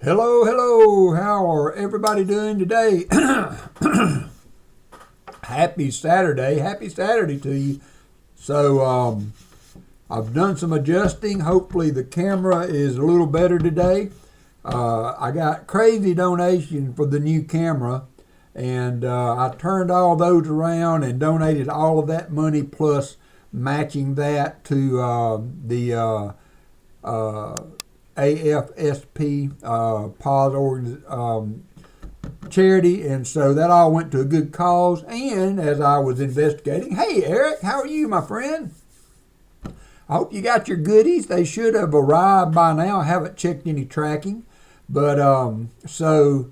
Hello, hello. How are everybody doing today? Happy Saturday. Happy Saturday to you. So, I've done some adjusting. Hopefully the camera is a little better today. I got crazy donation for the new camera, and I turned all those around and donated all of that money plus matching that to the AFSP charity, and so that all went to a good cause. And as I was investigating, hey Eric, how are you, my friend? I hope you got your goodies. They should have arrived by now. I haven't checked any tracking, but so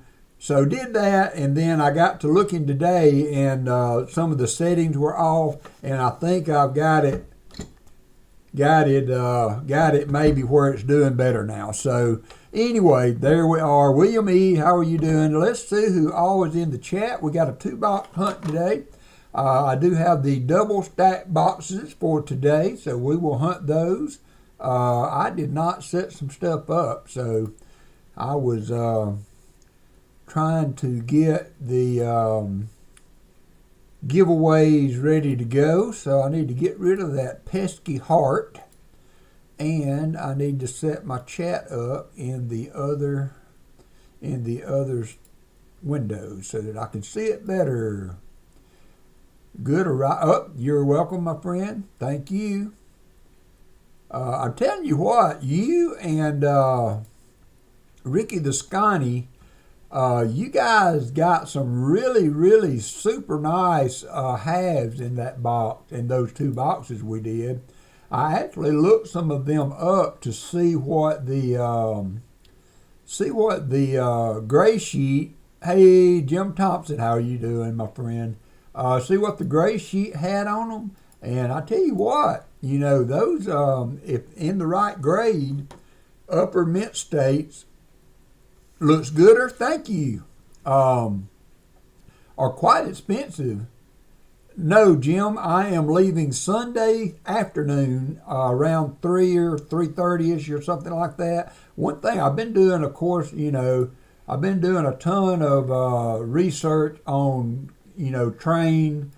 did that, and then I got to looking today, and some of the settings were off, and I think I've got it maybe where it's doing better now. So anyway, there we are. William E., how are you doing? Let's see who all is in the chat. We got a 2-box hunt today. I do have the double stack boxes for today, so we will hunt those. I did not set some stuff up, so I was trying to get the giveaways ready to go, so I need to get rid of that pesky heart, and I need to set my chat up in the other windows so that I can see it better. Good, or right? Oh, you're welcome, my friend. Thank you. I'm telling you what, you and Ricky the Scotty, you guys got some really super nice halves in that box, in those 2 boxes we did. I actually looked some of them up to see what the gray sheet. Hey, Jim Thompson, how are you doing, my friend? See what the gray sheet had on them, and I tell you what, you know, those if in the right grade, upper mint states, looks gooder, thank you, are quite expensive. No, Jim, I am leaving Sunday afternoon around 3 or 3:30ish or something like that. One thing I've been doing, of course, you know, I've been doing a ton of research on, you know, train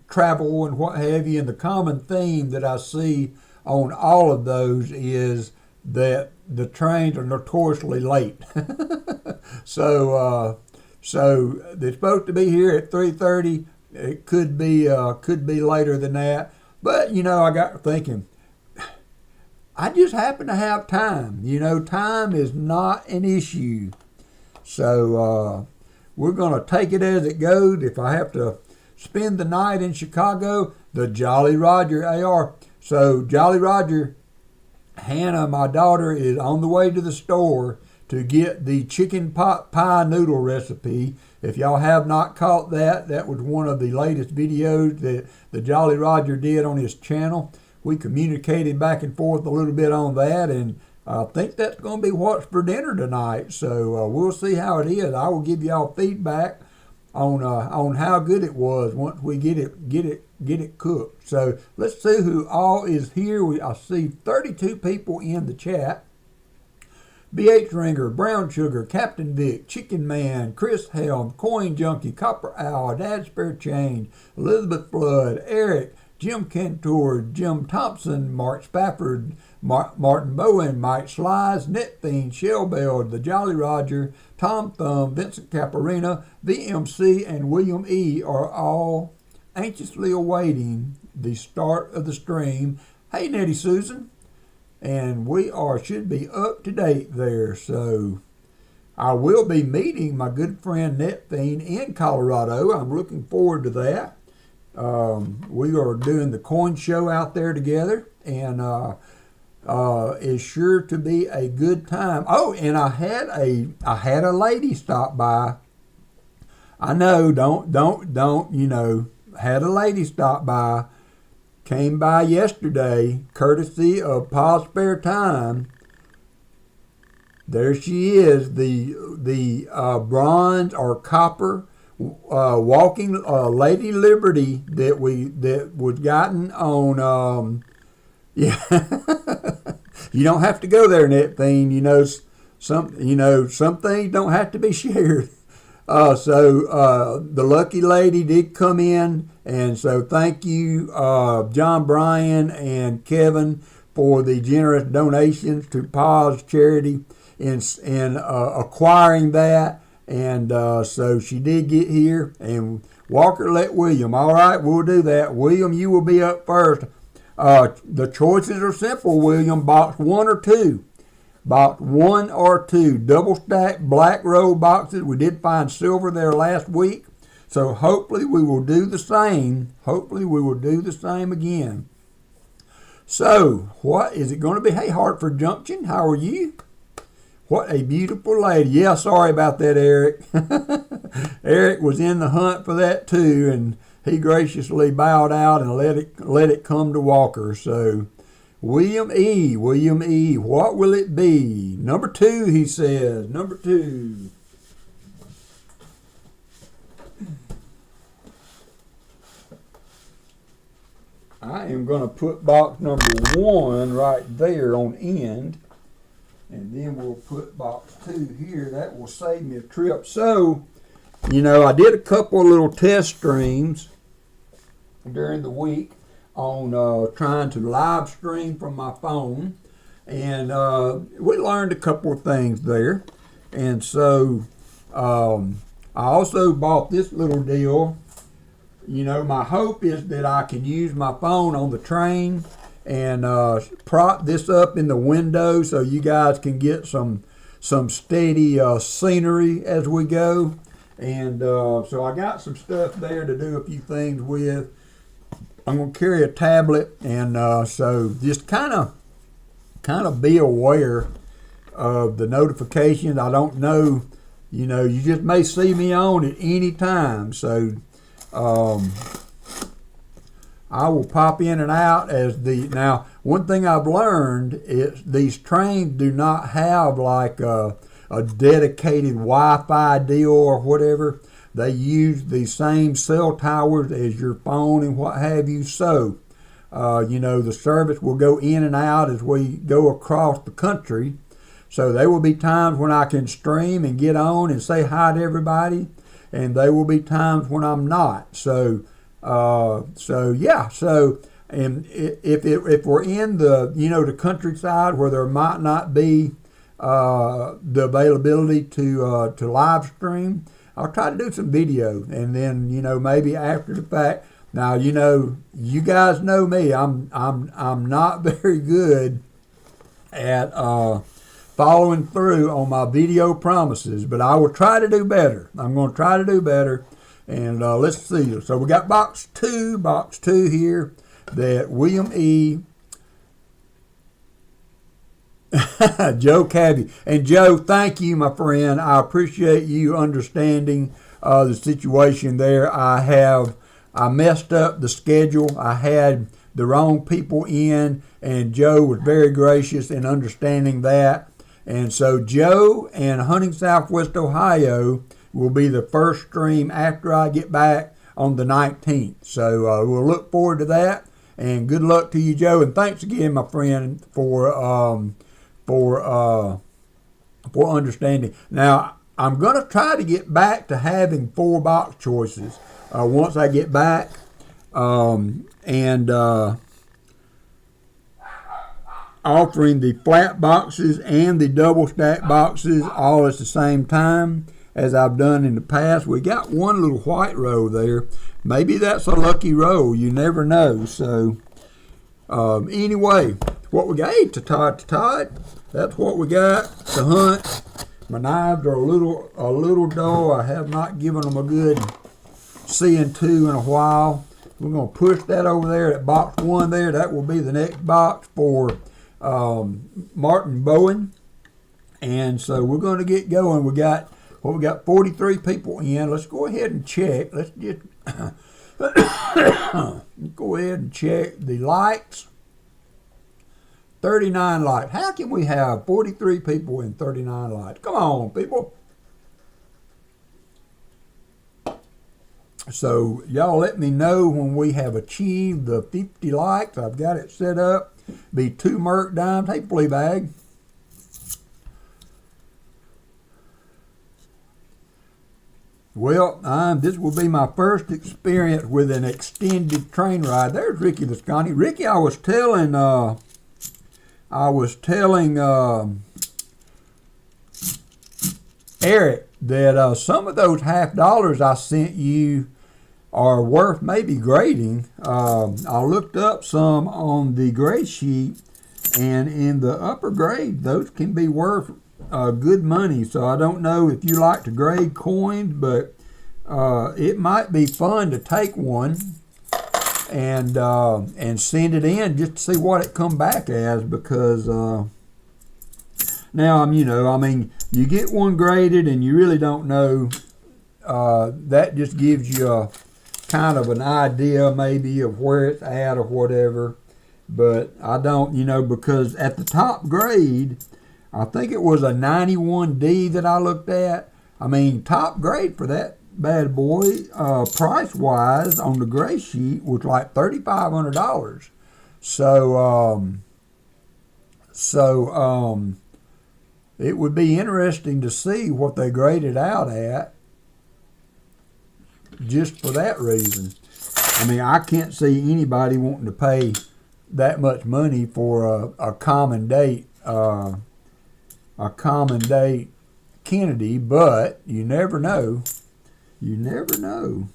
travel and what have you, and the common theme that I see on all of those is that the trains are notoriously late. So they're supposed to be here at 3:30. It could be later than that. But you know, I got thinking, I just happen to have time. You know, time is not an issue. So we're gonna take it as it goes. If I have to spend the night in Chicago, the Jolly Roger AR. So Jolly Roger, Hannah, my daughter, is on the way to the store to get the chicken pot pie noodle recipe. If y'all have not caught that, that was one of the latest videos that the Jolly Roger did on his channel. We communicated back and forth a little bit on that, and I think that's going to be what's for dinner tonight. So we'll see how it is. I will give y'all feedback on how good it was once we get it cooked. So let's see who all is here. I see 32 people in the chat. BH Ringer, Brown Sugar, Captain Vic, Chicken Man, Chris Helm, Coin Junkie, Copper Owl, Dad Spare Change, Elizabeth Flood, Eric, Jim Cantor, Jim Thompson, Mark Spafford, Martin Bowen, Mike Slies, Net Fiend, Shellbell, The Jolly Roger, Tom Thumb, Vincent Caparina, VMC, and William E. are all anxiously awaiting the start of the stream. Hey, Nettie Susan. And we should be up to date there. So I will be meeting my good friend Net Fiend in Colorado. I'm looking forward to that. We are doing the coin show out there together, and it's sure to be a good time. Oh, and I had a lady stop by. I know, don't, you know, had a lady stop by. Came by yesterday, courtesy of Pa's Spare Time. There she is, the bronze or copper walking Lady Liberty that was gotten on. Yeah, You don't have to go there and everything. Some things don't have to be shared. So the lucky lady did come in, and so thank you, John Bryan and Kevin, for the generous donations to Pa's charity in acquiring that. And so she did get here, and Walker let William. All right, we'll do that. William, you will be up first. The choices are simple, William. Box 1 or 2. Box 1 or 2. Double stacked black roll boxes. We did find silver there last week. So hopefully we will do the same. Hopefully we will do the same again. So, what is it going to be? Hey, Hartford Junction, how are you? What a beautiful lady. Yeah, sorry about that, Eric. Eric was in the hunt for that too, and he graciously bowed out and let it come to Walker. So, William E., what will it be? Number 2, he says. Number 2. I am going to put box number 1 right there on end. And then we'll put box 2 here. That will save me a trip. So, I did a couple of little test streams during the week on trying to live stream from my phone. And we learned a couple of things there. And so I also bought this little deal. My hope is that I can use my phone on the train and prop this up in the window so you guys can get some steady scenery as we go. And so I got some stuff there to do a few things with. I'm going to carry a tablet, and so just kind of be aware of the notifications. I don't know, you just may see me on at any time. So I will pop in and out now, one thing I've learned is these trains do not have like a dedicated Wi-Fi deal or whatever. They use the same cell towers as your phone and what have you. So, the service will go in and out as we go across the country. So there will be times when I can stream and get on and say hi to everybody, and there will be times when I'm not. So yeah. So, and if we're in the the countryside where there might not be the availability to live stream, I'll try to do some video, and then maybe after the fact. Now you guys know me. I'm not very good at following through on my video promises, but I will try to do better. I'm going to try to do better, and let's see. So we got box two here that William E. Joe Cabby. And Joe, thank you, my friend. I appreciate you understanding the situation there. I messed up the schedule. I had the wrong people in, and Joe was very gracious in understanding that. And so Joe and Hunting Southwest Ohio will be the first stream after I get back on the 19th. So we'll look forward to that. And good luck to you, Joe. And thanks again, my friend, for understanding. Now, I'm going to try to get back to having 4 box choices once I get back. Offering the flat boxes and the double stack boxes all at the same time as I've done in the past. We got one little white row there. Maybe that's a lucky row. You never know. So anyway, what we got? Hey, Todd. That's what we got to hunt. My knives are a little dull. I have not given them a good seeing to in a while. We're going to push that over there at box 1 there. That will be the next box for Martin Bowen. And so we're going to get going. We got 43 people in. Let's go ahead and check. Let's just go ahead and check the likes. 39 likes. How can we have 43 people and 39 likes? Come on, people. So y'all let me know when we have achieved the 50 likes. I've got it set up. Be 2 Merc dimes. Hey, flea bag. Well, this will be my first experience with an extended train ride. There's Ricky the Scotty. Ricky, I was telling Eric that some of those $50 I sent you are worth maybe grading. I looked up some on the grade sheet, and in the upper grade, those can be worth good money. So I don't know if you like to grade coins, but it might be fun to take one and send it in just to see what it come back as, because now you get one graded and you really don't know. That just gives you a kind of an idea maybe of where it's at or whatever. But I don't, because at the top grade, I think it was a 91D that I looked at. Top grade for that bad boy, price-wise on the gray sheet was like $3,500. So it would be interesting to see what they graded out at, just for that reason. I can't see anybody wanting to pay that much money for a common date, Kennedy, but you never know. You never know.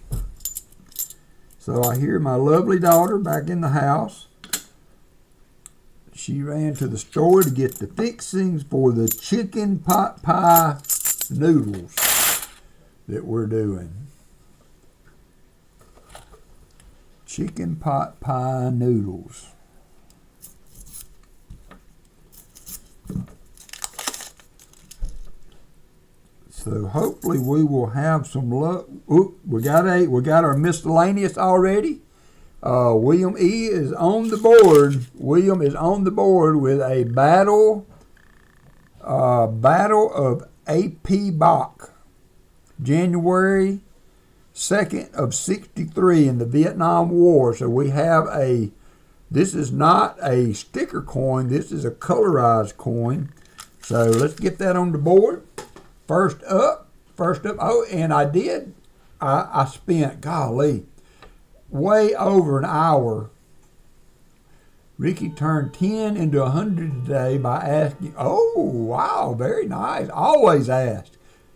So I hear my lovely daughter back in the house. She ran to the store to get the fixings for the chicken pot pie noodles that we're doing. Chicken pot pie noodles. So hopefully we will have some luck. Ooh, we got our miscellaneous already. William E is on the board. William is on the board with a battle of A.P. Bach, January 2nd of 63 in the Vietnam War. So we have this is not a sticker coin, this is a colorized coin. So let's get that on the board. First up, oh, and I spent, golly, way over an hour. Ricky turned 10 into 100 today by asking, oh, wow, very nice. Always ask.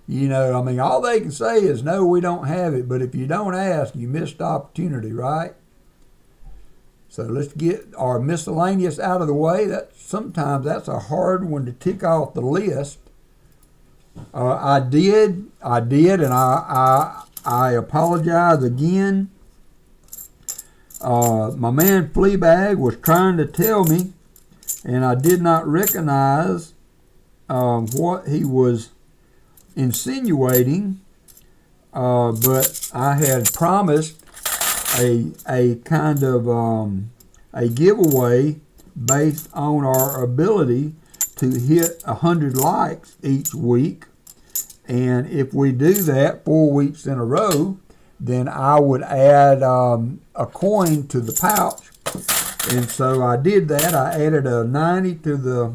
All they can say is, no, we don't have it. But if you don't ask, you missed the opportunity, right? So let's get our miscellaneous out of the way. Sometimes that's a hard one to tick off the list. I did, and I apologize again. My man Fleabag was trying to tell me, and I did not recognize what he was insinuating, but I had promised a kind of a giveaway based on our ability to hit 100 likes each week. And if we do that 4 weeks in a row, then I would add a coin to the pouch. And so I did that. I added a 90 to the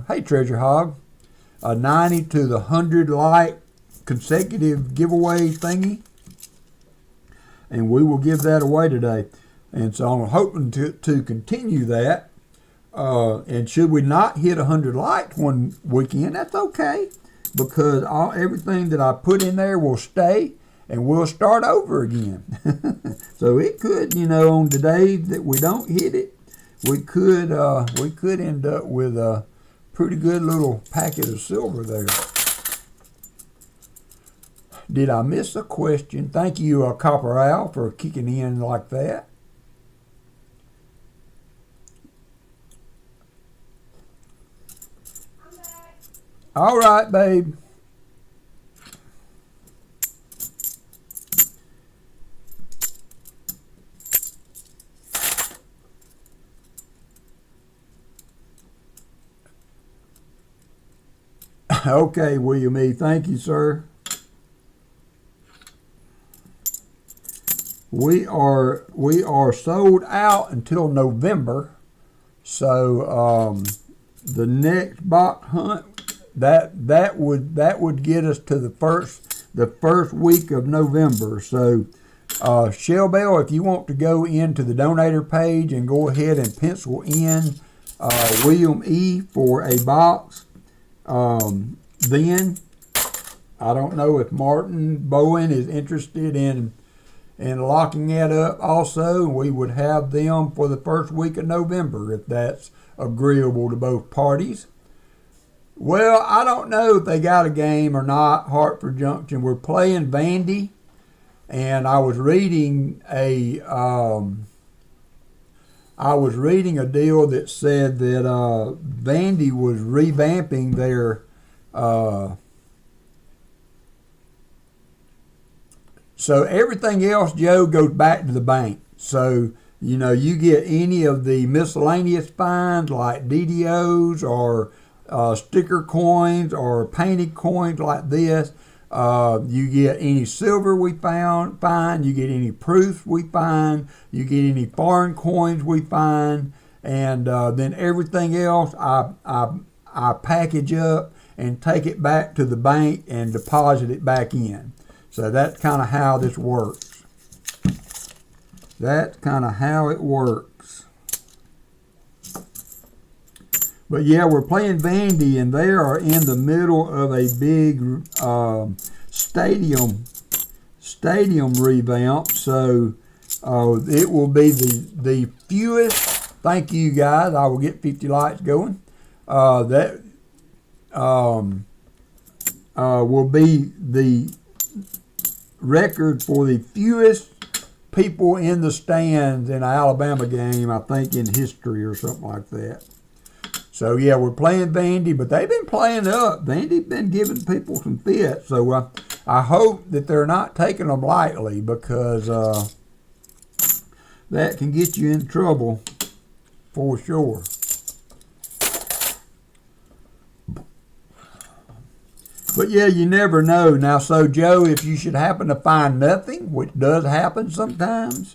hey Treasure Hog, a 90 to the 100 like consecutive giveaway thingy. And we will give that away today. And so I'm hoping to continue that. And should we not hit 100 likes one weekend, that's okay, because everything that I put in there will stay, and we'll start over again. So it could, on the day that we don't hit it, we could end up with a pretty good little packet of silver there. Did I miss a question? Thank you, Copper Al, for kicking in like that. All right, babe. Okay, William E. Thank you, sir. we are sold out until November. So the next box hunt that would get us to the first week of November. So Shell Bell, if you want to go into the donator page and go ahead and pencil in William E for a box, then I don't know if Martin Bowen is interested in locking that up also. We would have them for the first week of November if that's agreeable to both parties. Well, I don't know if they got a game or not, Hartford Junction. We're playing Vandy, and I was reading a deal that said that Vandy was revamping their so everything else, Joe, goes back to the bank. So, you get any of the miscellaneous fines like DDOs or sticker coins or painted coins like this. You get any silver we find. You get any proofs we find. You get any foreign coins we find. And then everything else I package up and take it back to the bank and deposit it back in. So that's kind of how this works. That's kind of how it works. But yeah, we're playing Vandy, and they are in the middle of a big stadium revamp. So it will be the fewest. Thank you guys. I will get 50 lights going. That will be the record for the fewest people in the stands in an Alabama game, I think, in history or something like that. So yeah, we're playing Vandy, but they've been playing up. Vandy's been giving people some fits. So I hope that they're not taking them lightly, because that can get you in trouble for sure. But yeah, you never know. Now, so Joe, if you should happen to find nothing, which does happen sometimes,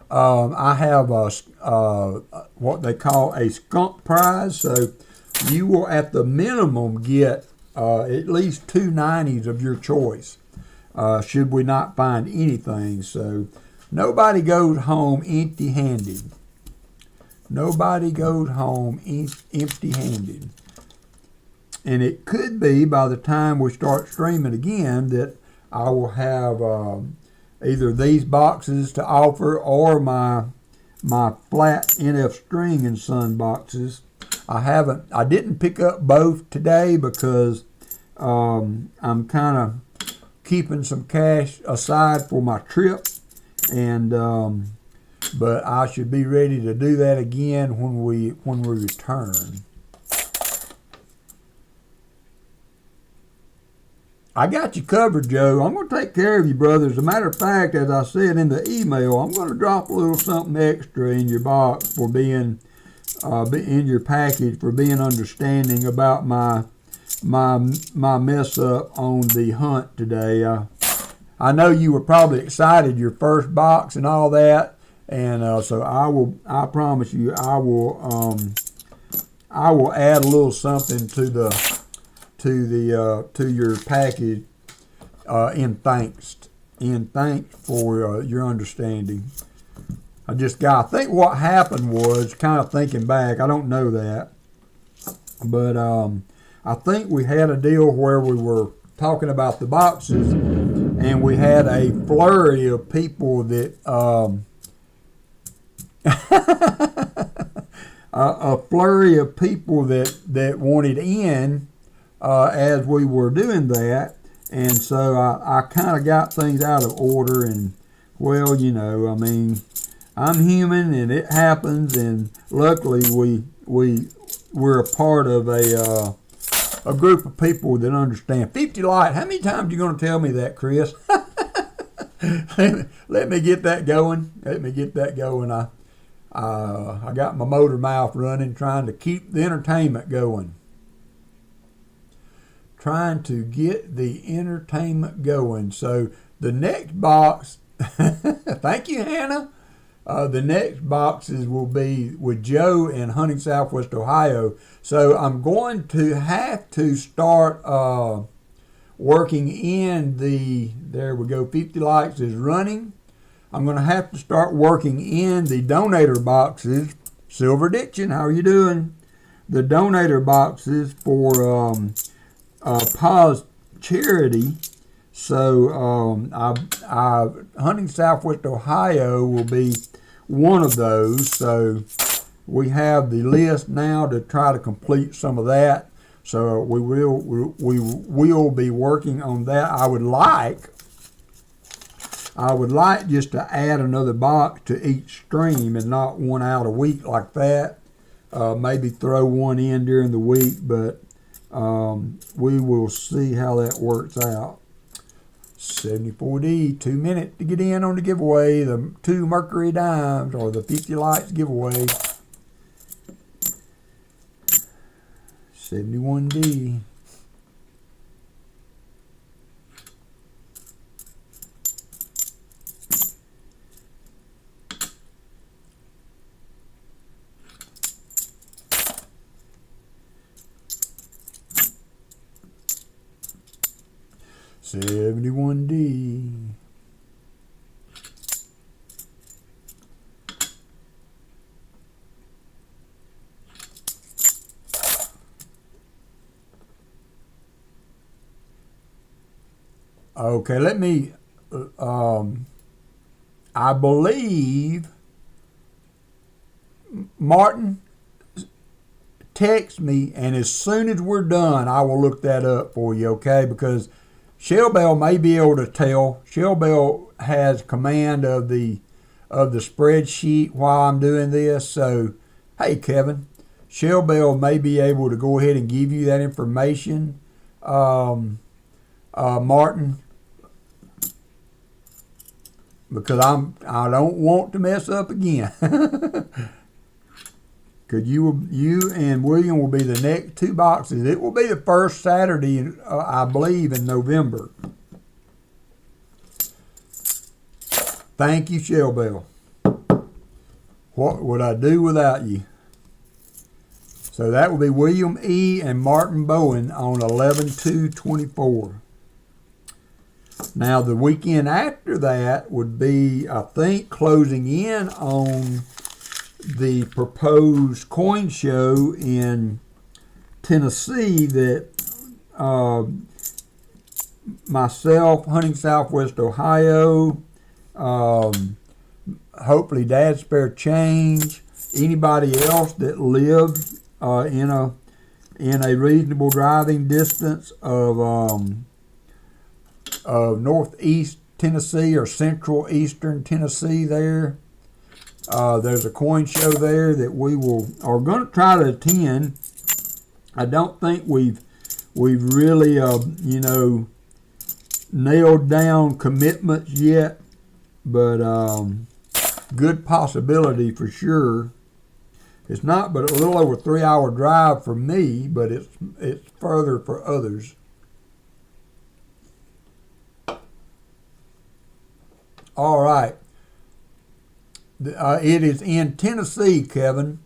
I have what they call a skunk prize. So you will, at the minimum, get at least 2 90s of your choice, should we not find anything. So nobody goes home empty-handed. Nobody goes home empty-handed. And it could be by the time we start streaming again that I will have either these boxes to offer or my flat NF String and Son boxes. I didn't pick up both today because I'm kind of keeping some cash aside for my trip, and but I should be ready to do that again when we return. I got you covered, Joe. I'm going to take care of you, brother. As a matter of fact, as I said in the email, I'm going to drop a little something extra in your box for being, in your package, for being understanding about my mess up on the hunt today. I know you were probably excited, your first box and all that, and so I promise you, I will add a little something to your package in thanks for your understanding. I think what happened was, kind of thinking back, I don't know that, but I think we had a deal where we were talking about the boxes, and we had a flurry of people that that wanted in as we were doing that, and so I kind of got things out of order. And well, I mean, I'm human and it happens, and luckily we're a part of a group of people that understand. 50 light. How many times are you going to tell me that, Chris? Let me get that going. I got my motor mouth running, trying to keep the entertainment going. So the next box Thank you, Hannah. The next boxes will be with Joe in Hunting Southwest Ohio. So I'm going to have to start working in there we go, 50 likes is running. I'm going to have to start working in the donator boxes. Silver Diction, how are you doing? The donator boxes for Pa's charity. So Hunting Southwest Ohio will be one of those. So we have the list now to try to complete some of that. So we will be working on that. I would like just to add another box to each stream and not one out a week like that. Maybe throw one in during the week, but we will see how that works out. 74D, 2 minutes to get in on the giveaway, the 2 Mercury dimes or the 50 lights giveaway. 71D. $71D. Okay, let me, I believe, Martin, text me, and as soon as we're done, I will look that up for you, okay? Because Shell Bell may be able to tell. Shell Bell has command of the spreadsheet while I'm doing this. So, hey, Kevin, Shell Bell may be able to go ahead and give you that information. Martin, because I don't want to mess up again. Because you and William will be the next 2 boxes. It will be the first Saturday, I believe, in November. Thank you, Shell Bell. What would I do without you? So that will be William E. and Martin Bowen on 11/2/24. Now the weekend after that would be, I think, closing in on the proposed coin show in Tennessee that myself, Hunting Southwest Ohio, hopefully Dad's Spare Change, anybody else that lives in a reasonable driving distance of northeast Tennessee or central eastern Tennessee there. There's a coin show there that we are going to try to attend. I don't think we've really nailed down commitments yet, but good possibility for sure. It's not but a little over 3-hour drive for me, but it's further for others. All right. It is in Tennessee, Kevin.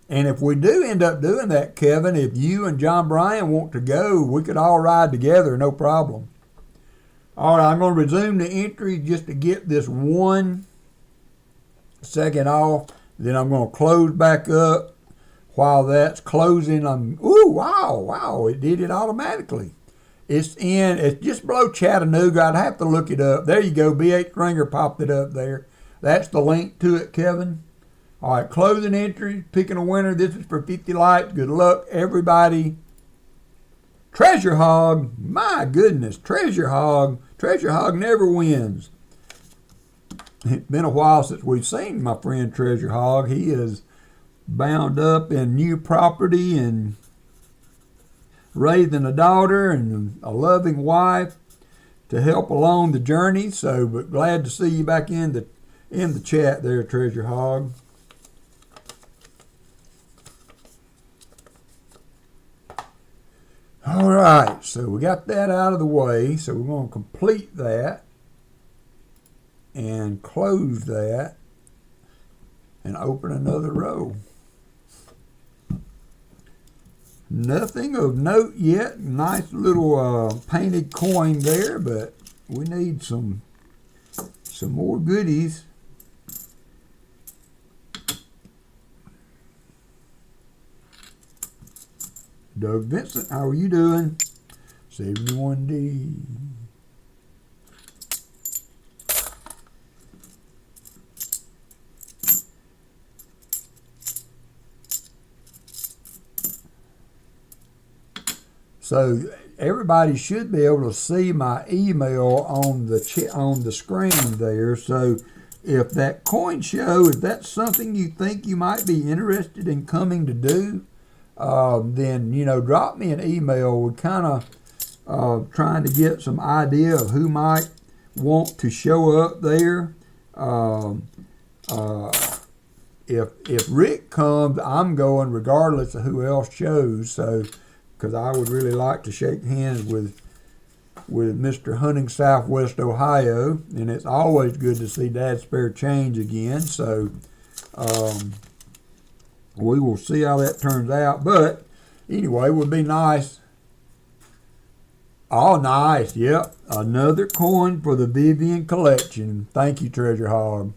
And if we do end up doing that, Kevin, if you and John Bryan want to go, we could all ride together, no problem. All right, I'm going to resume the entry just to get this 1 second off. Then I'm going to close back up. While that's closing, wow, it did it automatically. It's just below Chattanooga. I'd have to look it up. There you go, B8 Stringer popped it up there. That's the link to it, Kevin. All right, closing entry, picking a winner. This is for 50 lights. Good luck, everybody. Treasure Hog, my goodness, Treasure Hog. Treasure Hog never wins. It's been a while since we've seen my friend Treasure Hog. He is bound up in new property and raising a daughter and a loving wife to help along the journey. So, but glad to see you back in the chat there, Treasure Hog. All right, so we got that out of the way. So we're going to complete that. and close that and open another row. Nothing of note yet. Nice little painted coin there, but we need some more goodies. Doug Vincent, how are you doing? 71D. So everybody should be able to see my email on the screen there. So if that coin show, if that's something you think you might be interested in coming to do, then, you know, drop me an email. We're kind of trying to get some idea of who might want to show up there. If Rick comes, I'm going regardless of who else shows. So, because I would really like to shake hands with Mr. Hunting Southwest Ohio, and it's always good to see Dad's Spare Change again. So we will see how that turns out. But anyway, it would be nice. Oh, nice. Yep, another coin for the Vivian collection. Thank you, Treasure Hog.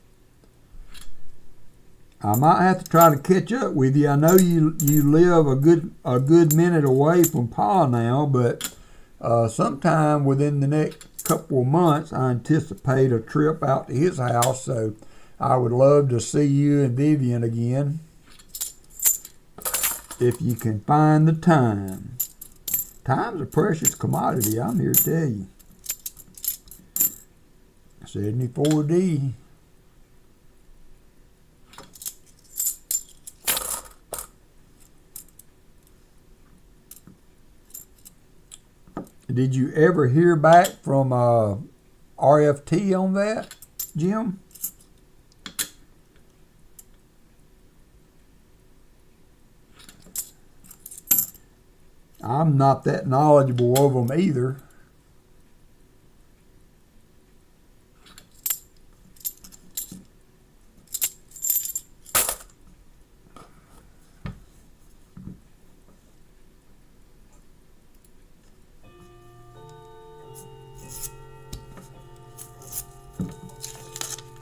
I might have to try to catch up with you. I know you live a good minute away from Pa now, but sometime within the next couple of months, I anticipate a trip out to his house. So I would love to see you and Vivian again, if you can find the time. Time's a precious commodity, I'm here to tell you. 74D. Did you ever hear back from RFT on that, Jim? I'm not that knowledgeable of them either.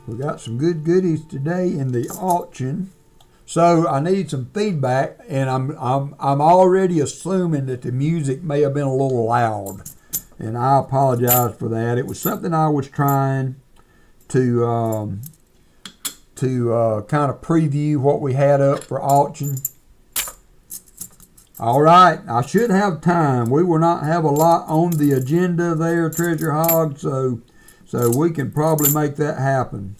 We got some good goodies today in the auction. So I need some feedback, and I'm already assuming that the music may have been a little loud, and I apologize for that. It was something I was trying to kind of preview what we had up for auction. All right, I should have time. We will not have a lot on the agenda there, Treasure Hog, so we can probably make that happen.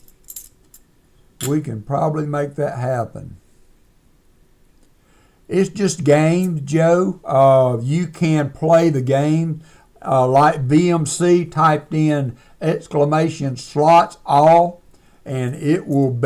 We can probably make that happen. It's just games, Joe. You can play the game like VMC typed in exclamation slots all, and it will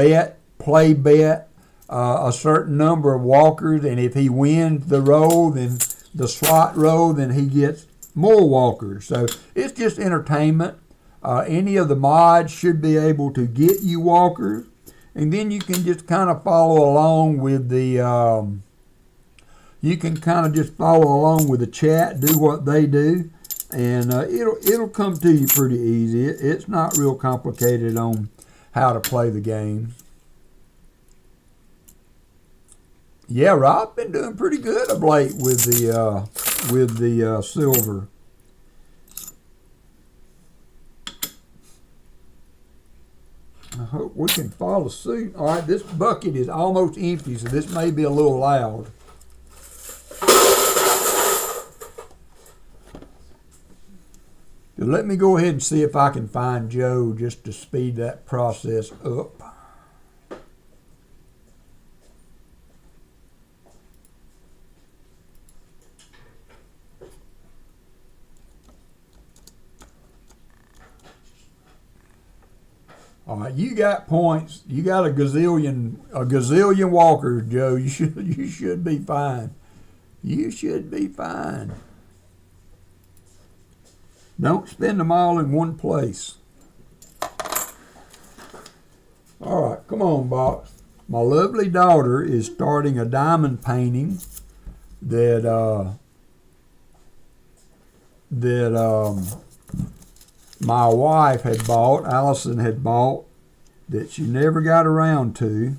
play bet a certain number of walkers, and if he wins the roll, then the slot roll, then he gets more walkers. So it's just entertainment. Any of the mods should be able to get you walkers, and then you can just kind of follow along with the chat, do what they do, and it'll come to you pretty easy. It's not real complicated on how to play the game. Yeah, Rob's been doing pretty good of late with the silver. I hope we can follow suit. All right, this bucket is almost empty, so this may be a little loud. So let me go ahead and see if I can find Joe just to speed that process up. All right, you got points. You got a gazillion walkers, Joe. You should be fine. You should be fine. Don't spend them all in one place. All right, come on, Box. My lovely daughter is starting a diamond painting that my wife had bought, Allison had bought, that she never got around to.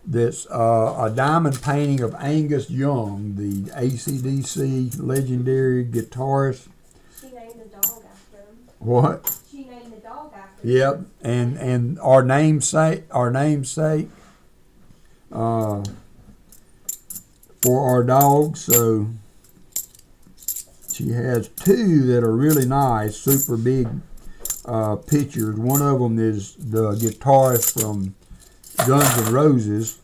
That's a diamond painting of Angus Young, the AC/DC legendary guitarist. She named the dog after him. What? She named the dog after him. Yep, and our namesake, for our dog. So she has two that are really nice, super big pictures. One of them is the guitarist from Guns N' Roses,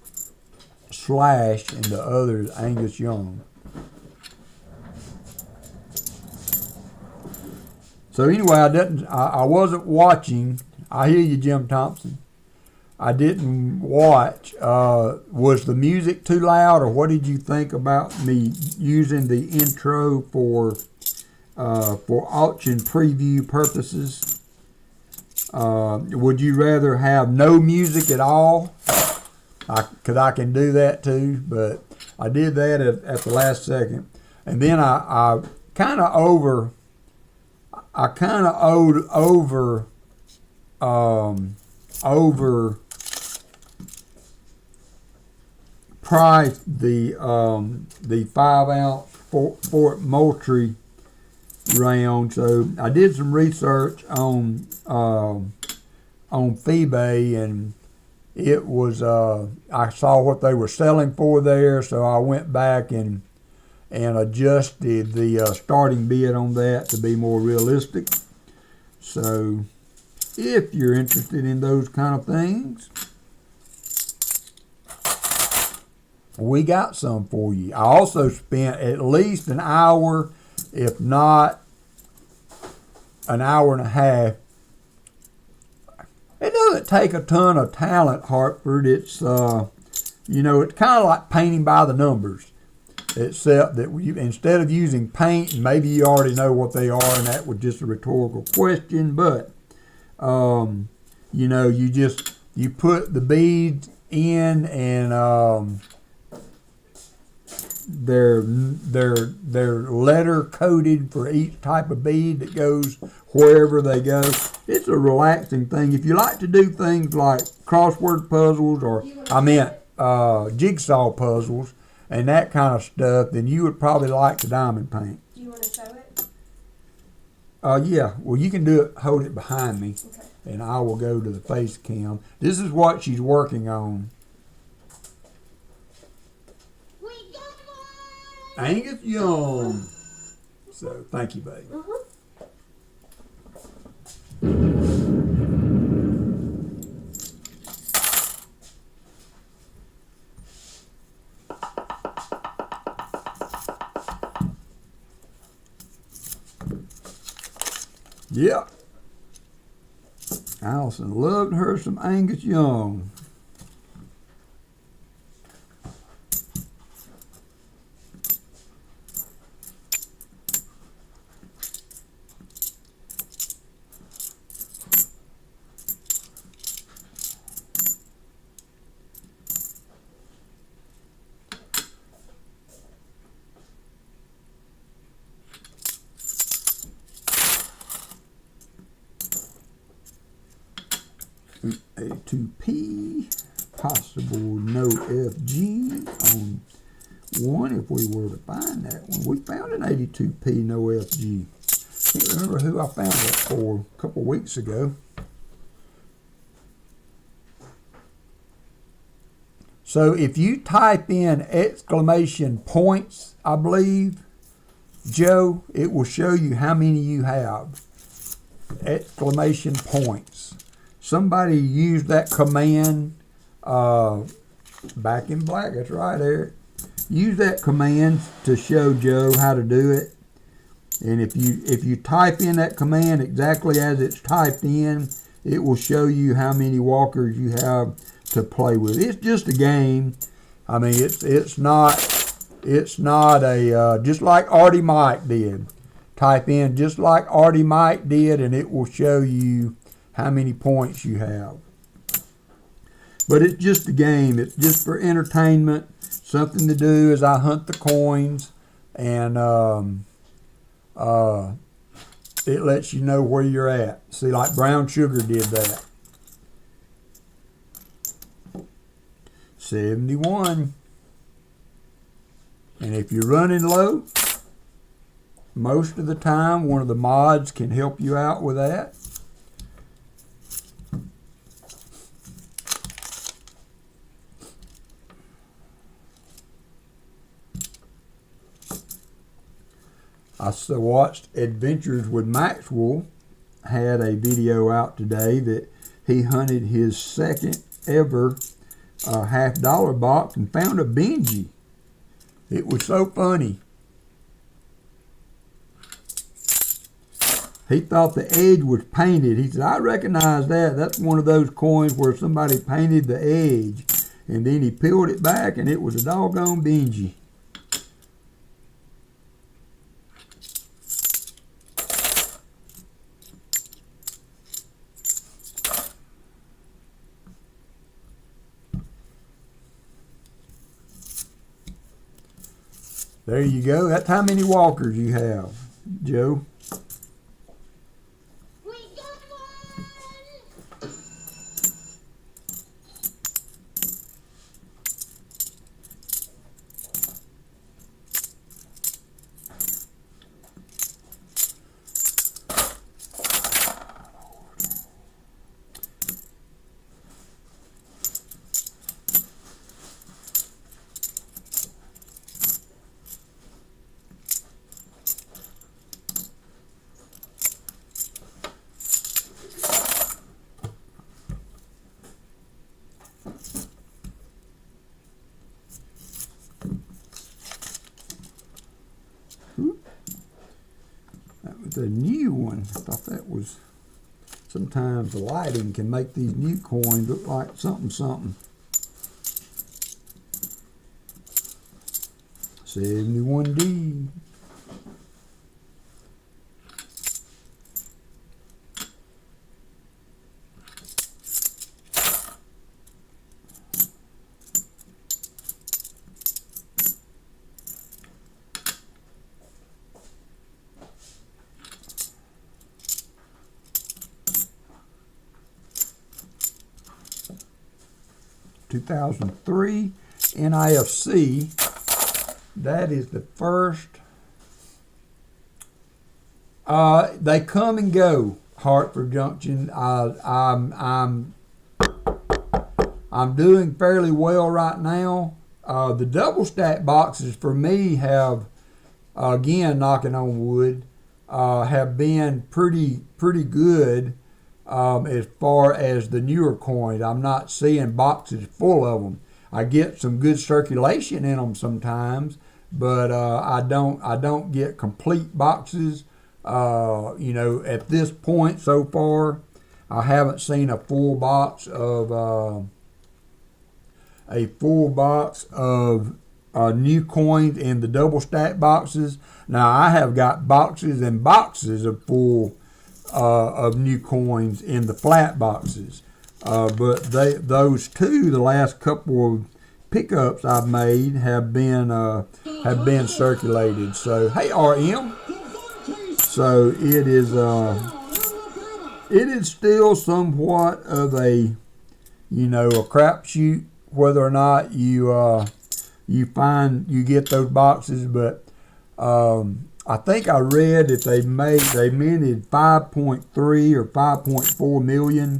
Slash, and the other is Angus Young. So anyway, I wasn't watching. I hear you, Jim Thompson. I didn't watch. Was the music too loud, or what did you think about me using the intro for auction preview purposes? Would you rather have no music at all? Because I can do that too, but I did that at the last second, and then I kind of overpriced the 5-ounce Fort Moultrie round. So I did some research on eBay, and it was I saw what they were selling for there, so I went back and adjusted the starting bid on that to be more realistic. So if you're interested in those kind of things, we got some for you. I also spent at least an hour, if not an hour and a half. It doesn't take a ton of talent, Hartford. It's it's kind of like painting by the numbers, except that instead of using paint, and maybe you already know what they are, and that was just a rhetorical question, but you put the beads in, and they're letter coded for each type of bead that goes wherever they go. It's a relaxing thing. If you like to do things like crossword puzzles, or jigsaw puzzles and that kind of stuff, then you would probably like the diamond paint. Do you want to show it? Yeah. Well, you can do it. Hold it behind me, okay, and I will go to the face cam. This is what she's working on. Angus Young. So, thank you, babe. Yeah. Allison loved her some Angus Young. A2P, possible no FG on one if we were to find that one. We found an 82P no FG. Can't remember who I found that for a couple weeks ago. So if you type in exclamation points, I believe, Joe, it will show you how many you have. Exclamation points. Somebody used that command back in black. That's right, Eric. Use that command to show Joe how to do it. And if you type in that command exactly as it's typed in, it will show you how many walkers you have to play with. It's just a game. I mean, it's not a just like Artie Mike did. Type in just like Artie Mike did, and it will show you how many points you have. But it's just a game. It's just for entertainment, something to do as I hunt the coins, and it lets you know where you're at. See, like Brown Sugar did that. 71. And if you're running low, most of the time one of the mods can help you out with that. I watched Adventures with Maxwell, had a video out today that he hunted his second ever $half box and found a Benji. It was so funny. He thought the edge was painted. He said, I recognize that. That's one of those coins where somebody painted the edge. And then he peeled it back and it was a doggone Benji. There you go. That's how many walkers you have, Joe. We got one! The new one. I thought that was, sometimes the lighting can make these new coins look like something. 71D. (2003) NIFC. That is the first. They come and go. Hartford Junction. I'm doing fairly well right now. The double stack boxes for me have, again, knocking on wood, have been pretty good. As far as the newer coins, I'm not seeing boxes full of them. I get some good circulation in them sometimes, but I don't get complete boxes. At this point so far, I haven't seen a full box of new coins in the double stack boxes. Now I have got boxes and boxes of full of new coins in the flat boxes, but those two, the last couple of pickups I've made have been circulated. So hey RM, so it is still somewhat of a crapshoot whether or not you get those boxes, but I think I read that they minted 5.3 or 5.4 million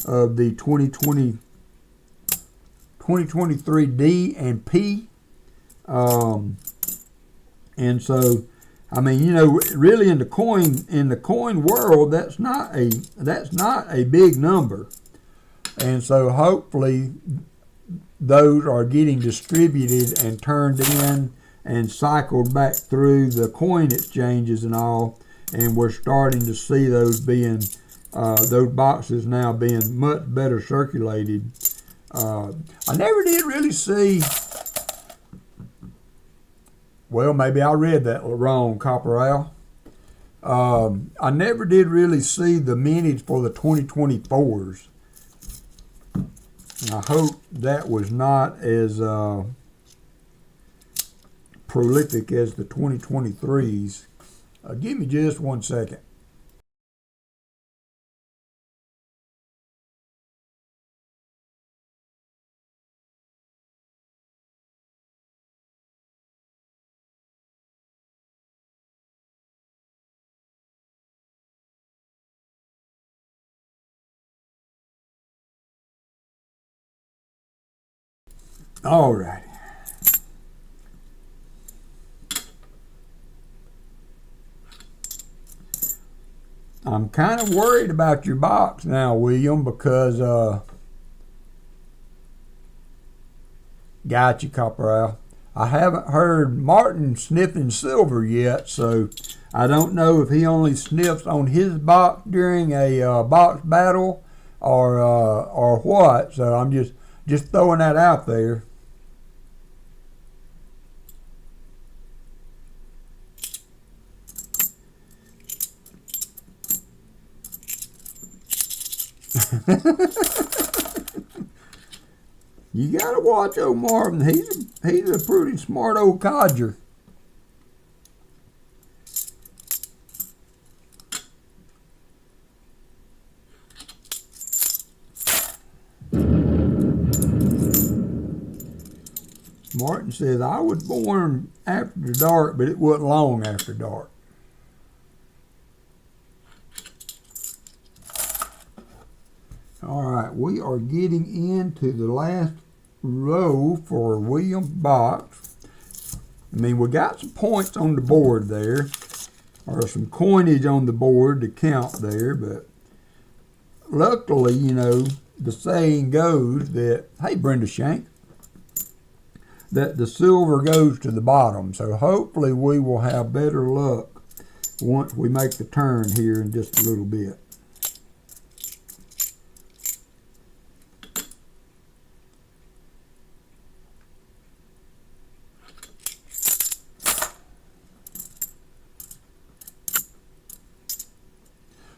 of the 2023 D and P, and so I mean, really in the coin world, that's not a big number, and so hopefully those are getting distributed and turned in and cycled back through the coin exchanges and all, and we're starting to see those boxes now being much better circulated. I never did really see, well, maybe I read that wrong, Copper Al. I never did really see the minis for the 2024s. I hope that was not as prolific as the 2023s. Give me just 1 second. All right. I'm kind of worried about your box now, William, because got you, Copperell. I haven't heard Martin sniffing silver yet, so I don't know if he only sniffs on his box during a box battle or what. So I'm just throwing that out there. You gotta watch old Marvin. He's a pretty smart old codger. Martin says, I was born after dark, but it wasn't long after dark. All right, we are getting into the last row for William's box. I mean, we got some points on the board there, or some coinage on the board to count there, but luckily, you know, the saying goes that, hey, Brenda Shank, that the silver goes to the bottom. So hopefully we will have better luck once we make the turn here in just a little bit.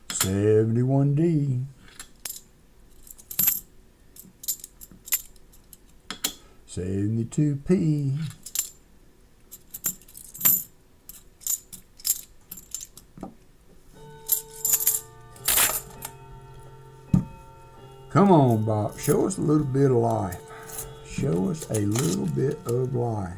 $71D. 72P. Come on, Bob. Show us a little bit of life. Show us a little bit of life.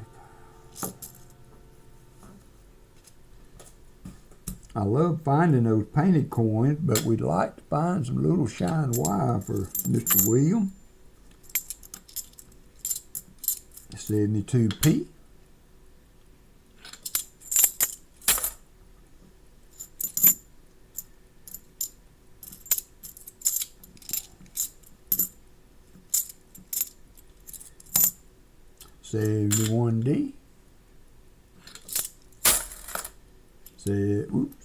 I love finding those painted coins, but we'd like to find some little shine wire for Mr. William. 72P. $71D. Oops.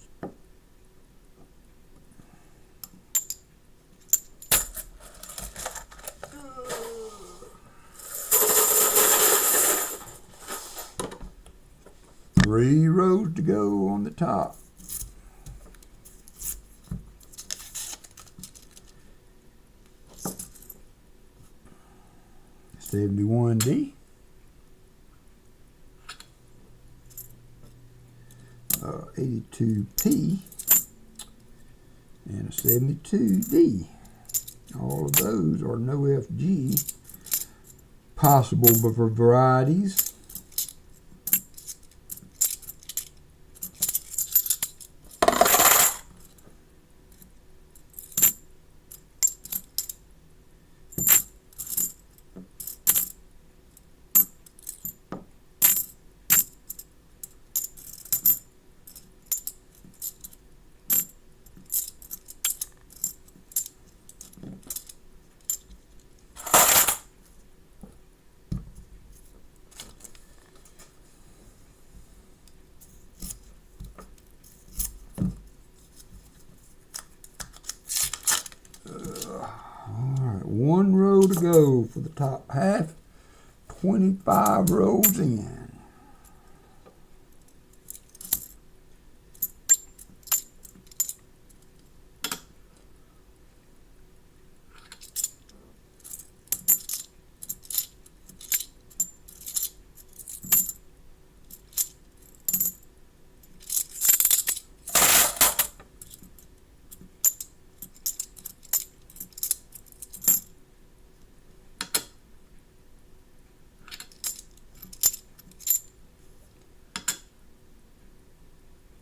Three rows to go on the top. $71D. 82P. And a 72D. All of those are no FG. Possible varieties. One row to go for the top half. 25 rows in.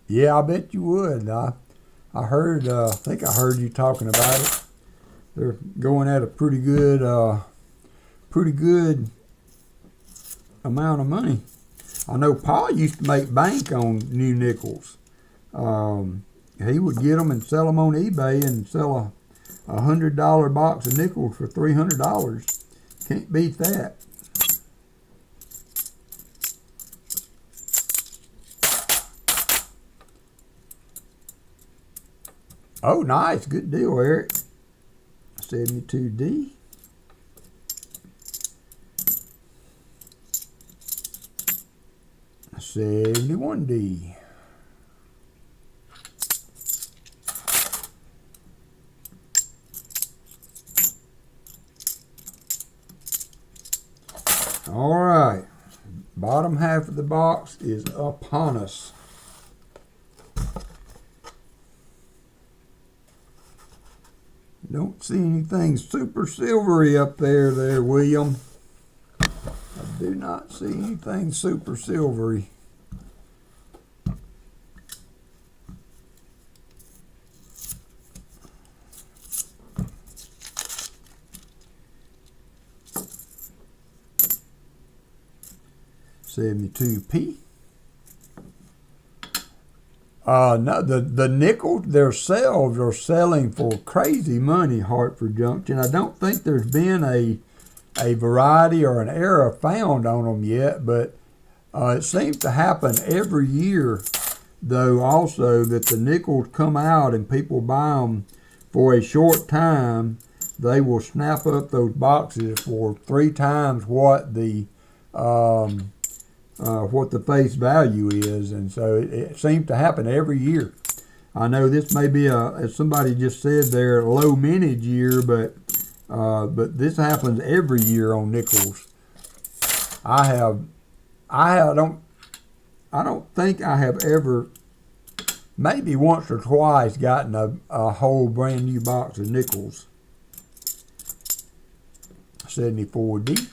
Yeah, I bet you would. I heard. I think I heard you talking about it. They're going at a pretty good amount of money. I know Pa used to make bank on new nickels. He would get them and sell them on eBay and sell a $100 box of nickels for $300. Can't beat that. Oh, nice. Good deal, Eric. 72D. $71D. All right. Bottom half of the box is upon us. Don't see anything super silvery up there, William. I do not see anything super silvery. $72p. No, the nickels themselves are selling for crazy money, Hartford Junction. I don't think there's been a variety or an era found on them yet, but it seems to happen every year, though, also, that the nickels come out and people buy them for a short time. They will snap up those boxes for 3 times what the face value is, and so it seems to happen every year. I know this may be as somebody just said there, a low mintage year, but this happens every year on nickels. I don't think I have ever, maybe once or twice, gotten a whole brand new box of nickels. 74D.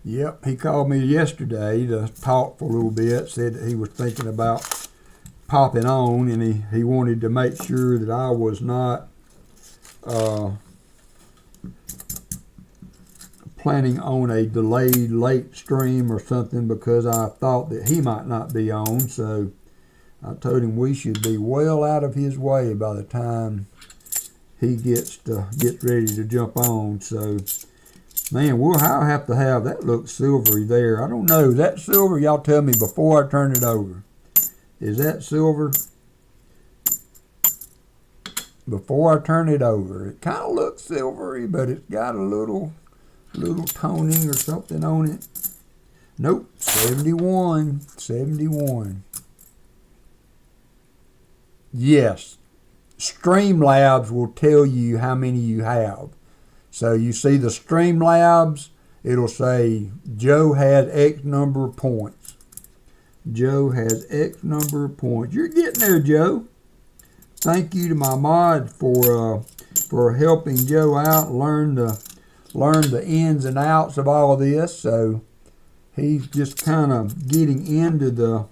Yep, he called me yesterday to talk for a little bit, said that he was thinking about popping on, and he wanted to make sure that I was not planning on a delayed late stream or something, because I thought that he might not be on. So I told him we should be well out of his way by the time he gets ready to jump on. So, man, we'll have to have that look silvery there. I don't know. Is that silver? Y'all tell me before I turn it over. Is that silver? Before I turn it over. It kind of looks silvery, but it's got a little toning or something on it. Nope. 71. 71. Yes. Streamlabs will tell you how many you have. So you see the Streamlabs, it'll say Joe had X number of points. Joe has X number of points. You're getting there, Joe. Thank you to my mod for helping Joe out, learn the ins and outs of all of this. So he's just kind of getting into the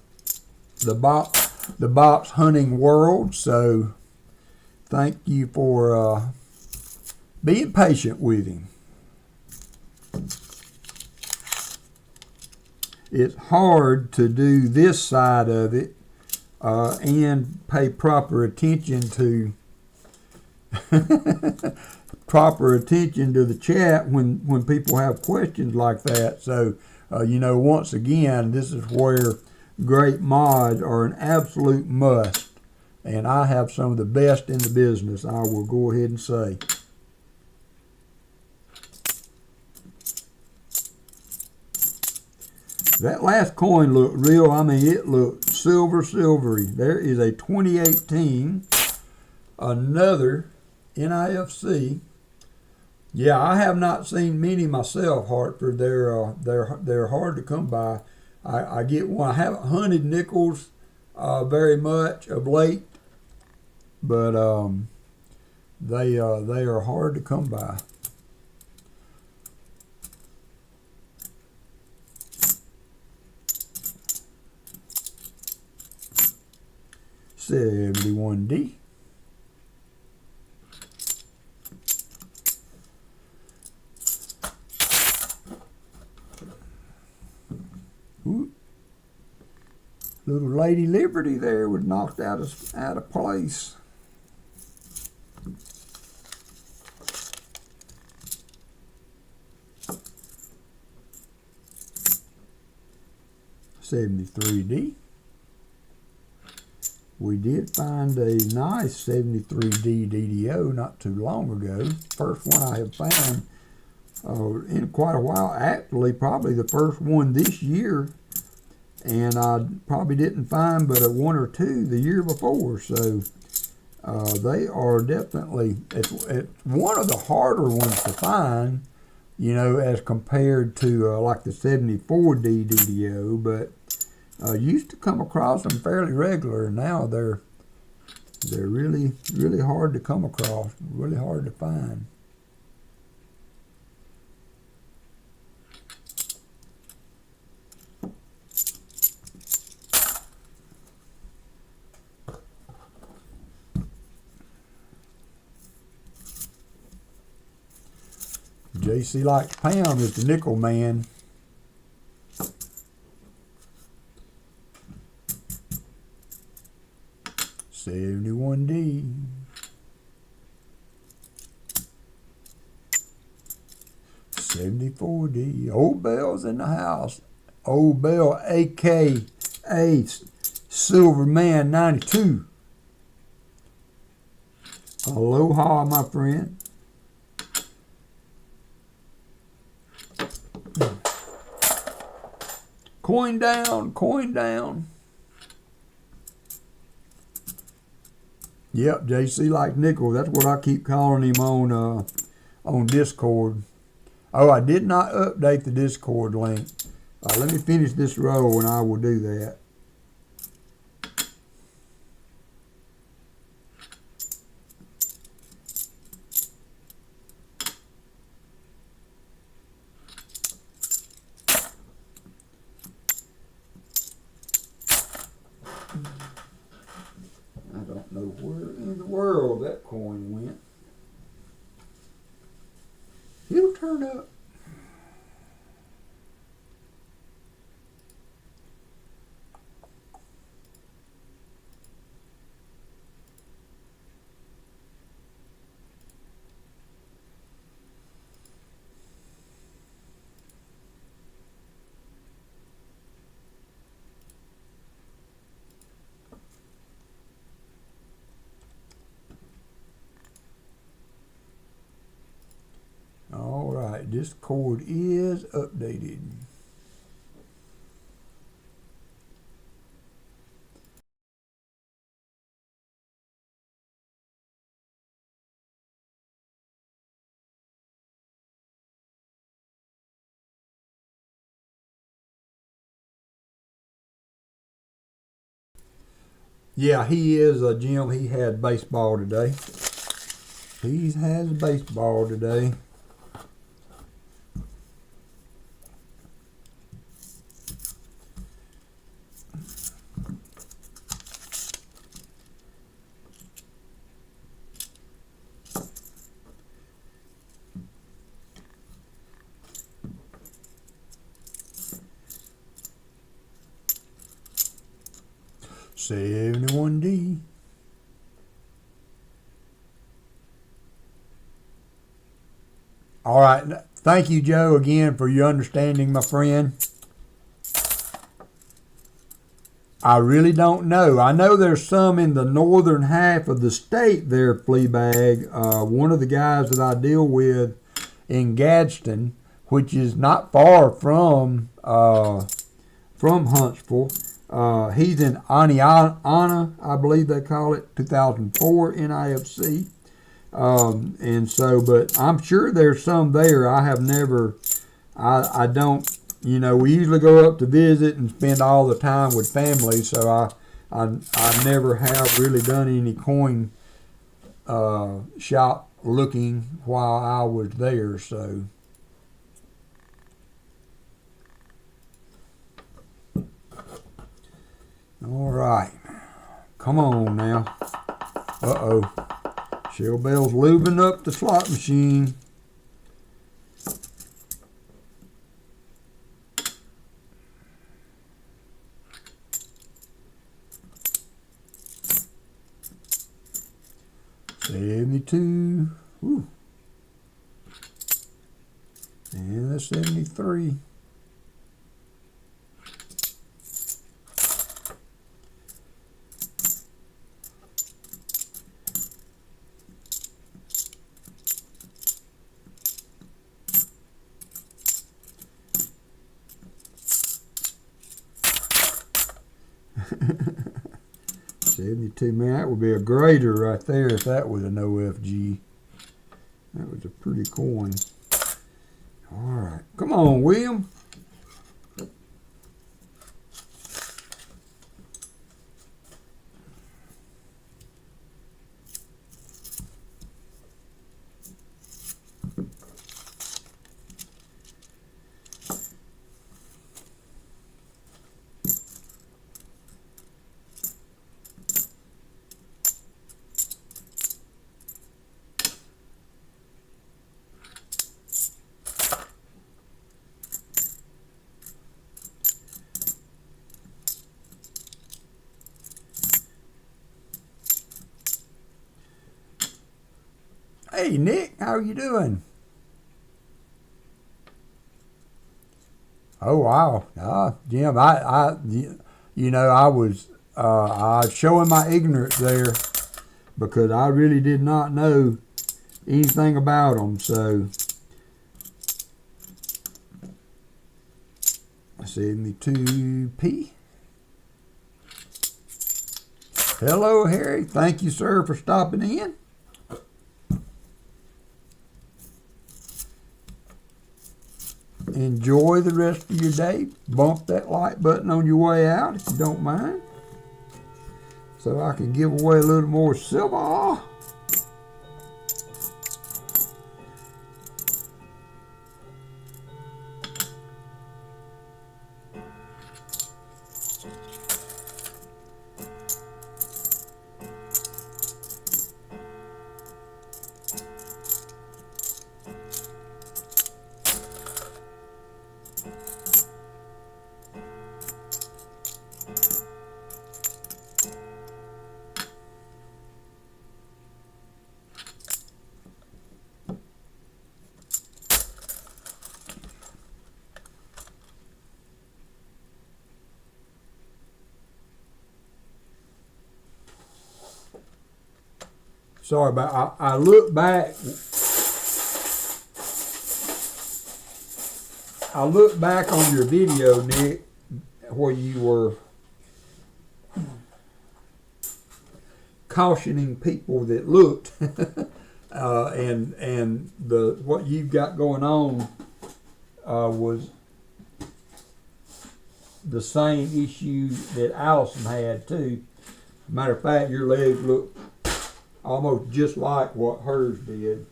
box hunting world. So thank you for being patient with him. It's hard to do this side of it and pay proper attention to the chat when people have questions like that. So once again, this is where great mods are an absolute must, and I have some of the best in the business, I will go ahead and say. That last coin looked real. I mean, it looked silvery. There is a 2018, another NIFC. Yeah, I have not seen many myself, Hartford. They're hard to come by. I get one. I haven't hunted nickels very much of late, but they are hard to come by. $71D. Ooh. Little Lady Liberty there was knocked out of place. $73D. We did find a nice $73D DDO not too long ago. First one I have found in quite a while. Actually, probably the first one this year. And I probably didn't find but a one or two the year before. So they are definitely, it's one of the harder ones to find, you know, as compared to like the 74D DDO. But used to come across them fairly regular. Now they're really, really hard to come across, really hard to find. JC likes pound is the nickel man. $71D. $74D. Old Bell's in the house. Old Bell, aka Silver Man 92. Aloha, my friend. Coin down, coin down. Yep, JC like nickel. That's what I keep calling him on Discord. Oh, I did not update the Discord link. Let me finish this row and I will do that. I don't know where in the world that coin went. It'll turn up. All right, Discord is updated. Yeah, he is a Jim. He had baseball today. He has baseball today. $71D. All right. Thank you, Joe, again for your understanding, my friend. I really don't know. I know there's some in the northern half of the state there, Fleabag. One of the guys that I deal with in Gadsden, which is not far from Huntsville. He's in Aniana, I believe they call it, 2004 NIFC. And so, but I'm sure there's some there. I have never, I don't, you know, we usually go up to visit and spend all the time with family, so I never have really done any coin shop looking while I was there, so. All right, come on now. Uh-oh. Shell Bell's lubing up the slot machine. $72. Woo. And that's 73. $72, man, that would be a grader right there if that was an OFG. That was a pretty coin. All right, come on, William. Hey, Nick, how are you doing? Oh, wow. Jim, I was showing my ignorance there because I really did not know anything about them. So, 72p. Hello, Harry. Thank you, sir, for stopping in. Enjoy the rest of your day. Bump that like button on your way out if you don't mind, so I can give away a little more silver. Sorry about. I look back. I look back on your video, Nick, where you were cautioning people that looked, and the what you've got going on was the same issue that Allison had too. Matter of fact, your legs look almost just like what hers did.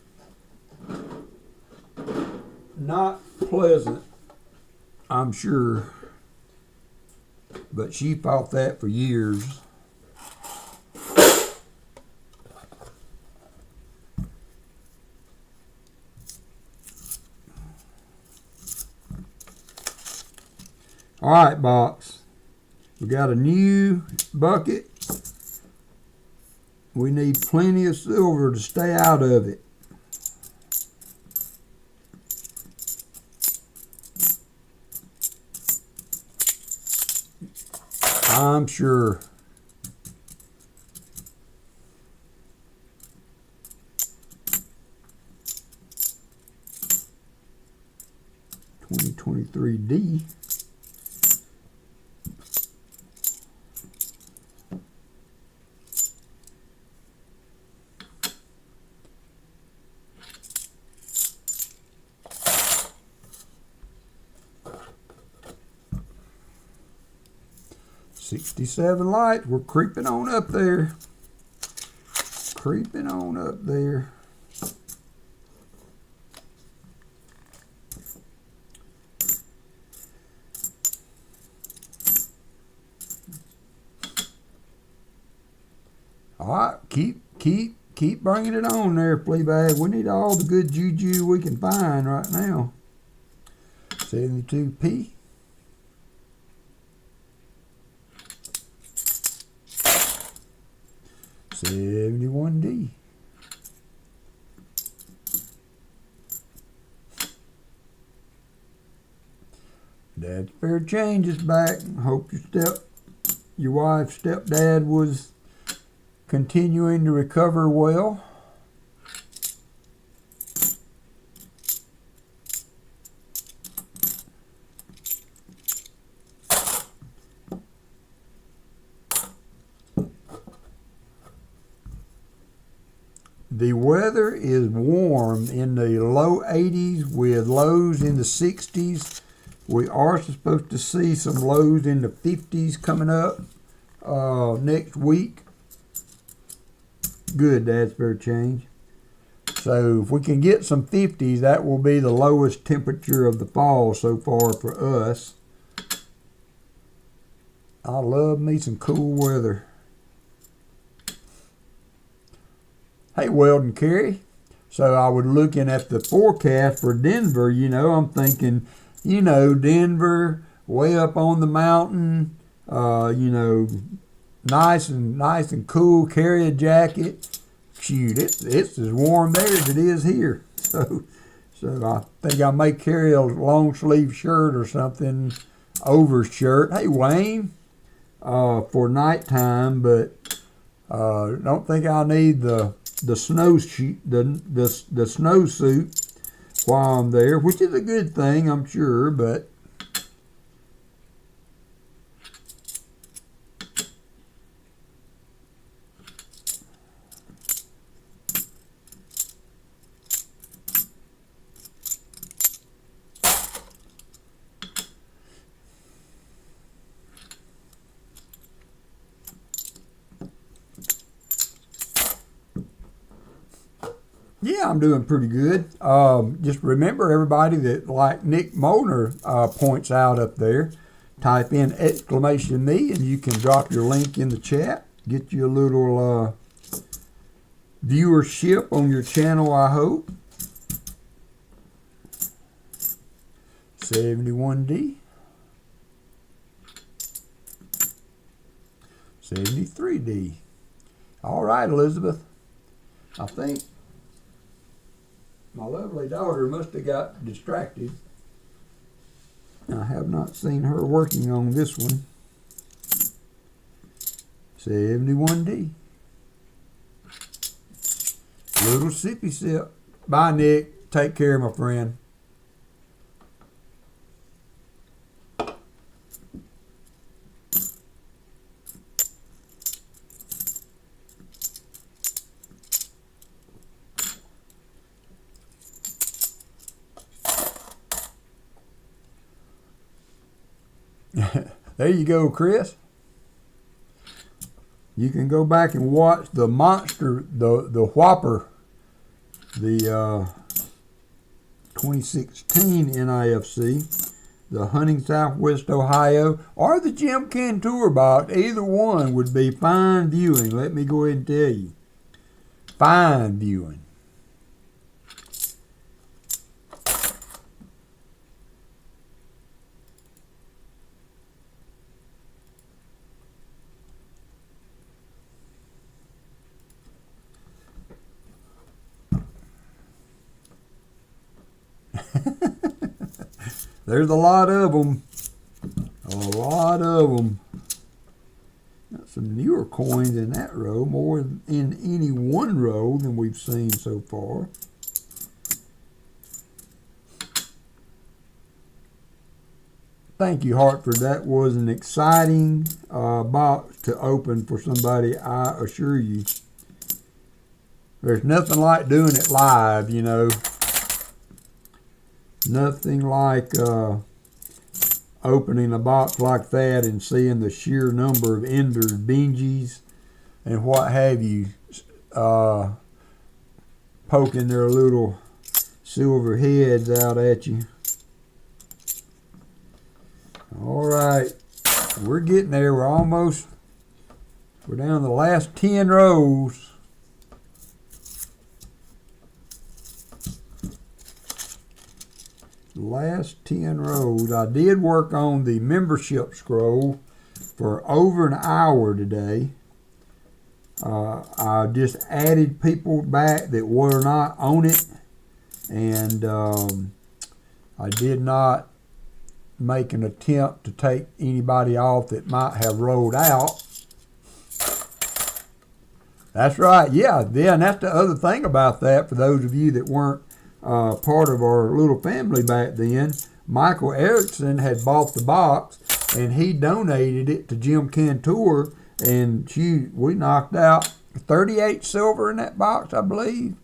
Not pleasant, I'm sure, but she fought that for years. All right, box. We got a new bucket. We need plenty of silver to stay out of it. I'm sure. $2023D. 67 lights. We're creeping on up there. Creeping on up there. All right, keep bringing it on there, Fleabag. We need all the good juju we can find right now. 72p. $71D. Dad's Fair Change is back. Hope your wife's stepdad was continuing to recover well. The weather is warm in the low 80s with lows in the 60s. We are supposed to see some lows in the 50s coming up next week. Good, Dad's Fair Change. So if we can get some 50s, that will be the lowest temperature of the fall so far for us. I love me some cool weather. Hey, Weldon Carey. So I was looking at the forecast for Denver. You know, I'm thinking, you know, Denver, way up on the mountain, you know, nice and cool. Carry a jacket. Shoot, it's as warm there as it is here. So I think I may carry a long sleeve shirt or something over shirt. Hey, Wayne, for nighttime, but don't think I'll need the snowsuit while I'm there, which is a good thing, I'm sure, but yeah, I'm doing pretty good. Just remember, everybody, that like Nick Molnar points out up there, type in !me and you can drop your link in the chat. Get you a little viewership on your channel, I hope. 71D. 73D. All right, Elizabeth. I think my lovely daughter must have got distracted. I have not seen her working on this one. 71D. Little sippy sip. Bye, Nick. Take care, my friend. There you go, Chris. You can go back and watch the monster, the Whopper, the 2016 NIFC, the Hunting Southwest Ohio, or the Jim Cantor box. Either one would be fine viewing. Let me go ahead and tell you. Fine viewing. There's a lot of them. A lot of them. Got some newer coins in that row, more in any one row than we've seen so far. Thank you, Hartford. That was an exciting box to open for somebody, I assure you. There's nothing like doing it live, you know. Nothing like opening a box like that and seeing the sheer number of enders, bingies, and what have you, poking their little silver heads out at you. All right, we're getting there. We're down the last 10 rows. Last 10 rows. I did work on the membership scroll for over an hour today. I just added people back that were not on it, and I did not make an attempt to take anybody off that might have rolled out. That's right, yeah, and that's the other thing about that, for those of you that weren't part of our little family back then. Michael Erickson had bought the box, and he donated it to Jim Cantor, and we knocked out 38 silver in that box, I believe,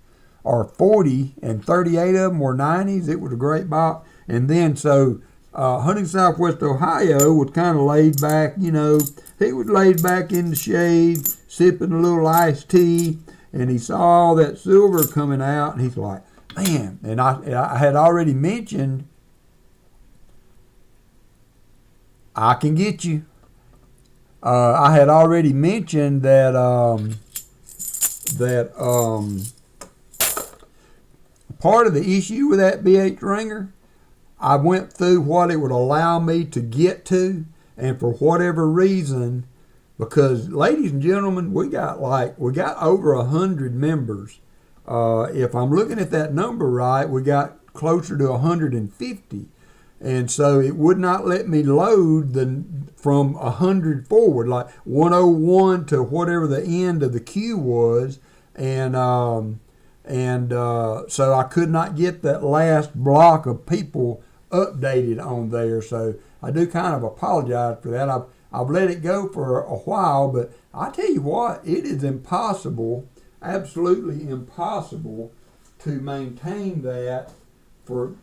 or 40, and 38 of them were 90s. It was a great box. And then, so Hunting Southwest Ohio was kind of laid back, he was laid back in the shade, sipping a little iced tea, and he saw all that silver coming out, and he's like, man. And I had already mentioned, I can get you. I had already mentioned that part of the issue with that BH ringer, I went through what it would allow me to get to, and for whatever reason, because ladies and gentlemen, we got over 100 members. If I'm looking at that number right, we got closer to 150. And so it would not let me load from 100 forward, like 101 to whatever the end of the queue was. And so I could not get that last block of people updated on there. So I do kind of apologize for that. I've let it go for a while, but I tell you what, it is impossible, absolutely impossible, to maintain that for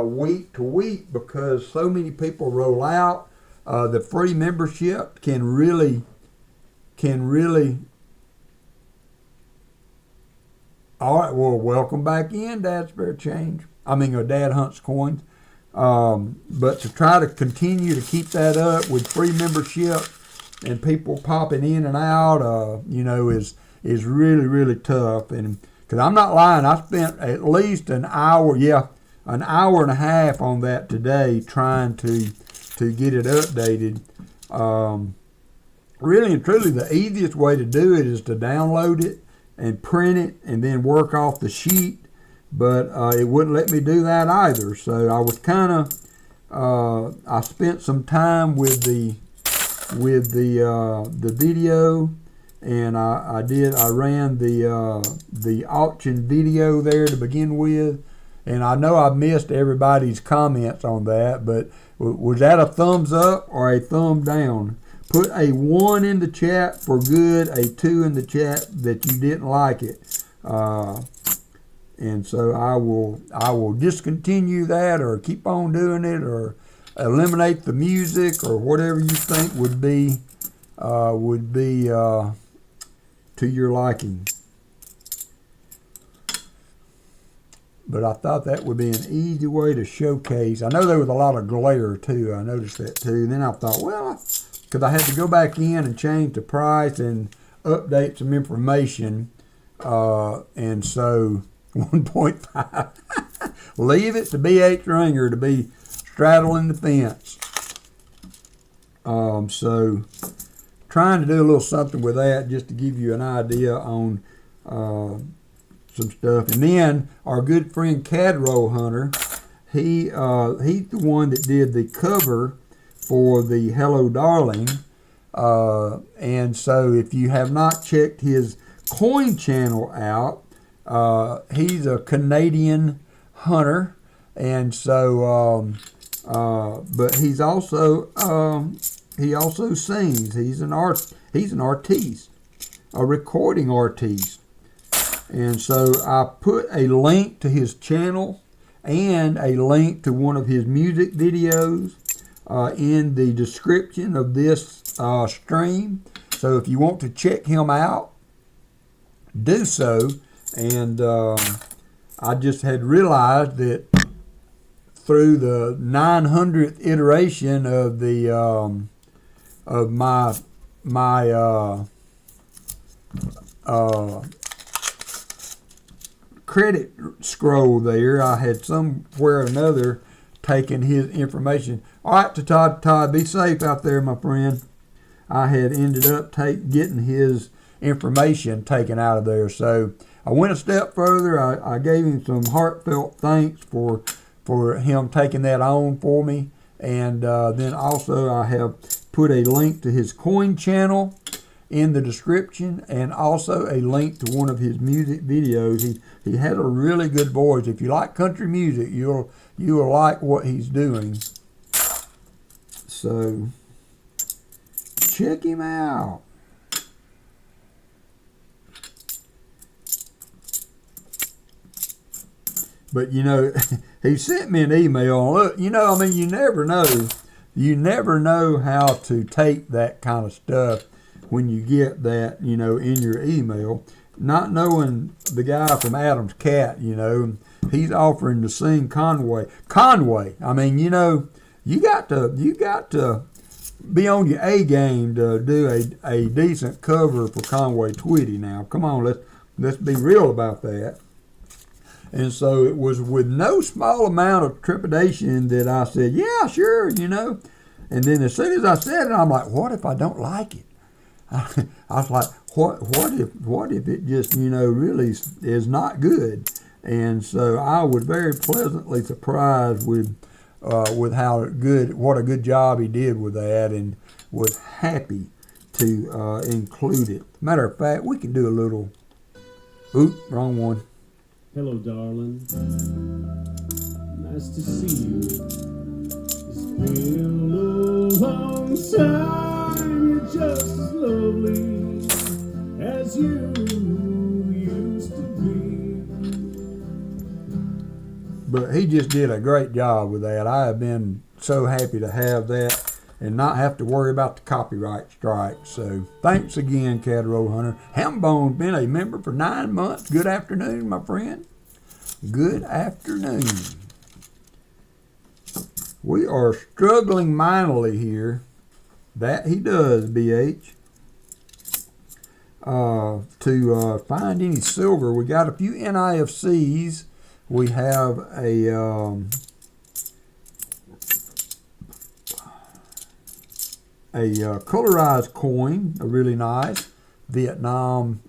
week to week, because so many people roll out. The free membership can really. All right, well, welcome back in, Dad Spare Change. Dad Hunts Coins. But to try to continue to keep that up with free membership and people popping in and out, is really, really tough. And because I'm not lying, I spent at least an hour and a half on that today trying to get it updated. Really and truly, the easiest way to do it is to download it and print it and then work off the sheet, but it wouldn't let me do that either. So I was I spent some time with the video, and I ran the auction video there to begin with. And I know I missed everybody's comments on that, but was that a thumbs up or a thumb down? Put a 1 in the chat for good, a 2 in the chat that you didn't like it. And so I will discontinue that, or keep on doing it, or eliminate the music, or whatever you think would be to your liking. But I thought that would be an easy way to showcase. I know there was a lot of glare too. I noticed that too. And then I thought, well, because I had to go back in and change the price and update some information. And so 1.5. Leave it to BH Ringer to be straddling the fence. So trying to do a little something with that, just to give you an idea on some stuff. And then our good friend Cadro Hunter, he's the one that did the cover for the Hello Darling. And so if you have not checked his coin channel out, he's a Canadian hunter, and so but he also sings. He's an artiste, a recording artiste. And so I put a link to his channel and a link to one of his music videos in the description of this stream. So if you want to check him out, do so. And I just had realized that through the 900th iteration of the of my credit scroll there, I had somewhere or another taken his information. All right, Todd, be safe out there, my friend. I had ended up getting his information taken out of there. So I went a step further. I gave him some heartfelt thanks for him taking that on for me. And then also I have put a link to his coin channel in the description, and also a link to one of his music videos. He has a really good voice. If you like country music, you'll like what he's doing. So check him out. But you know, he sent me an email. Look, you know, I mean, you never know. You never know how to take that kind of stuff when you get that, you know, in your email. Not knowing the guy from Adam's Cat, you know, he's offering to sing Conway. I mean, you know, you got to be on your A game to do a decent cover for Conway Twitty. Now, come on, let's be real about that. And so it was with no small amount of trepidation that I said, yeah, sure, you know. And then as soon as I said it, I'm like, what if I don't like it? I was like, what if it just, you know, really is not good? And so I was very pleasantly surprised with how what a good job he did with that, and was happy to include it. Matter of fact, we can do a little, wrong one. Hello, darling. Nice to see you. It's been a long time. You're just as lovely as you used to be. But he just did a great job with that. I have been so happy to have that and not have to worry about the copyright strike. So thanks again, Cataro Hunter. Hambone's been a member for 9 months. Good afternoon, my friend. Good afternoon. We are struggling mightily here. That he does, BH. To find any silver. We got a few NIFCs. We have a colorized coin, a really nice Vietnam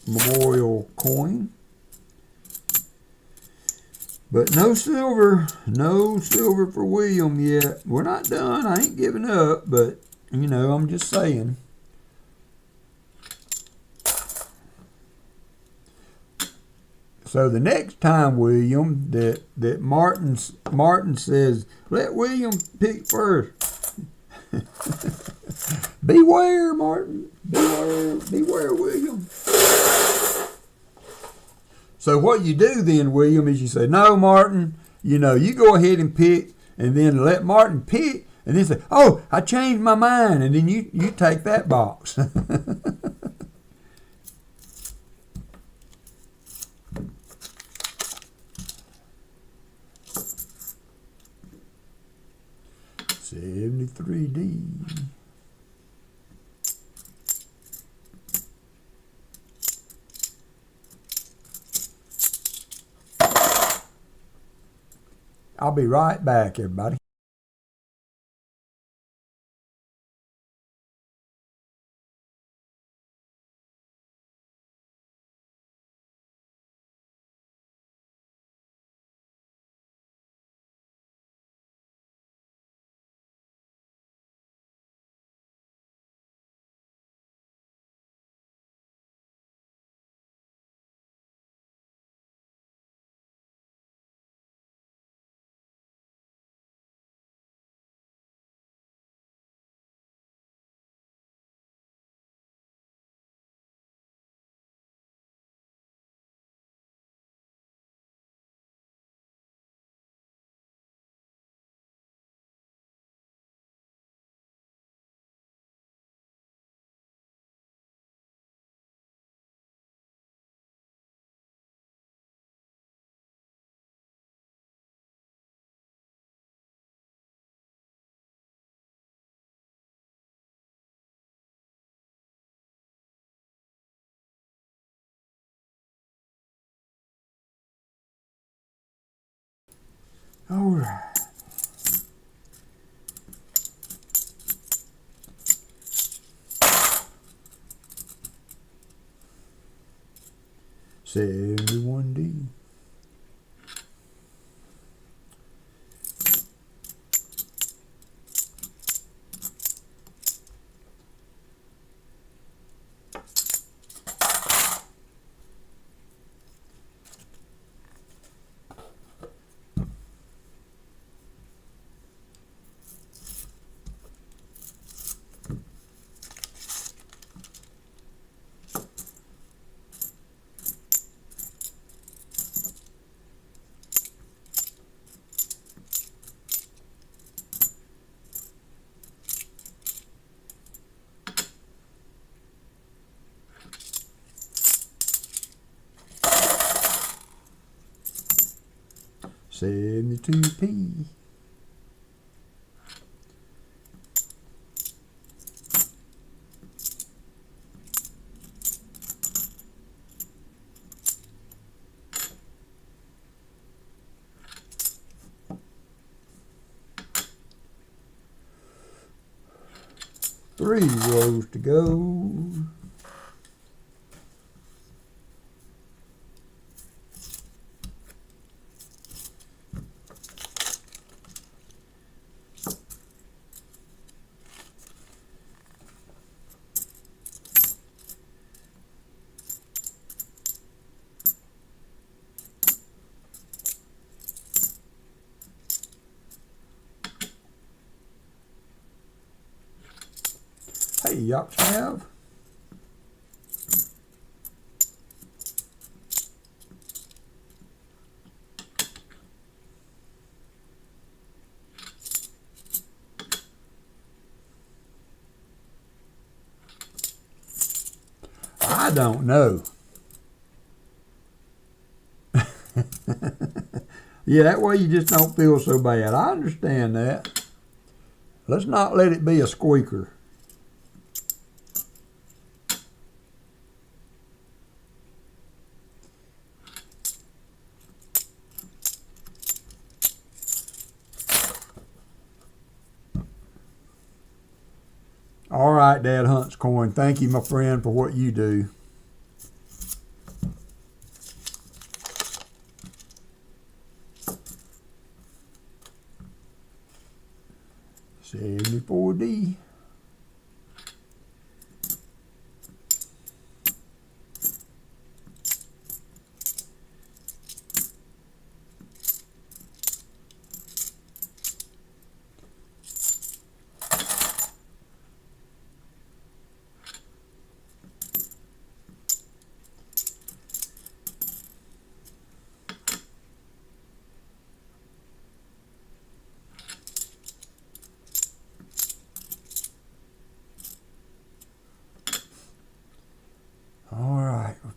memorial coin. But no silver for William yet. We're not done. I ain't giving up, but you know, I'm just saying. So the next time, William, that Martin says, let William pick first. Beware, Martin. Beware, William. So what you do then, William, is you say, no, Martin, you know, you go ahead and pick, and then let Martin pick, and then say, oh, I changed my mind, and then you take that box. $73D. I'll be right back, everybody. All right. $71D. $72P. Three rows to go. Hey, y'all have. I don't know. Yeah, that way you just don't feel so bad. I understand that. Let's not let it be a squeaker. All right, Dad Hunt's coin. Thank you, my friend, for what you do. $74D.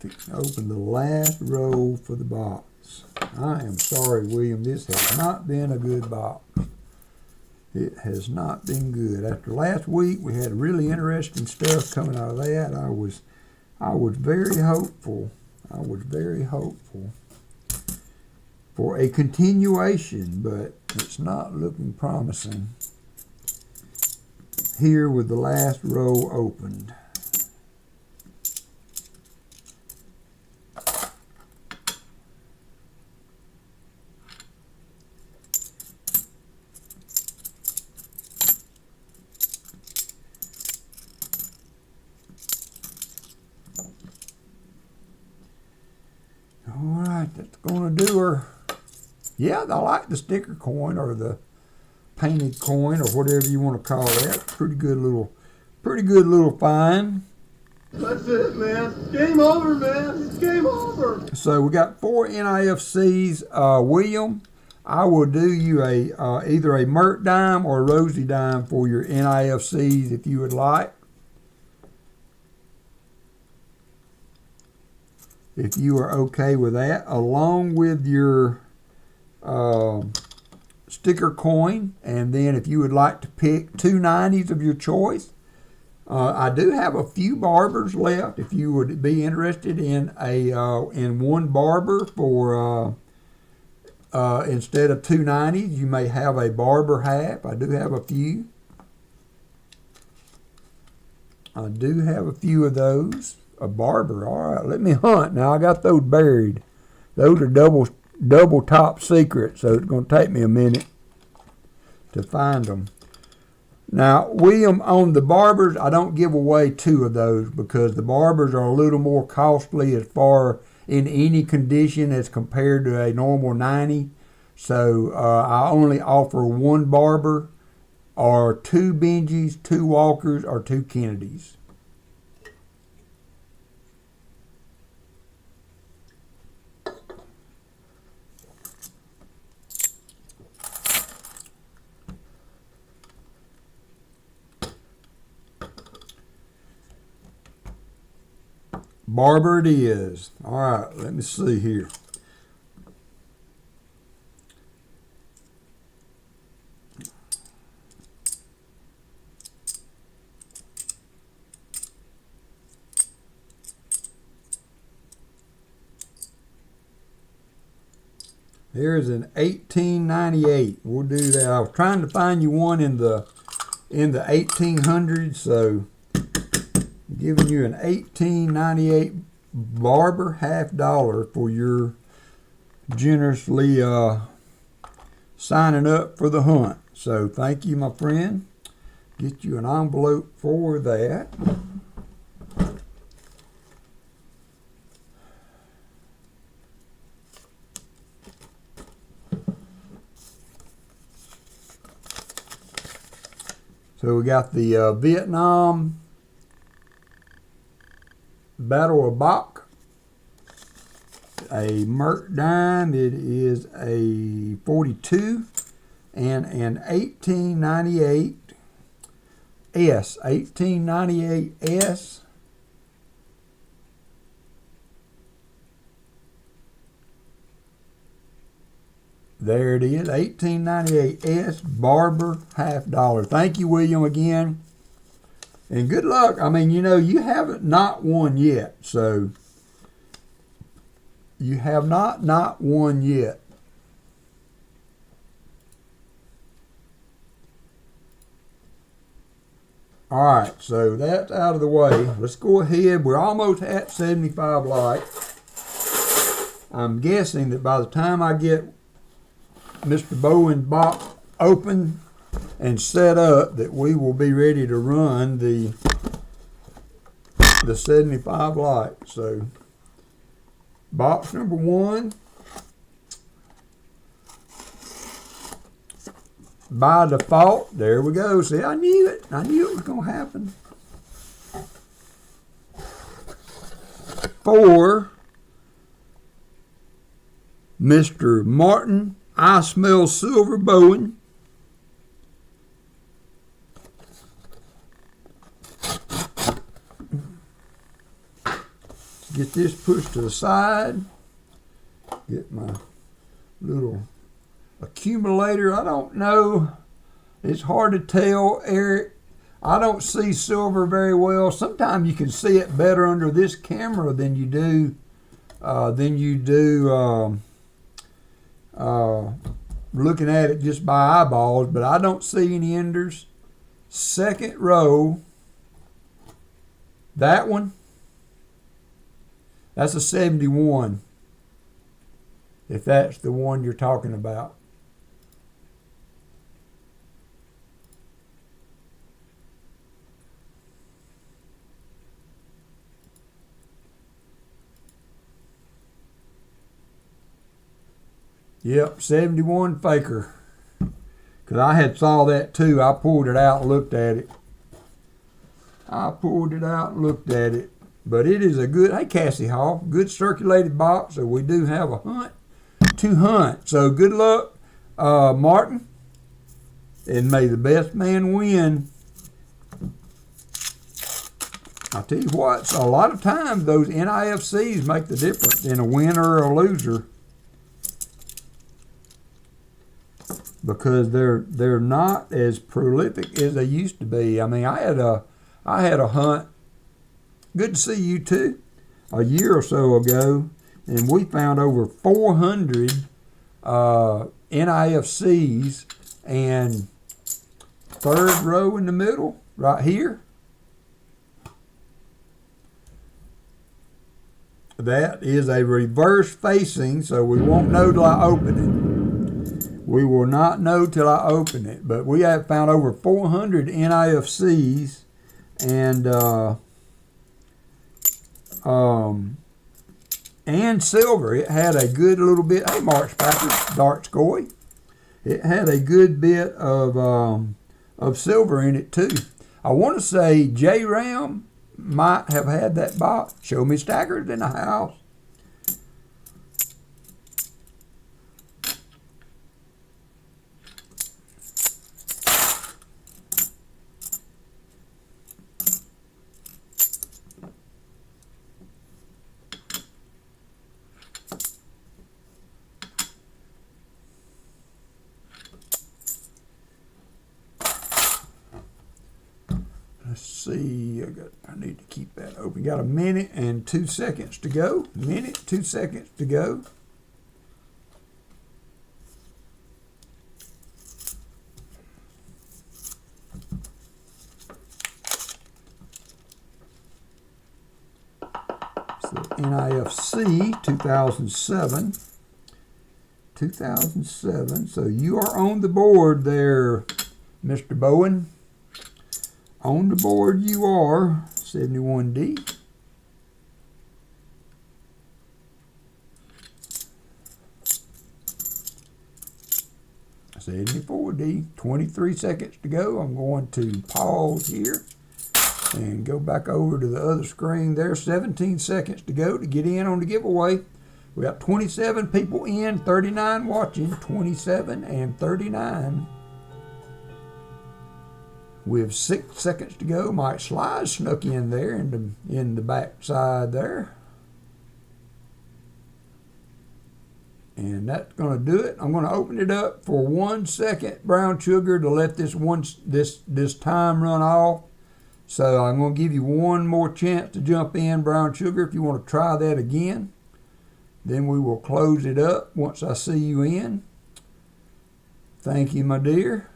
Fixing to open the last row for the box. I am sorry, William. This has not been a good box. It has not been good. After last week, we had really interesting stuff coming out of that. I was very hopeful. I was very hopeful for a continuation, but it's not looking promising here with the last row opened. All right, that's going to do her. Yeah, I like the sticker coin or the painted coin or whatever you want to call that. Pretty good little find. That's it, man. Game over, man. It's game over. So we got 4 NIFCs. William, I will do you a either a Mert dime or a Rosie dime for your NIFCs if you would like. If you are okay with that, along with your sticker coin, and then if you would like to pick 2 90s of your choice. I do have a few barbers left. If you would be interested in in one barber for instead of 290s, you may have a barber half. I do have a few. I do have a few of those. A barber. All right, let me hunt. Now, I got those buried. Those are double top secret, so it's going to take me a minute to find them. Now, William, on the barbers, I don't give away two of those because the barbers are a little more costly as far in any condition as compared to a normal 90. So I only offer one barber or two Benjis, two Walkers, or two Kennedys. Barber it is. All right, let me see here. Here's an 1898. We'll do that. I was trying to find you one in the 1800s, so giving you an 1898 barber $50 for your generously signing up for the hunt. So thank you, my friend. Get you an envelope for that. So we got the Vietnam Battle of Bach, a Merc dime. It is a 42 and an 1898 S. 1898 S. There it is, 1898 S Barber $50. Thank you, William, again. And good luck. I mean, you know, you haven't not won yet. So you have not won yet. All right, so that's out of the way. Let's go ahead. We're almost at 75 likes. I'm guessing that by the time I get Mr. Bowen's box open and set up, that we will be ready to run the 75 likes. So box number 1, by default, there we go. See, I knew it was going to happen. For Mr. Martin I Smell Silver Bowen. Get this pushed to the side. Get my little accumulator. I don't know. It's hard to tell, Eric. I don't see silver very well. Sometimes you can see it better under this camera than you do looking at it just by eyeballs, but I don't see any enders. Second row, that one, that's a 71, if that's the one you're talking about. Yep, 71 faker. Because I had saw that too. I pulled it out and looked at it. But it is a good, hey Cassie Hall, good circulated box. So we do have a hunt to hunt. So good luck, Martin. And may the best man win. I'll tell you what, so a lot of times those NIFCs make the difference in a winner or a loser. Because they're not as prolific as they used to be. I mean, I had a hunt. Good to see you too. A year or so ago, and we found over 400 NIFCs, and third row in the middle, right here, that is a reverse facing, so we won't know till I open it. We will not know till I open it, but we have found over 400 NIFCs, and silver. It had a good little bit. Hey, March Packers, Dart Scoy. It had a good bit of silver in it too. I want to say J Ram might have had that box. Show me stackers in the house. Let's see, I need to keep that open. Got a minute and 2 seconds to go. Minute, 2 seconds to go. So NIFC 2007. 2007. So you are on the board there, Mr. Bowen. On the board you are, 71D. $74D, 23 seconds to go. I'm going to pause here and go back over to the other screen there. 17 seconds to go to get in on the giveaway. We got 27 people in, 39 watching, 27 and 39. We have 6 seconds to go. Mike Slides snuck in there in the back side there. And that's going to do it. I'm going to open it up for 1 second, brown sugar, to let this time run off. So I'm going to give you one more chance to jump in, brown sugar, if you want to try that again. Then we will close it up once I see you in. Thank you, my dear.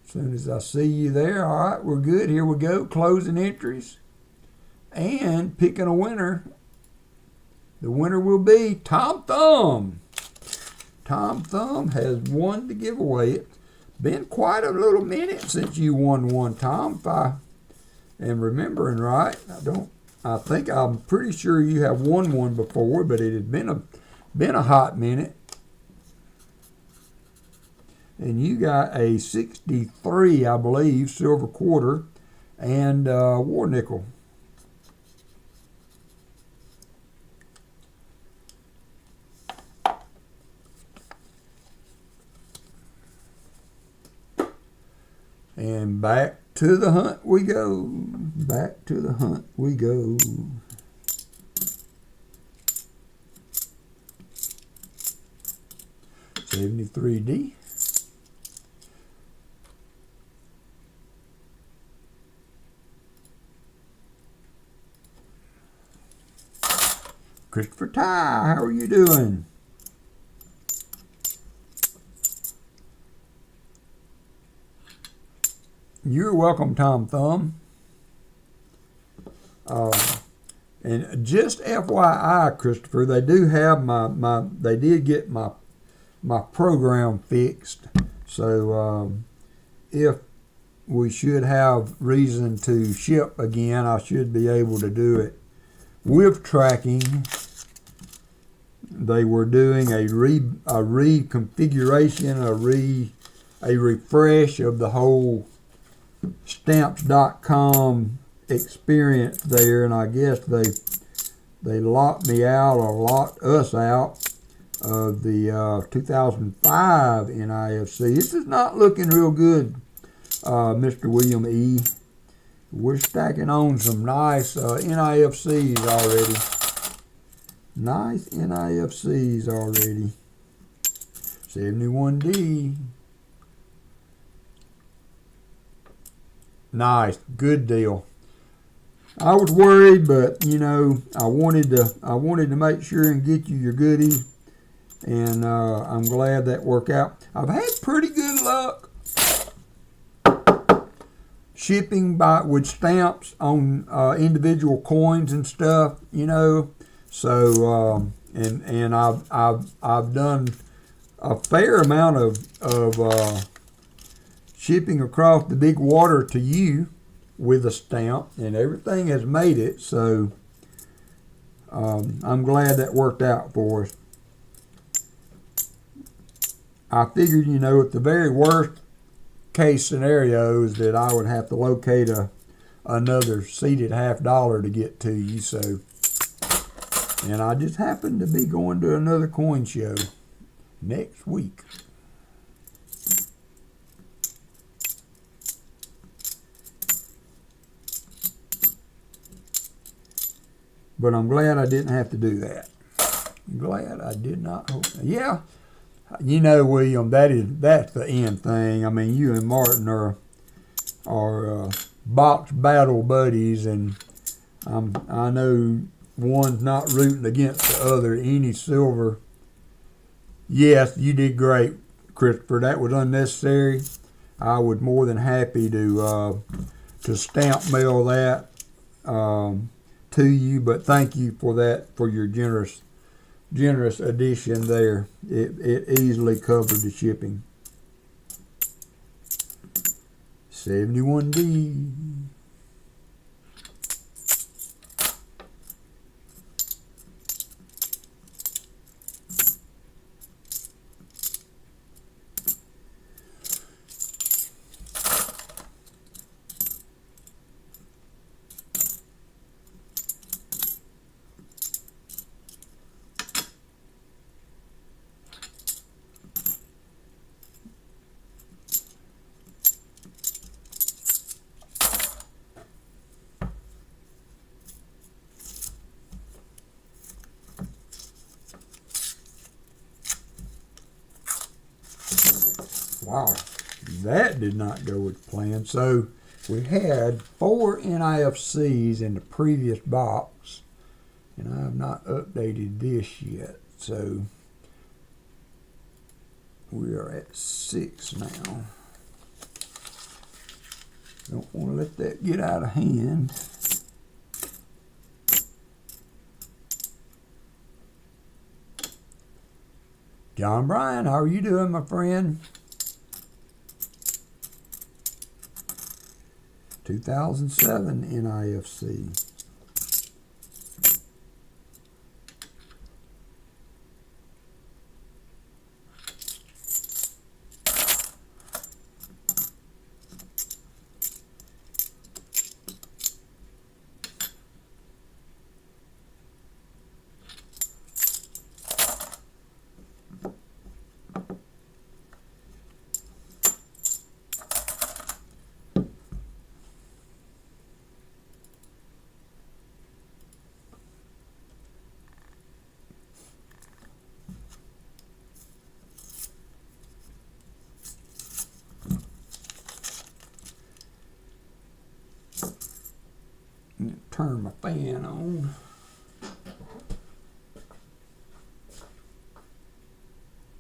As soon as I see you there, all right, we're good. Here we go, closing entries and picking a winner. The winner will be Tom Thumb. Tom Thumb has won the giveaway. It's been quite a little minute since you won one, Tom, if I am remembering right. I'm pretty sure you have won one before, but it has been a hot minute. And you got a 63, I believe, silver quarter and war nickel. And back to the hunt we go. Back to the hunt we go. $73D. Christopher Ty, how are you doing? You're welcome, Tom Thumb. And just FYI, Christopher, they do have they did get my program fixed. So if we should have reason to ship again, I should be able to do it with tracking. They were doing a reconfiguration, a refresh of the whole stamps.com experience there, and I guess they locked me out, or locked us out, of the 2005 NIFC. This is not looking real good, Mr. William E. We're stacking on some nice NIFCs already. Nice NIFCs already. 71D. Nice. Good deal. I was worried, but you know, I wanted to make sure and get you your goodies, and I'm glad that worked out. I've had pretty good luck shipping with stamps on individual coins and stuff, you know. So and I've done a fair amount of shipping across the big water to you with a stamp, and everything has made it. So I'm glad that worked out for us. I figured, you know, at the very worst case scenario is that I would have to locate another seated $50 to get to you. So, and I just happened to be going to another coin show next week. But I'm glad I didn't have to do that. I'm glad I did not. Yeah, you know, William, that's the end thing. I mean, you and Martin are box battle buddies, and I know one's not rooting against the other. Any silver. Yes, you did great, Christopher. That was unnecessary. I was more than happy to stamp mail that to you, but thank you for that, for your generous addition there. It easily covered the shipping. 71D. Wow, that did not go as planned. So we had 4 NIFCs in the previous box, and I have not updated this yet. So we are at 6 now. Don't want to let that get out of hand. John Bryan, how are you doing, my friend? 2007 NIFC. Turn my fan on.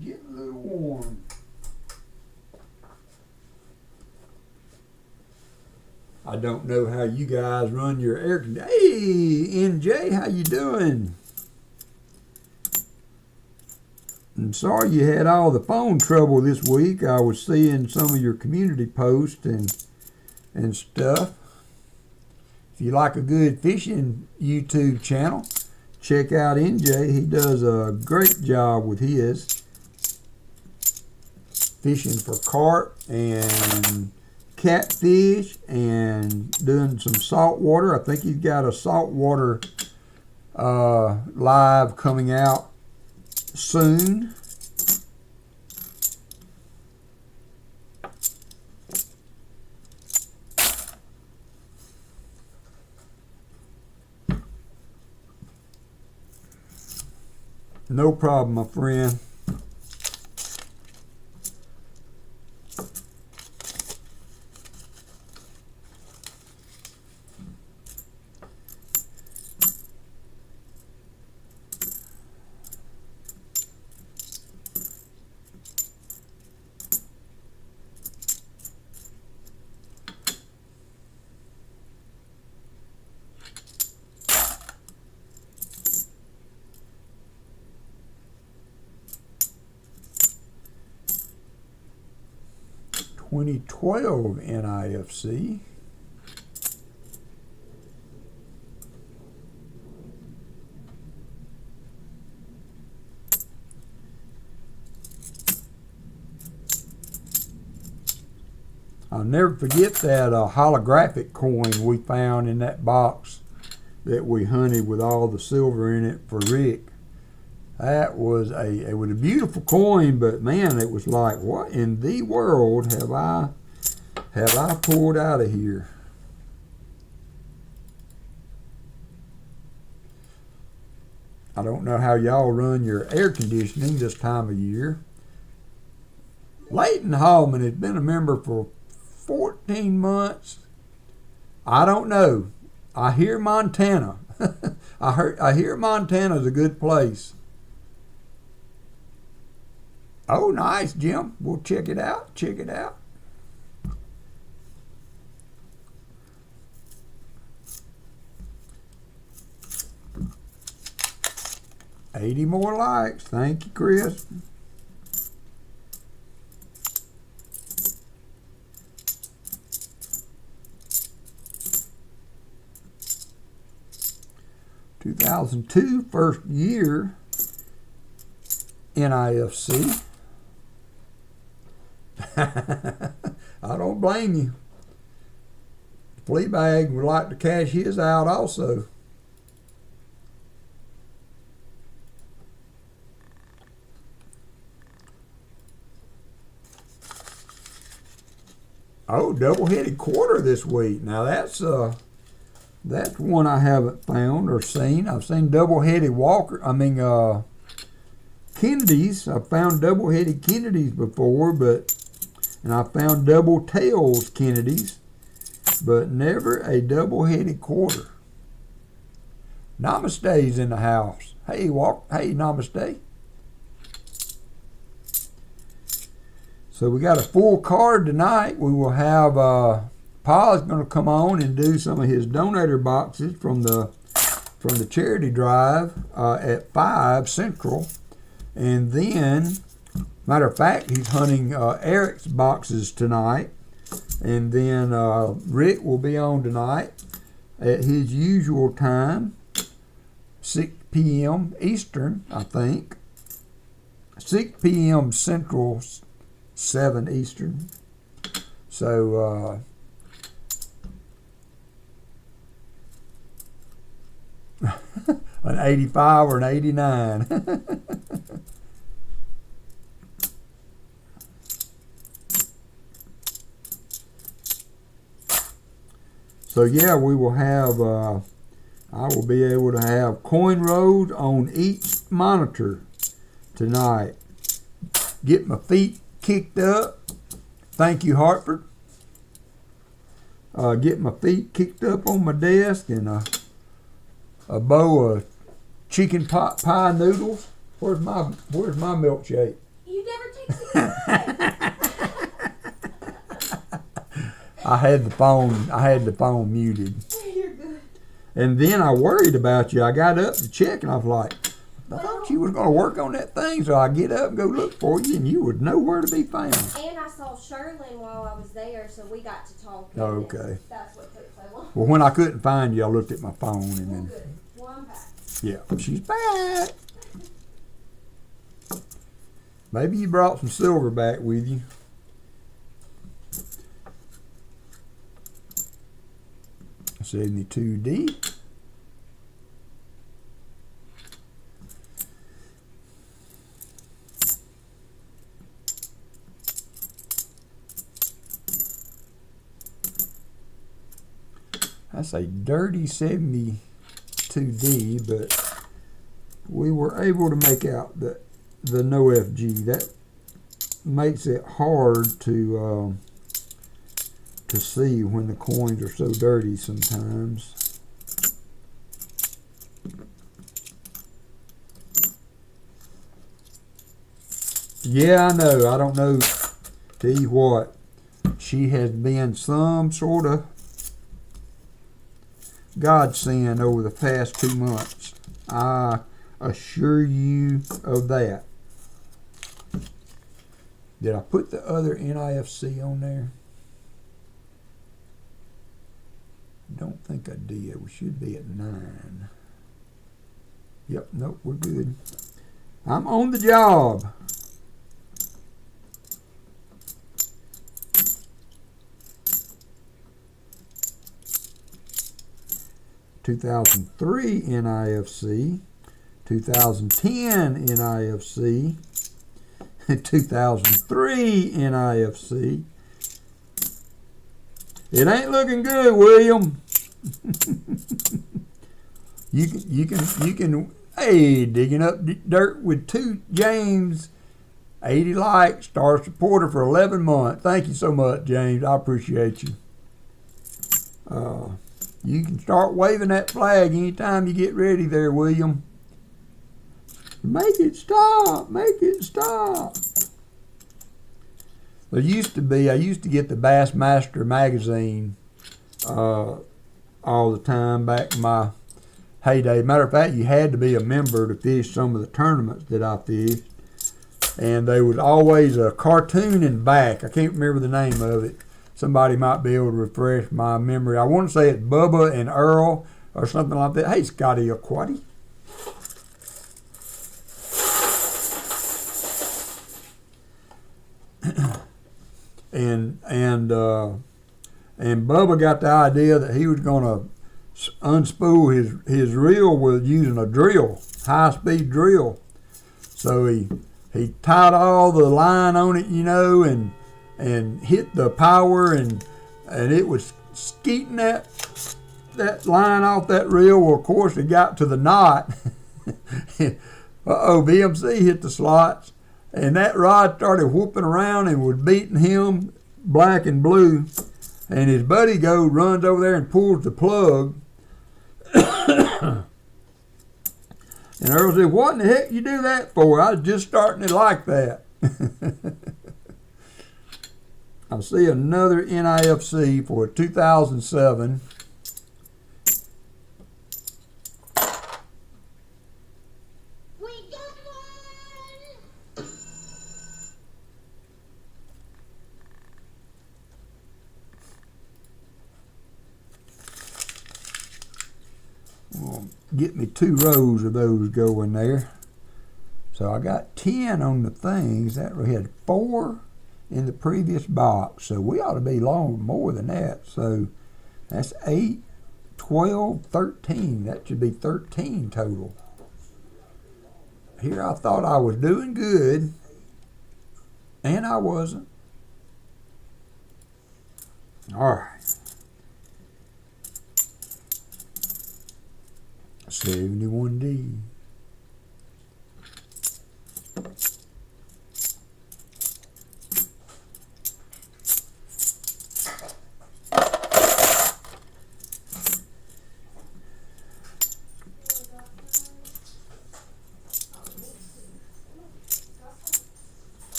Get a little warm. I don't know how you guys run your air conditioning. Hey, NJ, how you doing? I'm sorry you had all the phone trouble this week. I was seeing some of your community posts and stuff. If you like a good fishing YouTube channel, check out NJ. He does a great job with his fishing for carp and catfish and doing some saltwater. I think he's got a saltwater live coming out soon. No problem, my friend. 2012 NIFC. I'll never forget that holographic coin we found in that box that we hunted with all the silver in it for Rick. That was it was a beautiful coin, but man, it was like, what in the world have I pulled out of here? I don't know how y'all run your air conditioning this time of year. Leighton Hallman has been a member for 14 months. I don't know. I hear Montana. I hear Montana's a good place. Oh, nice, Jim. We'll check it out. Check it out. $80 more likes. Thank you, Chris. (2002) first year NIFC. I don't blame you. Fleabag would like to cash his out also. Oh, double-headed quarter this week. Now that's one I haven't found or seen. I've seen double-headed Kennedys. I've found double-headed Kennedys before, and I found double tails Kennedys, but never a double-headed quarter. Namaste's in the house. Hey, Hey, Namaste. So we got a full card tonight. We will have Paul's going to come on and do some of his donator boxes from the charity drive at 5 Central. And then, matter of fact, he's hunting Eric's boxes tonight. And then Rick will be on tonight at his usual time, 6 p.m. Eastern, I think. 6 p.m. Central, 7 Eastern. So, an 85 or an 89. So yeah, we will have, I will be able to have coin rows on each monitor tonight. Get my feet kicked up. Thank you, Hartford. Get my feet kicked up on my desk and a bowl of chicken pot pie noodles. Where's my milkshake? You never take the I had the phone muted. You're good. And then I worried about you. I got up to check and I was like, I thought you was going to work on that thing, so I get up and go look for you and you would know where to be found. And I saw Sherlyn while I was there, so we got to talk. Oh, okay. That's what took so long. Well, when I couldn't find you, I looked at my phone and Well, then, good. Well, I'm back. yeah, she's back. Maybe you brought some silver back with you. $72D. That's a dirty 72D, but we were able to make out the no FG. That makes it hard to see when the coins are so dirty sometimes. Yeah, I know. I don't know. Tell you what, she has been some sort of godsend over the past 2 months. I assure you of that. Did I put the other NIFC on there? Don't think I did. We should be at 9. Yep, nope, we're good. I'm on the job. (2003) NIFC, 2010 NIFC, 2003 NIFC. It ain't looking good, William. you can. Hey, digging up dirt with 2 James, 80 likes, star supporter for 11 months. Thank you so much, James. I appreciate you. You can start waving that flag anytime you get ready there, William. Make it stop. Make it stop. I used to get the Bassmaster magazine all the time back in my heyday. Matter of fact, you had to be a member to fish some of the tournaments that I fished. And there was always a cartoon in back. I can't remember the name of it. Somebody might be able to refresh my memory. I want to say it's Bubba and Earl or something like that. Hey, Scotty Aquati. And Bubba got the idea that he was going to unspool his reel with using a drill, high-speed drill. So he tied all the line on it, and hit the power, and it was skeeting that line off that reel. Well, of course, it got to the knot. BMC hit the slots, and that rod started whooping around and was beating him black and blue. And his buddy runs over there and pulls the plug. And Earl said, "What in the heck you do that for? I was just starting it like that." I see another NIFC for 2007. We got one. Well, get me 2 rows of those going there. So I got 10 on the things. That we had 4 in the previous box, so we ought to be long more than that. So that's 8, 12, 13. That should be 13 total. Here I thought I was doing good, and I wasn't. All right. 71D.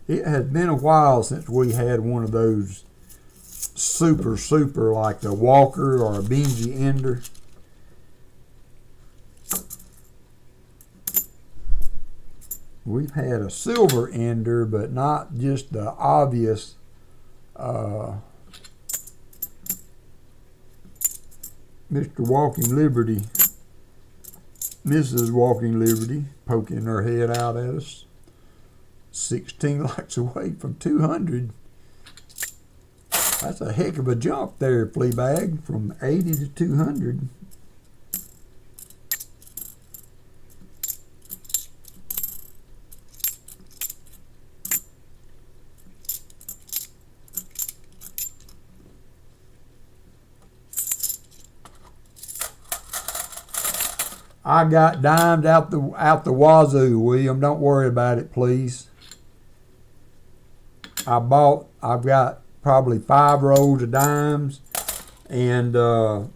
It has been a while since we had one of those super like the Walker or a Benji Ender. We've had a silver Ender, but not just the obvious Mr. Walking Liberty, Mrs. Walking Liberty, poking her head out at us. 16 likes away from 200. That's a heck of a jump there, Fleabag, from 80 to 200. I got dimes out the wazoo, William. Don't worry about it, please. I've got probably 5 rolls of dimes, and so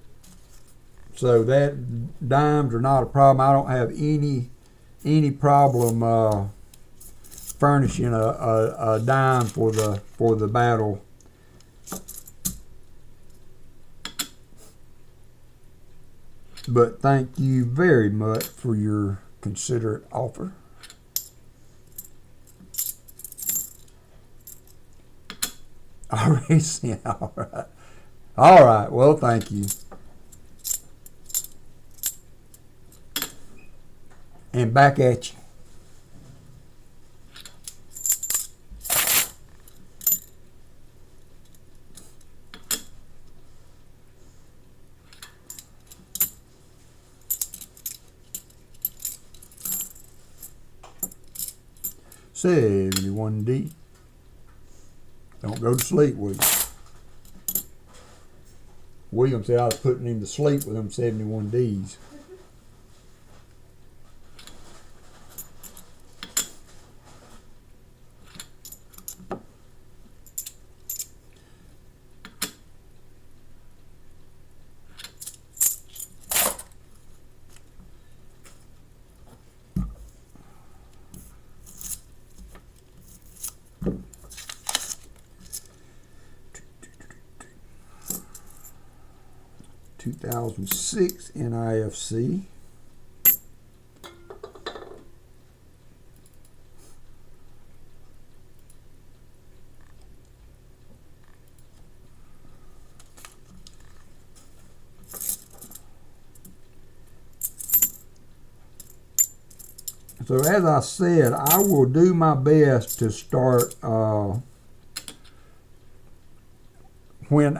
that dimes are not a problem. I don't have any problem furnishing a dime for the battle. But thank you very much for your considerate offer. Already sent. All right. All right. Well, thank you. And back at you. $71D. Don't go to sleep, William. William said I was putting him to sleep with them 71Ds. (2006) NIFC. So as I said, I will do my best to start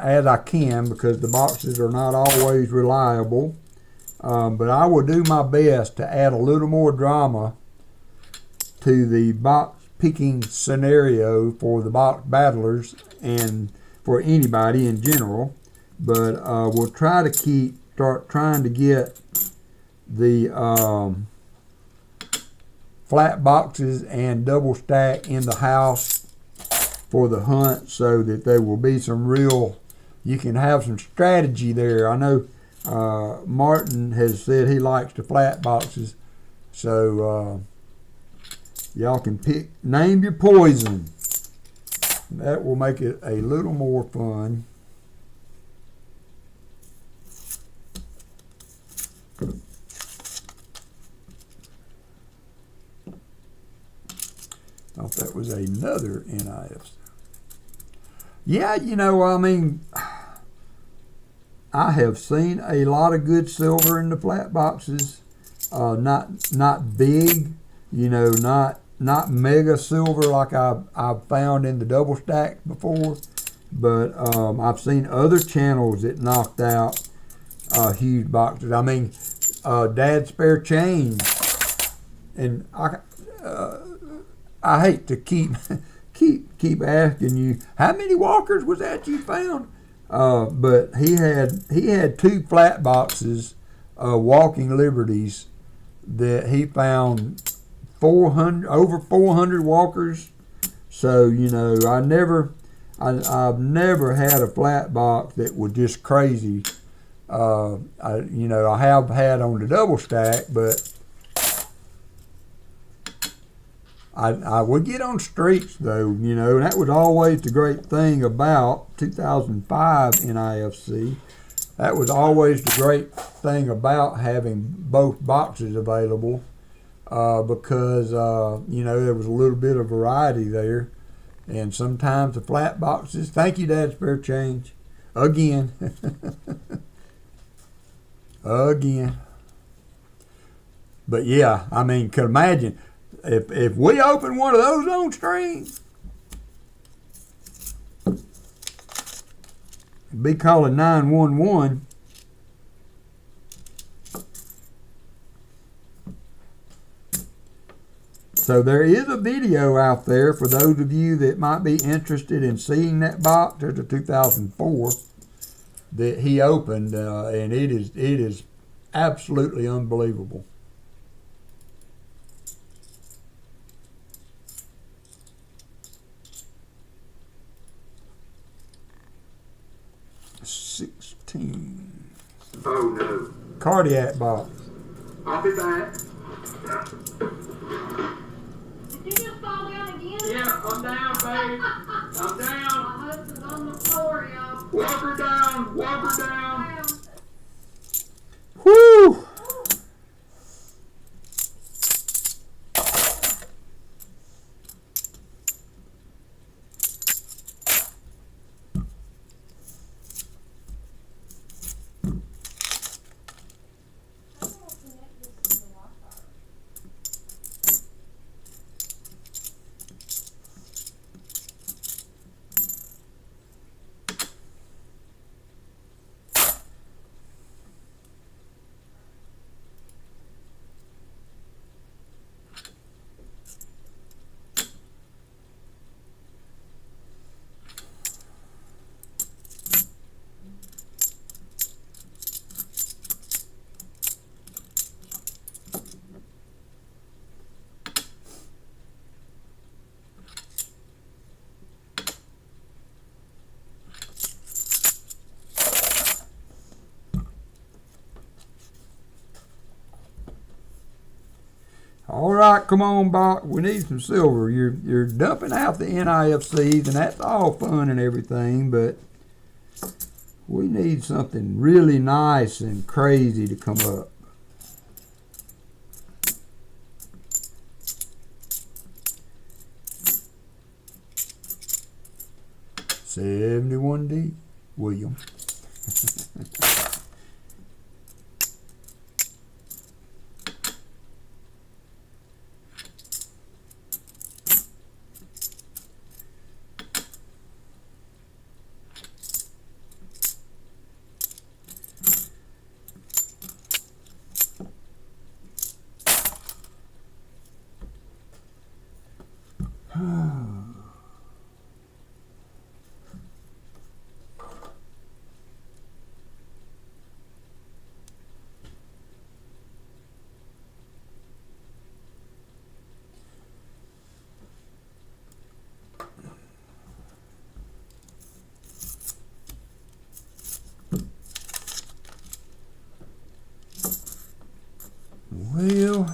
as I can, because the boxes are not always reliable. But I will do my best to add a little more drama to the box picking scenario for the box battlers and for anybody in general. But we'll try to start trying to get the flat boxes and double stack in the house for the hunt, so that there will be some real, you can have some strategy there. I know Martin has said he likes the flat boxes, so y'all can name your poison. That will make it a little more fun. Thought that was another NIFC. Yeah, I mean, I have seen a lot of good silver in the flat boxes. Not big, not mega silver like I've found in the double stack before, but I've seen other channels that knocked out huge boxes. I mean, Dad's Spare Change, and I hate to keep asking you, how many walkers was that you found? But he had 2 flat boxes, Walking Liberties, that he found over 400 walkers. So I've never had a flat box that was just crazy. I have had on the double stack, but I would get on streaks though, and that was always the great thing about 2005 NIFC. That was always the great thing about having both boxes available, because there was a little bit of variety there, and sometimes the flat boxes. Thank you, Dad. Spare Change, again, again. But yeah, I mean, could imagine. If we open one of those on stream, be calling 911. So there is a video out there for those of you that might be interested in seeing that box. There's a 2004 that he opened, and it is absolutely unbelievable. Oh no. Cardiac box. I'll be back. Did you just fall down again? Yeah, I'm down, babe. I'm down. My husband's on the floor, y'all. Walk her down. Walk her down. Woo! All right, come on, Bob. We need some silver. You're dumping out the NIFCs, and that's all fun and everything, but we need something really nice and crazy to come up. $71D, William. Well,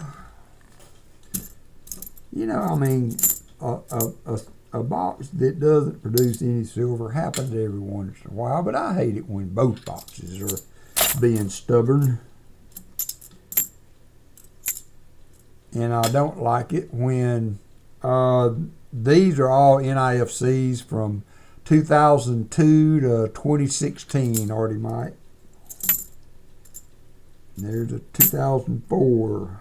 you know, I mean, a box that doesn't produce any silver happens every once in a while, but I hate it when both boxes are being stubborn. And I don't like it when these are all NIFCs from 2002 to 2016, Artie Mike. There's a 2004.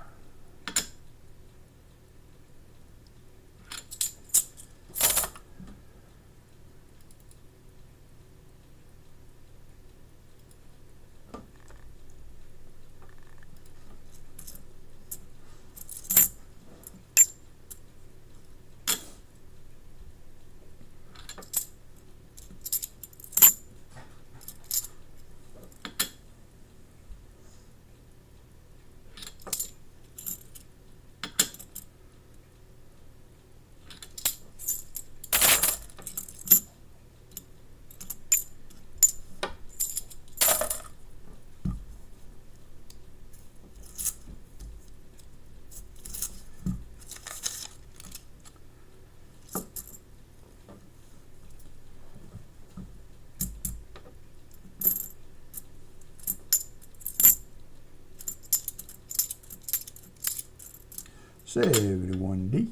$71D.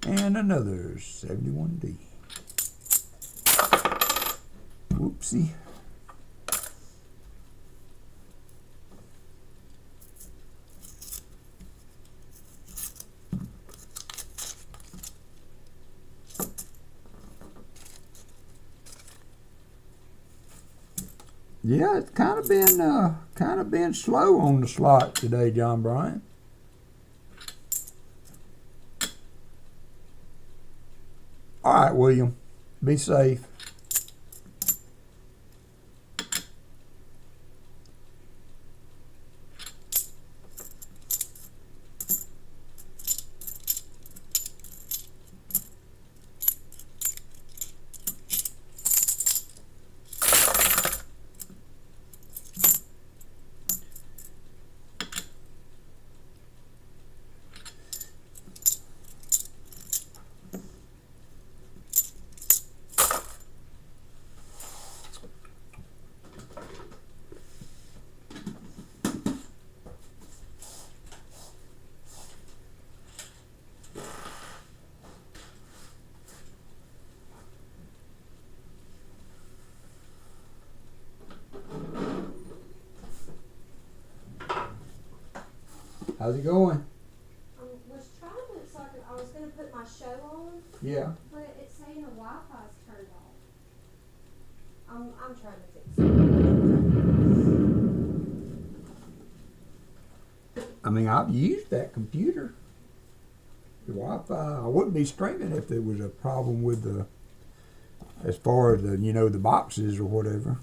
And another $71D. Whoopsie. Yeah, it's kind of been slow on the slot today, John Bryan. All right, William, be safe. How's it going? I was trying to, so I was going to put my show on, Yeah. but it's saying the Wi-Fi's turned off. I'm trying to fix it. I mean, I've used that computer. The Wi-Fi, I wouldn't be streaming if there was a problem with the, as far as the, you know, the boxes or whatever.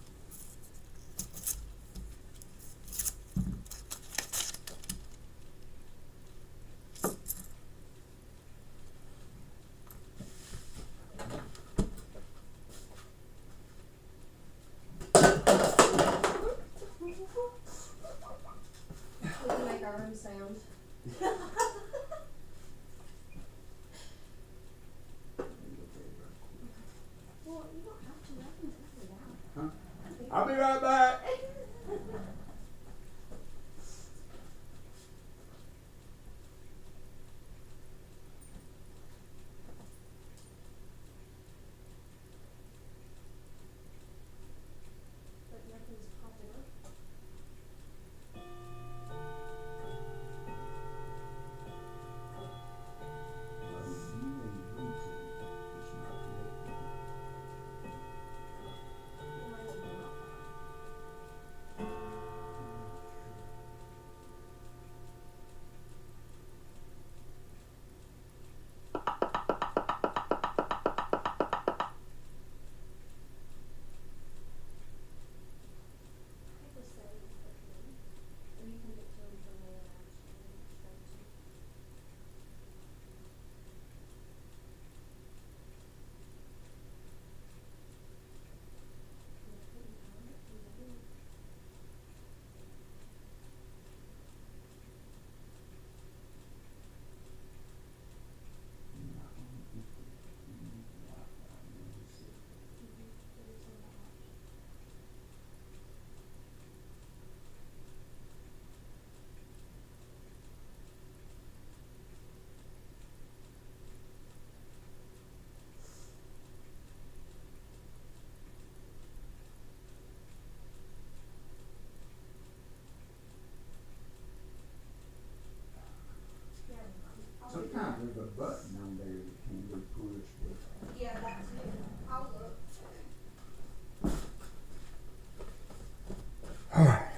Well, you don't have to. I can cut it out. I'll be right back. But nothing's popping up. Sometimes there's a button on there that can be pushed. Yeah, that's it. I'll look.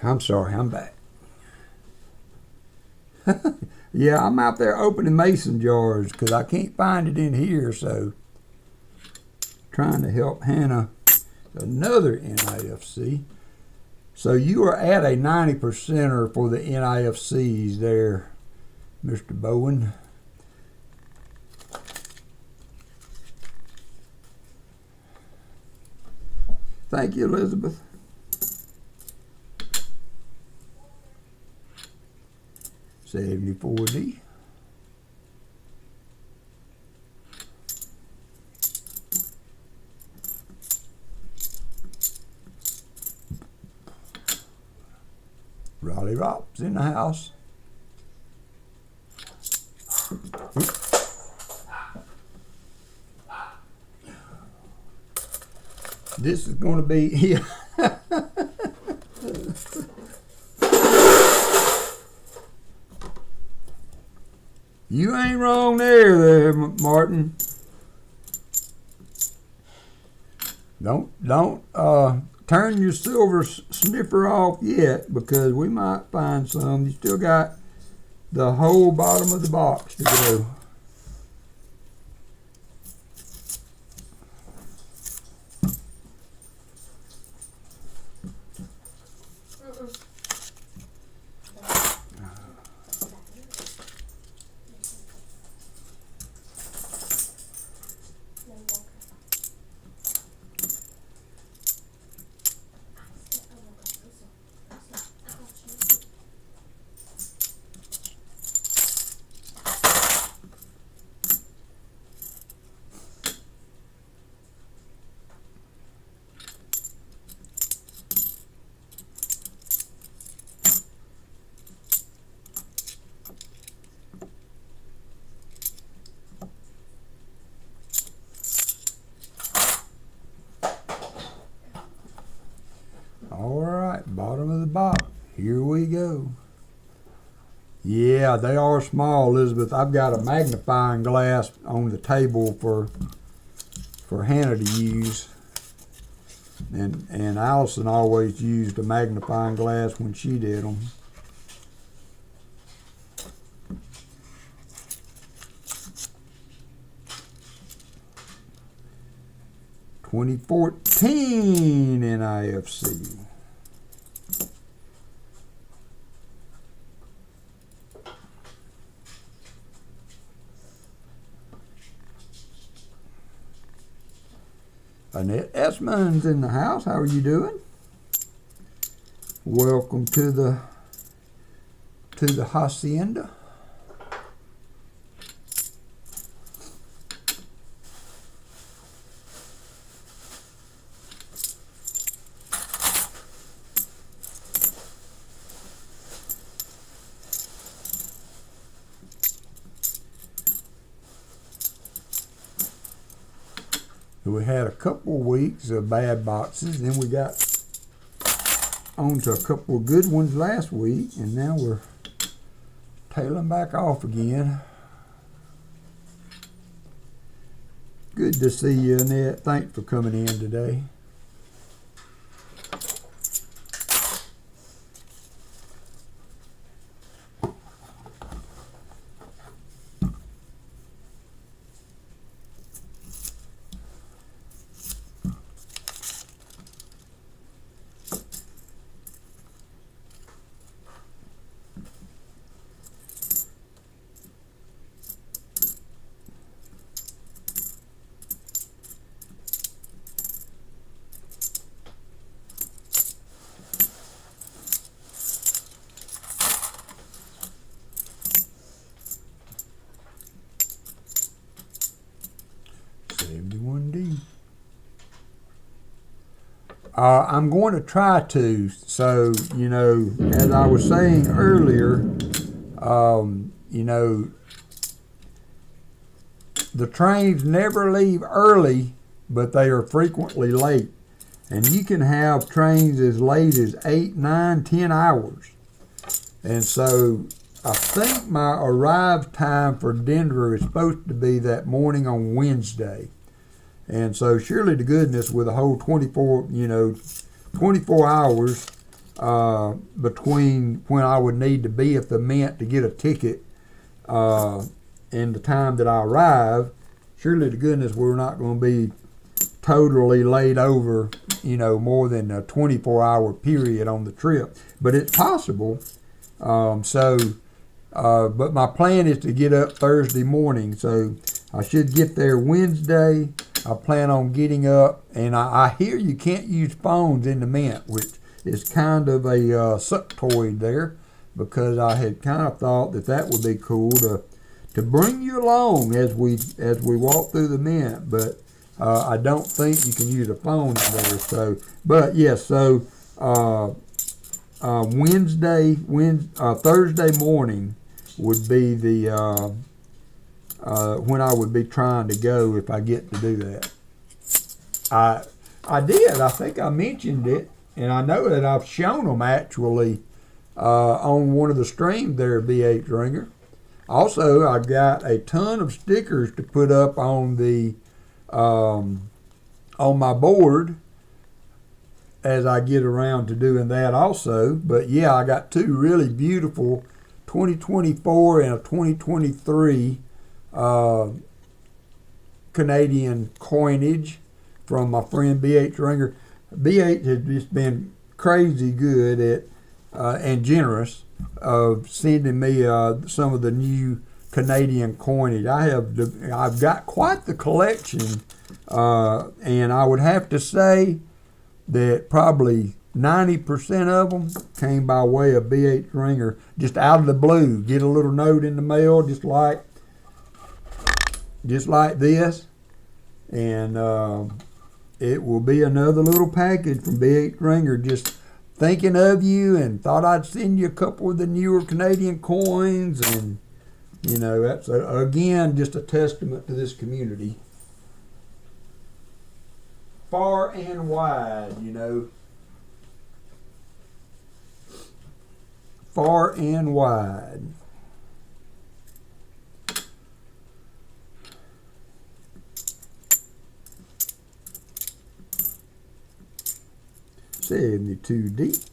I'm sorry, I'm back. Yeah, I'm out there opening mason jars because I can't find it in here, so trying to help Hannah. Another NIFC. So you are at a 90%er for the NIFCs there, Mr. Bowen. Thank you, Elizabeth. $74D. Raleigh Rops in the house. This is going to be, yeah. You ain't wrong there, Martin. Don't turn your silver sniffer off yet, because we might find some. You still got the whole bottom of the box to go. Bottom of the box. Here we go. Yeah, they are small, Elizabeth. I've got a magnifying glass on the table for Hannah to use. And Allison always used a magnifying glass when she did them. (2014) NIFC. Annette Esmond's in the house. How are you doing? Welcome to the hacienda. We had a couple of weeks of bad boxes, then we got on to a couple of good ones last week, and now we're tailing back off again. Good to see you, Annette. Thanks for coming in today. I'm going to try to. So, you know, as I was saying earlier, you know, the trains never leave early, but they are frequently late. And you can have trains as late as 8, 9, 10 hours. And so I think my arrive time for Denver is supposed to be that morning on Wednesday. And so surely to goodness, with a whole 24 hours between when I would need to be at the Mint to get a ticket and the time that I arrive, surely to goodness we're not going to be totally laid over, you know, more than a 24-hour period on the trip. But it's possible. But my plan is to get up Thursday morning, so I should get there Wednesday. I plan on getting up, and I hear you can't use phones in the Mint, which is kind of a subtoid there, because I had kind of thought that would be cool to bring you along as we walk through the Mint, but I don't think you can use a phone in there. So, but yes, so Thursday morning would be the when I would be trying to go if I get to do that. I think I mentioned it, and I know that I've shown them actually on one of the streams there, B.H. Ringer. Also, I got a ton of stickers to put up on the on my board as I get around to doing that also. But yeah, I got two really beautiful 2024 and a 2023 Canadian coinage from my friend B.H. Ringer. B.H. has just been crazy good at and generous of sending me some of the new Canadian coinage. I've got quite the collection, and I would have to say that probably 90% of them came by way of B.H. Ringer, just out of the blue. Get a little note in the mail, just like this, and it will be another little package from B.H. Ringer, just thinking of you, and thought I'd send you a couple of the newer Canadian coins. And you know, that's again just a testament to this community, far and wide, you know, far and wide. $72D.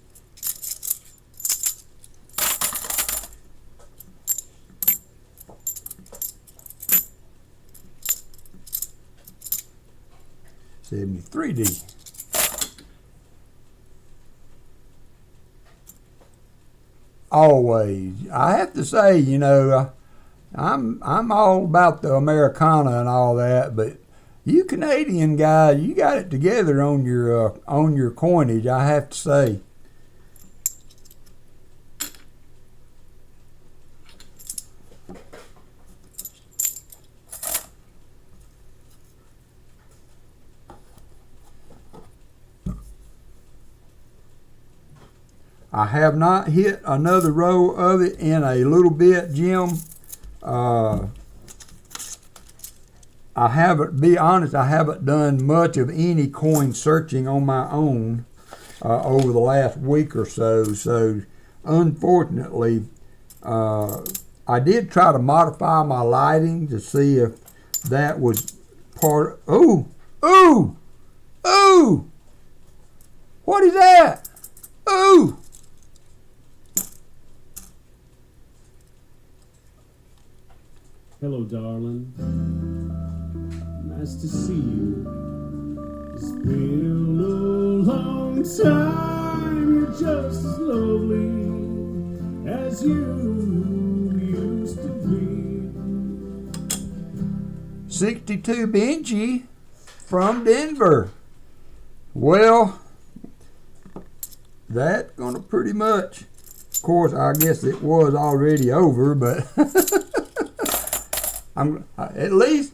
$73D. Always, I have to say, you know, I'm all about the Americana and all that, but you Canadian guys, you got it together on your coinage, I have to say. I have not hit another row of it in a little bit, Jim. I haven't, be honest, I haven't done much of any coin searching on my own over the last week or so. So, unfortunately, I did try to modify my lighting to see if that was part. Ooh! What is that? Ooh! Hello, darling. Nice to see you. It's been a long time. You're just as lovely as you used to be. 62 Benji from Denver. Well, that's gonna pretty much. Of course, I guess it was already over, but I'm at least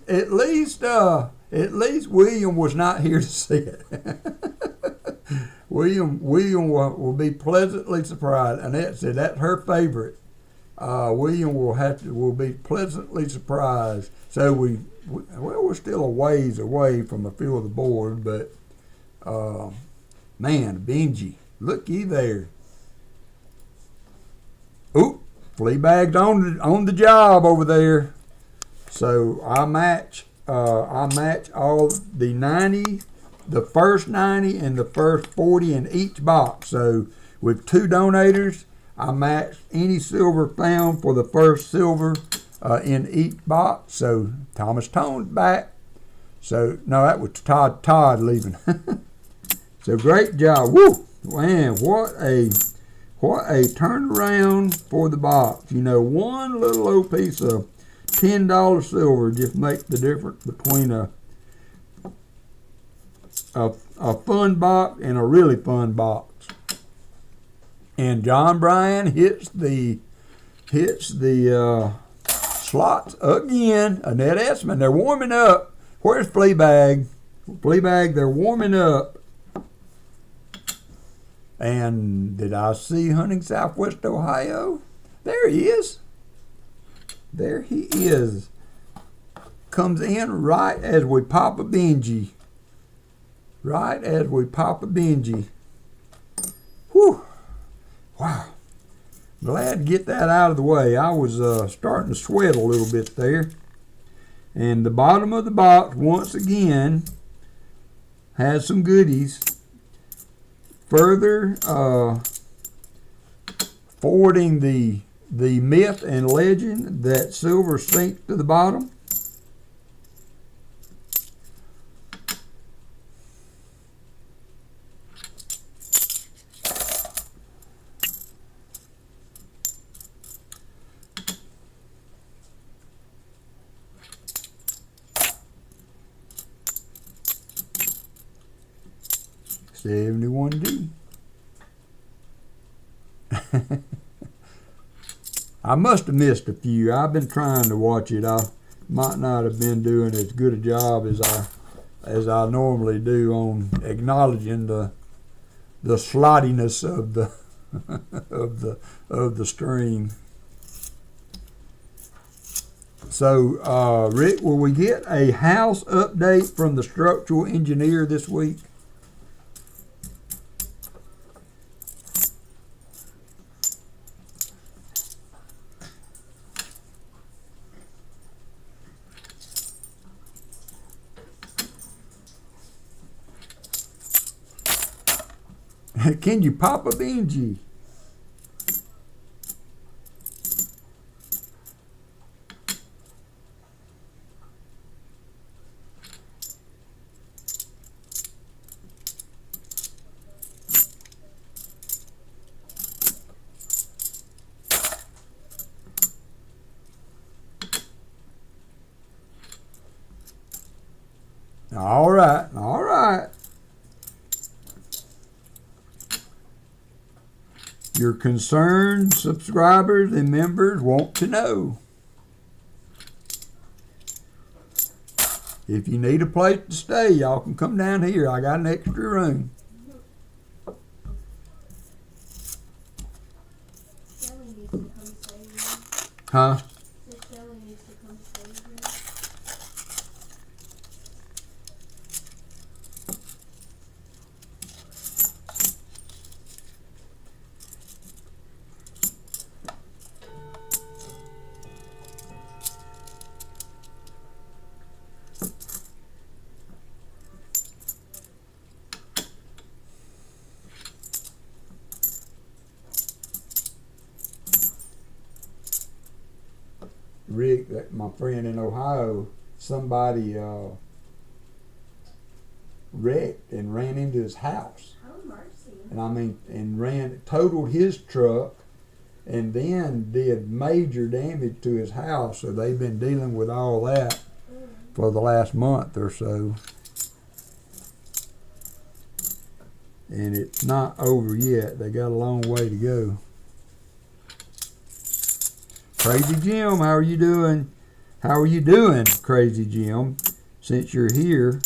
William was not here to see it. William will be pleasantly surprised. Annette said that's her favorite. William will be pleasantly surprised. So we're still a ways away from a few of the board, but man, Benji, looky there. Oop, Fleabag's on the job over there. So I match all the 90, the first 90 and the first 40 in each box. So with 2 donators, I matched any silver found for the first silver in each box. So Thomas Tone's back. So no, that was Todd leaving. So great job. Woo! Man, what a turnaround for the box. You know, one little old piece of $10 silver just makes the difference between a fun box and a really fun box. And John Bryan hits the slots again. Annette Essman, they're warming up. Where's Fleabag? Fleabag, they're warming up. And did I see Hunting Southwest Ohio? There he is. There he is. Comes in right as we pop a Benji. Right as we pop a Benji. Whew. Wow. Glad to get that out of the way. I was starting to sweat a little bit there. And the bottom of the box, once again, has some goodies. Further forwarding the myth and legend that silver sinks to the bottom. $71D. I must have missed a few. I've been trying to watch it. I might not have been doing as good a job as I normally do on acknowledging the slottiness of the of the stream. So, Rick, will we get a house update from the structural engineer this week? Can you pop a Benji? All right, all right. Your concerned subscribers and members want to know. If you need a place to stay, y'all can come down here. I got an extra room. Shelly needs to come save you. Huh? Said Shelly needs to come save Rick, my friend in Ohio, somebody wrecked and ran into his house. Oh, mercy. And totaled his truck, and then did major damage to his house. So they've been dealing with all that for the last month or so. And it's not over yet. They got a long way to go. Crazy Jim, how are you doing? How are you doing, Crazy Jim, since you're here?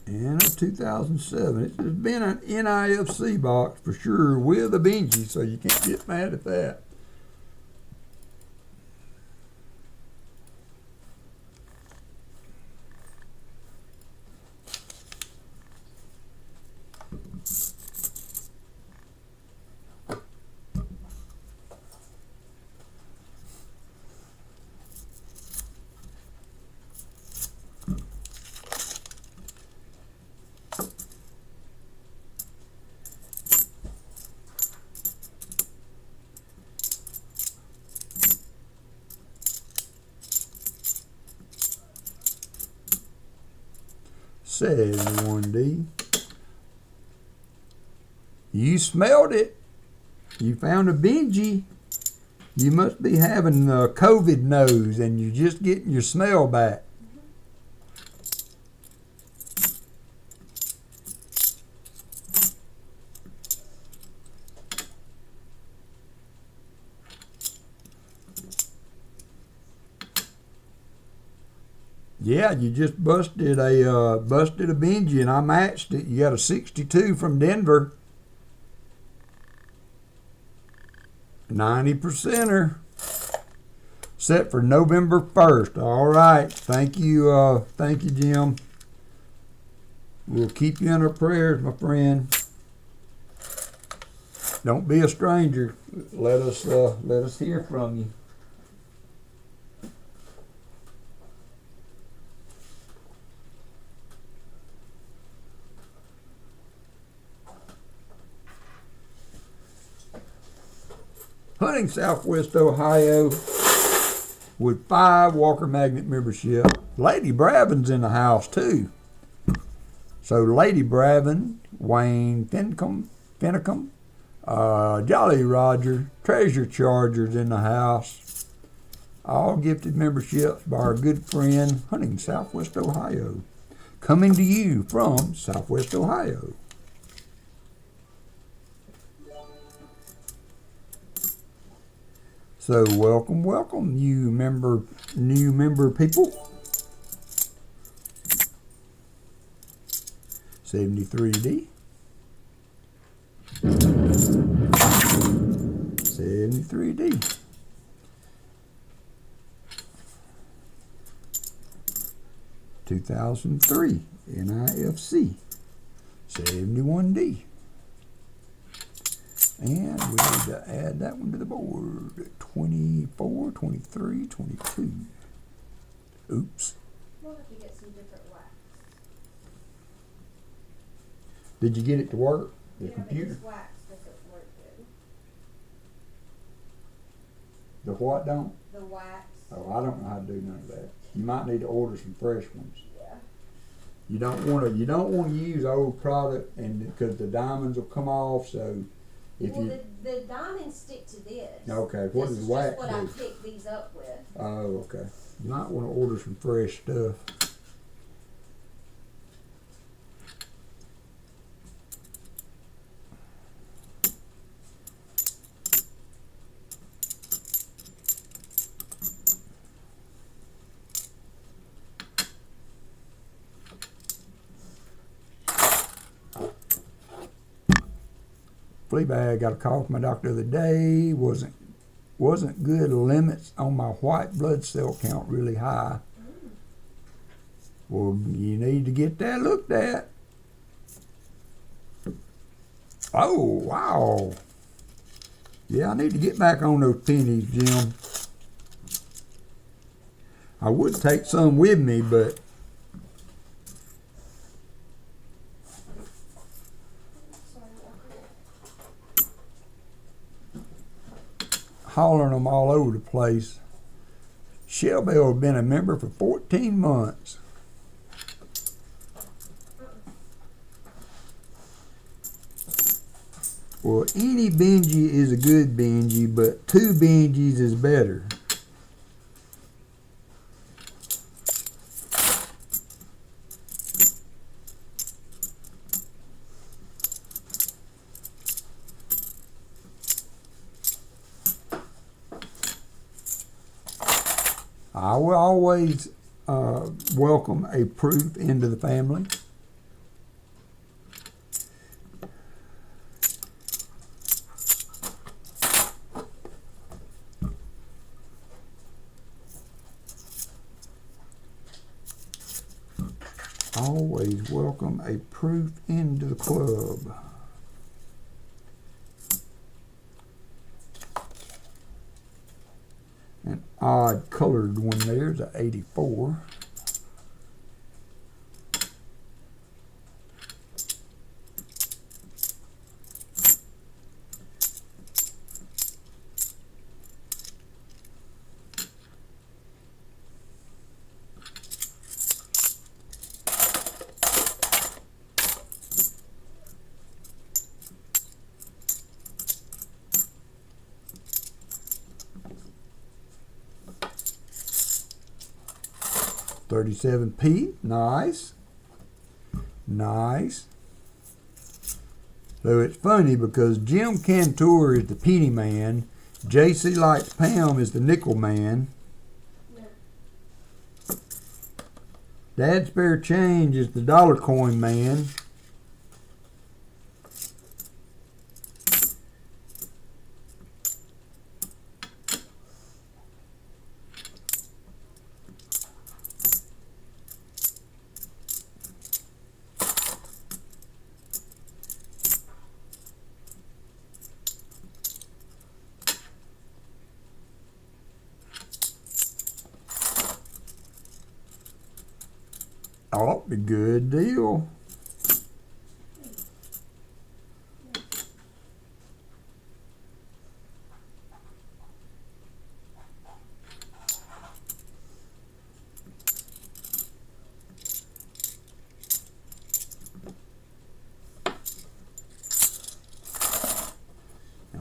And a 2007. It's been an NIFC box for sure with a Benji, so you can't get mad at that. Says 1D. You smelled it. You found a Benji. You must be having the COVID nose and you're just getting your smell back. Yeah, you just busted a Benji, and I matched it. You got a 62 from Denver. 90%er. Set for November 1st. All right. Thank you, Jim. We'll keep you in our prayers, my friend. Don't be a stranger. Let us hear from you. Hunting Southwest Ohio with 5 Walker Magnet membership. Lady Bravin's in the house too. So Lady Bravin, Wayne Finicum, Jolly Roger, Treasure Charger's in the house. All gifted memberships by our good friend Hunting Southwest Ohio. Coming to you from Southwest Ohio. So welcome, new member people. 73D. 73D. 2003 NIFC. 71D. And we need to add that one to the board. 24, 23, 22. Oops. We'll have to get some different wax. Did you get it to work? The Yeah, computer? but this wax doesn't work good. The what don't? The wax. Oh, I don't know how to do none of that. You might need to order some fresh ones. Yeah. You don't want to use old product, and because the diamonds will come off. So if Well, you the diamonds stick to this. okay, what This does is wax just what I do? picked these up with. Oh, okay. You might want to order some fresh stuff. Flea bag, got a call from my doctor the other day. Wasn't good. Limits on my white blood cell count really high. Well, you need to get that looked at. Oh, wow. Yeah, I need to get back on those pennies, Jim. I would take some with me, but hollering them all over the place. Shelby has been a member for 14 months. Well, any Benji is a good Benji, but 2 Benjis is better. I will always welcome a proof into the family. Always welcome a proof into the club. An odd colored one there is an 84. $37p, nice, nice. So it's funny because Jim Cantor is the penny man, JC Lights Pam is the nickel man, Dad Spare Change is the dollar coin man, oh, a good deal.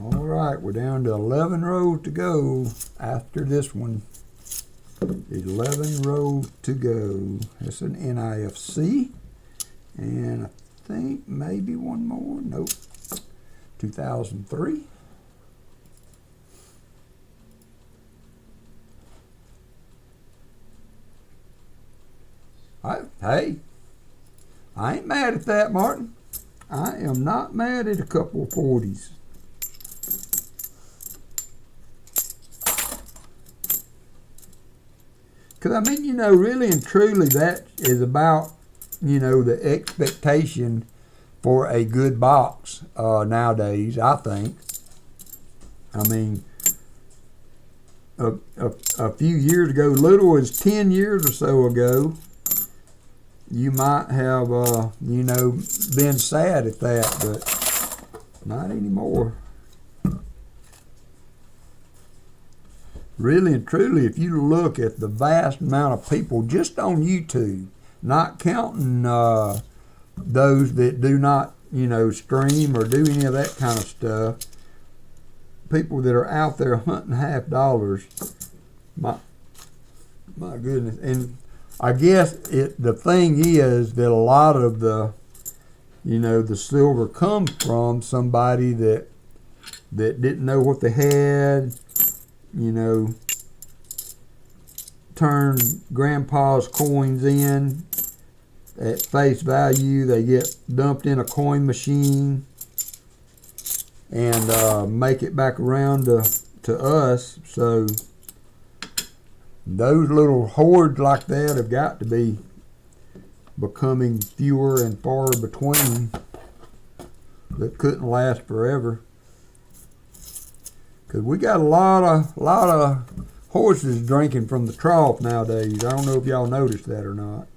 All right, we're down to 11 rows to go after this one. 11 rows to go. That's an NIFC. And I think maybe one more. Nope. 2003. Hey, I ain't mad at that, Martin. I am not mad at a couple of 40s. Because, I mean, you know, really and truly that is about, you know, the expectation for a good box nowadays, I think. I mean, a few years ago, little as 10 years or so ago, you might have, you know, been sad at that, but not anymore. Really and truly, if you look at the vast amount of people just on YouTube, not counting those that do not, you know, stream or do any of that kind of stuff, people that are out there hunting $half, my goodness. And I guess the thing is that a lot of the, you know, the silver comes from somebody that didn't know what they had, you know, turned grandpa's coins in at face value. They get dumped in a coin machine and make it back around to us. So those little hordes like that have got to be becoming fewer and far between. that couldn't last forever. Cause we got a lot of horses drinking from the trough nowadays. I don't know if y'all noticed that or not.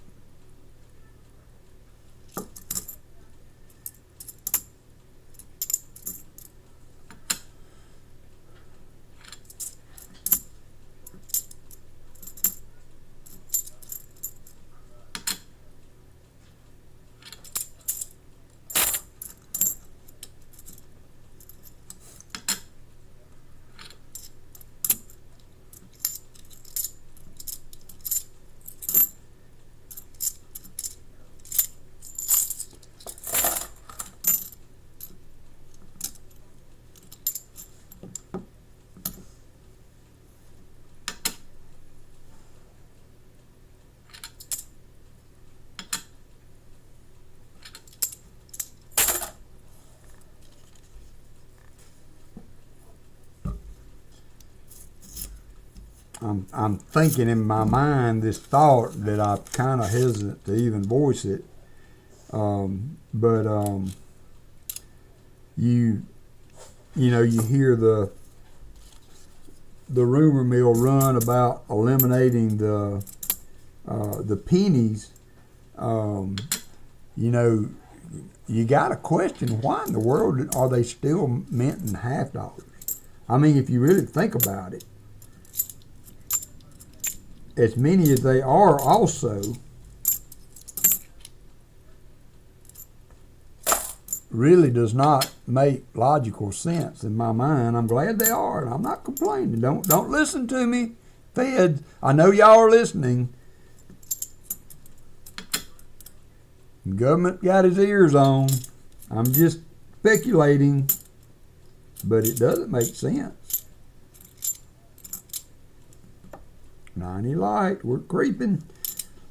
I'm thinking in my mind this thought that I'm kind of hesitant to even voice it. But you hear the rumor mill run about eliminating the pennies. You got to question, why in the world are they still minting half dollars? I mean, if you really think about it, as many as they are also really does not make logical sense in my mind. I'm glad they are, and I'm not complaining. Don't listen to me, Feds. I know y'all are listening. The government got his ears on. I'm just speculating, but it doesn't make sense. 90 light, we're creeping.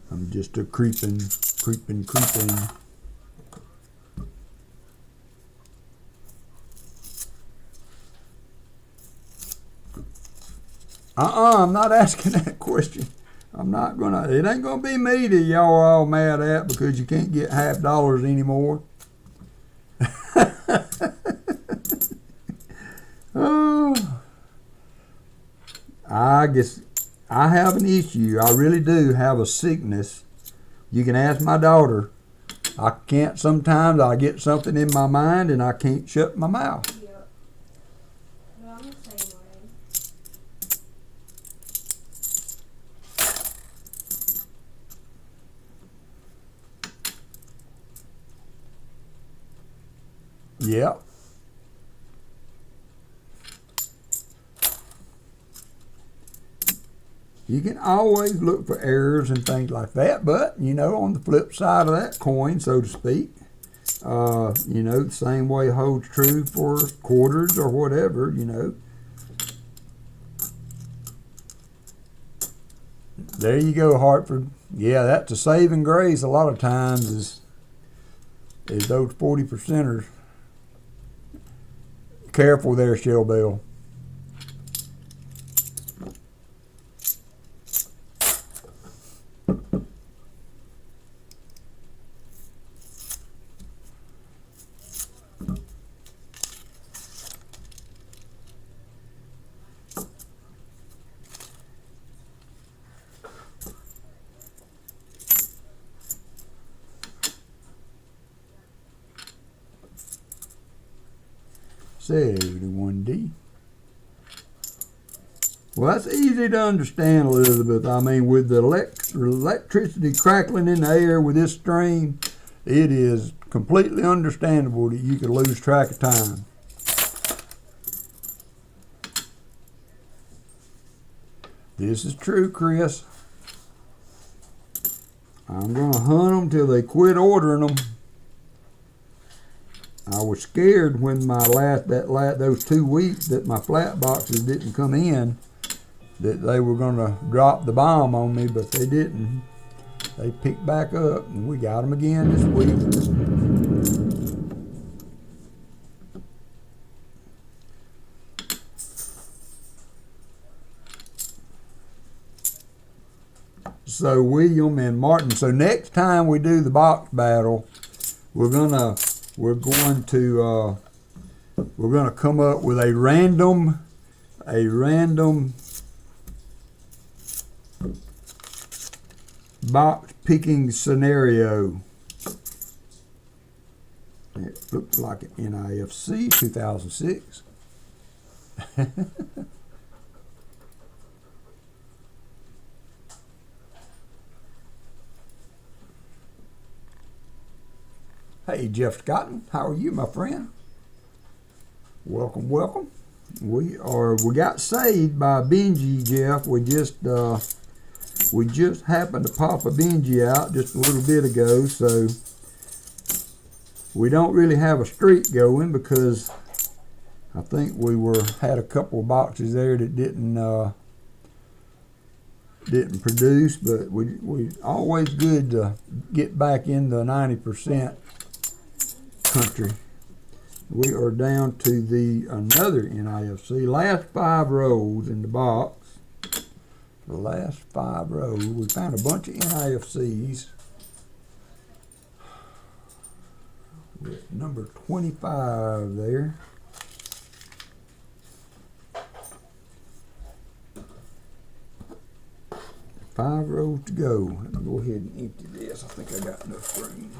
I'm just a creeping. I'm not asking that question. It ain't gonna be me that y'all are all mad at because you can't get half dollars anymore. Oh, I guess I have an issue. I really do have a sickness. You can ask my daughter. Sometimes I get something in my mind and I can't shut my mouth. Yep. No, I'm the same way. Yeah. You can always look for errors and things like that, but, on the flip side of that coin, so to speak, the same way holds true for quarters or whatever, There you go, Hartford. Yeah, that's a saving grace a lot of times is those 40%ers. Careful there, Shell Bell. $71D. Well, that's easy to understand, Elizabeth. I mean, with the electricity crackling in the air with this stream, it is completely understandable that you could lose track of time. This is true, Chris. I'm going to hunt them till they quit ordering them. I was scared when those 2 weeks that my flat boxes didn't come in, that they were going to drop the bomb on me, but they didn't. They picked back up, and we got them again this week. So William and Martin. So next time we do the box battle, we're gonna we're going to come up with a random box picking scenario. It looks like an NIFC 2006. Hey, Jeff Scotton, how are you, my friend? Welcome, welcome. We got saved by Benji, Jeff. We just happened to pop a Benji out just a little bit ago, so we don't really have a streak going because I think we had a couple of boxes there that didn't produce, but we always good to get back in the 90% country. We are down to another NIFC. Last 5 rows in the box. The last 5 rows. We found a bunch of NIFCs. We're at number 25 there. Five rows to go. Let me go ahead and empty this. I think I got enough room.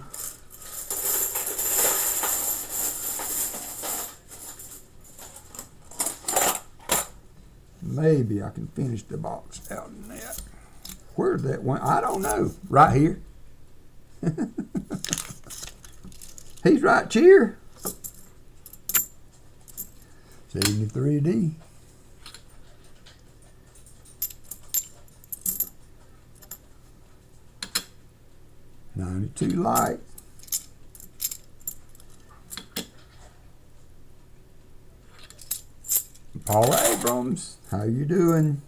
Maybe I can finish the box out in that. Where's that one? I don't know. Right here. He's right here. 73D. 92 light. Paula Abrams, how you doing?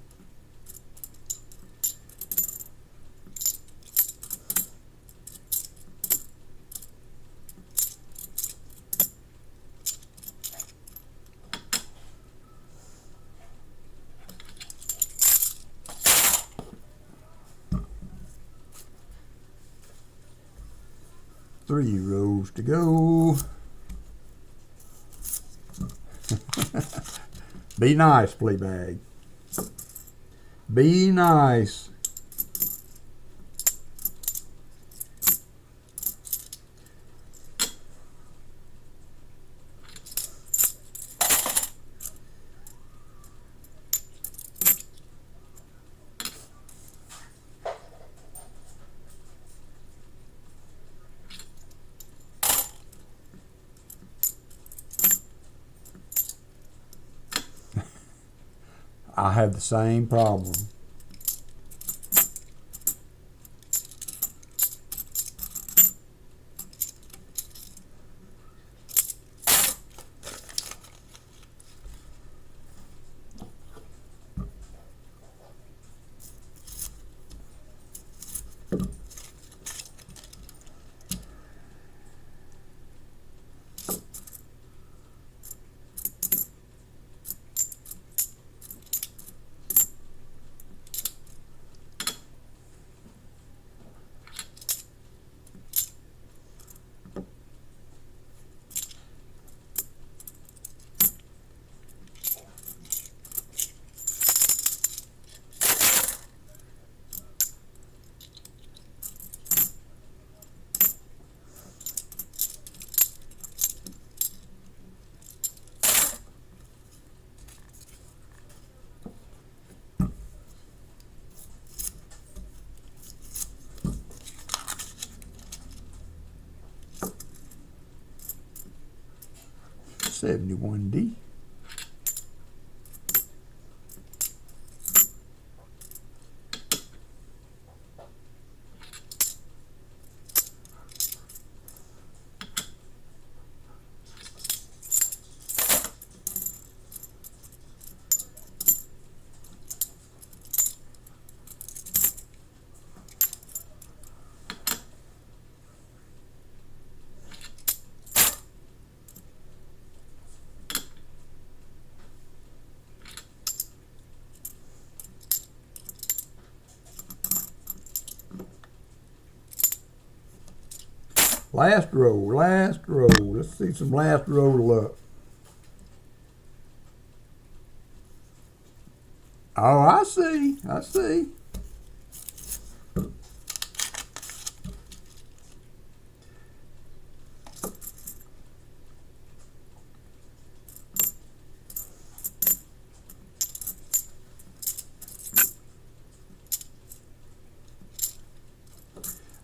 Three rows to go. Be nice, Fleabag. Be nice. I have the same problem. $71D. Last roll, last roll. Let's see some last roll luck. Oh, I see. I see.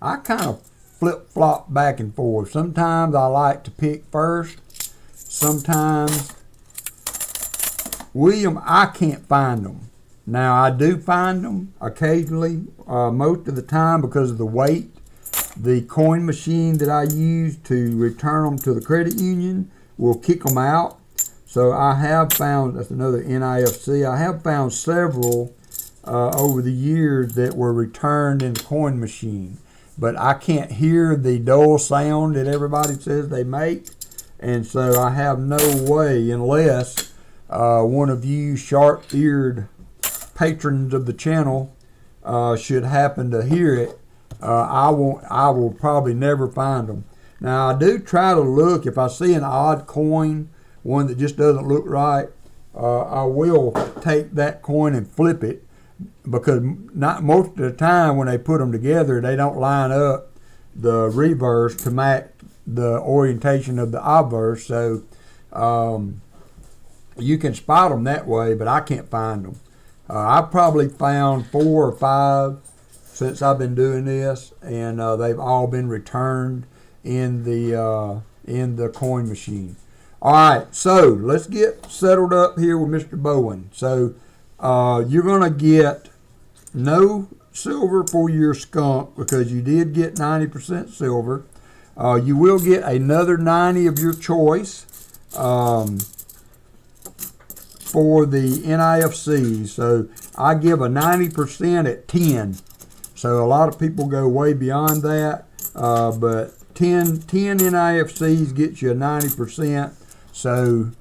I kind of flip-flop back and forth. Sometimes I like to pick first. Sometimes, William, I can't find them. Now, I do find them occasionally, most of the time because of the weight. The coin machine that I use to return them to the credit union will kick them out. So I have found, that's another NIFC, I have found several over the years that were returned in the coin machine. But I can't hear the dull sound that everybody says they make. And so I have no way, unless one of you sharp-eared patrons of the channel should happen to hear it, I will probably never find them. Now, I do try to look. If I see an odd coin, one that just doesn't look right, I will take that coin and flip it. Because not most of the time when they put them together, they don't line up the reverse to match the orientation of the obverse. So you can spot them that way, but I can't find them. I've probably found 4 or 5 since I've been doing this, and they've all been returned in the coin machine. All right, so let's get settled up here with Mr. Bowen. So you're going to get no silver for your skunk because you did get 90% silver. You will get another 90 of your choice for the NIFC. So I give a 90% at 10. So a lot of people go way beyond that. But 10 NIFCs gets you a 90%. So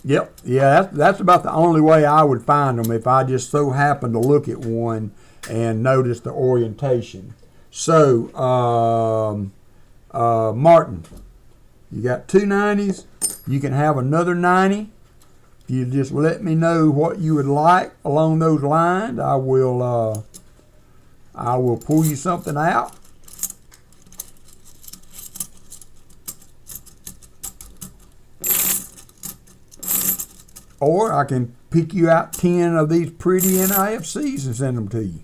yep, yeah, that's about the only way I would find them if I just so happen to look at one and notice the orientation. So, Martin, you got 2 90s. You can have another 90. If you just let me know what you would like along those lines, I will pull you something out. Or I can pick you out 10 of these pretty NIFCs and send them to you.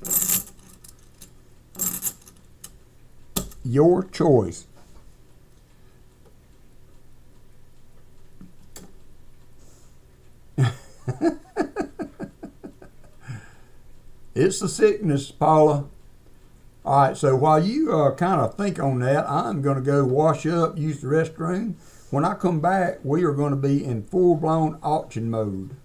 Your choice. It's a sickness, Paula. All right, so while you kind of think on that, I'm going to go wash up, use the restroom. When I come back, we are going to be in full-blown auction mode.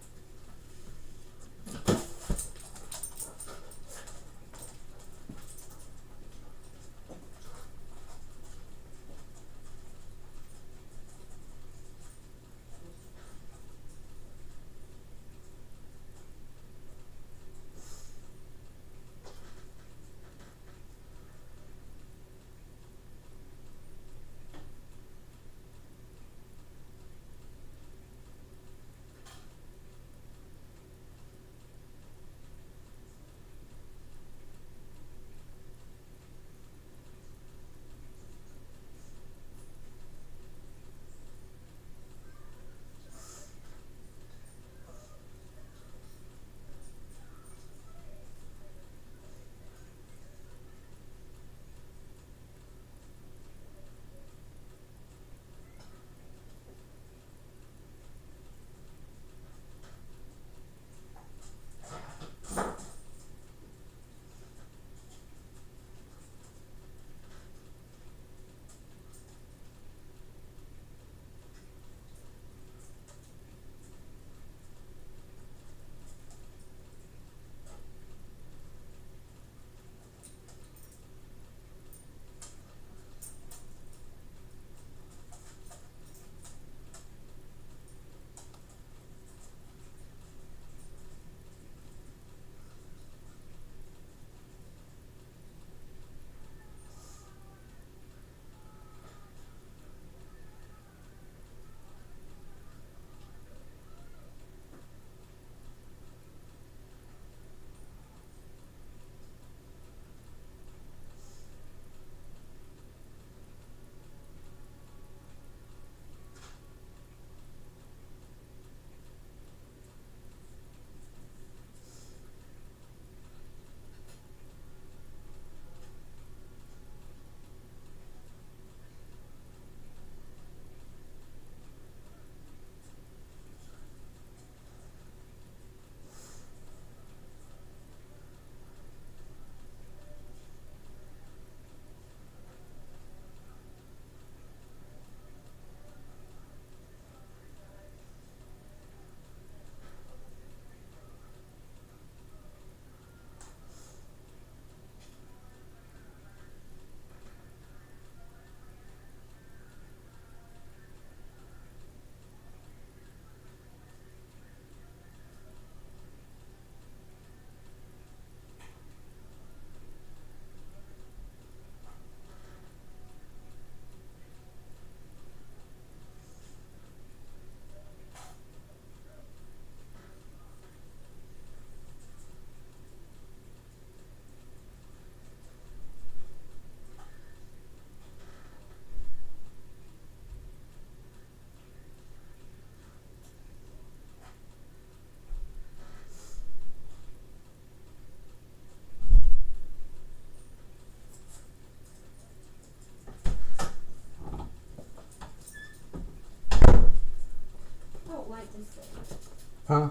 Huh?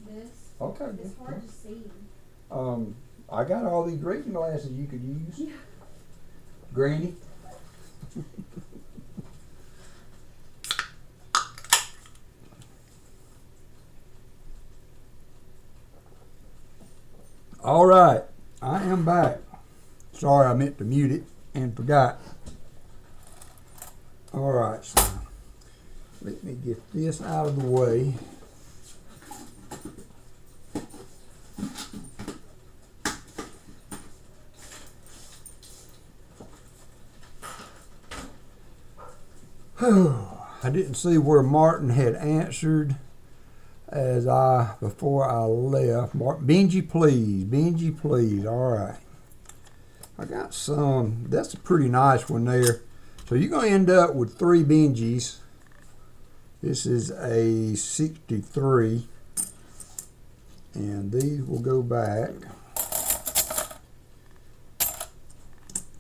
This. Okay. It's hard to see. I got all these reading glasses you could use. Granny. All right, I am back. Sorry, I meant to mute it and forgot. All right, so let me get this out of the way. I didn't see where Martin had answered before I left. Benji, please. Benji, please. All right. I got some. That's a pretty nice one there. So you're going to end up with 3 Benjis. This is a 63. And these will go back.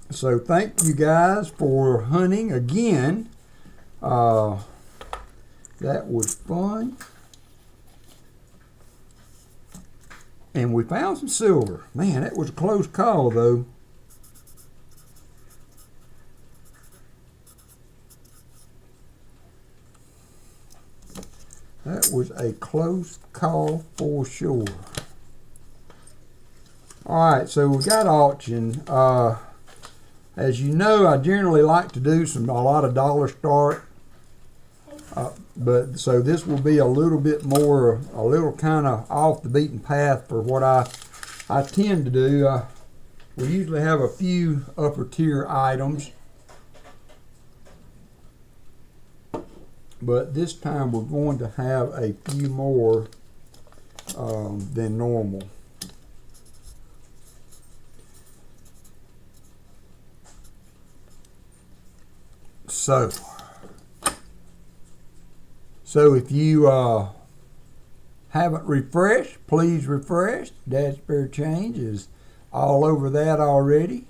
So thank you guys for hunting again. That was fun. And we found some silver. Man, that was a close call, though. That was a close call for sure. All right, so we got auction. As you know, I generally like to do a lot of dollar start. But so this will be a little bit more, a little kind of off the beaten path for what I tend to do. We usually have a few upper tier items, but this time we're going to have a few more than normal. So if you haven't refreshed, please refresh. Dad's Spare Change is all over that already.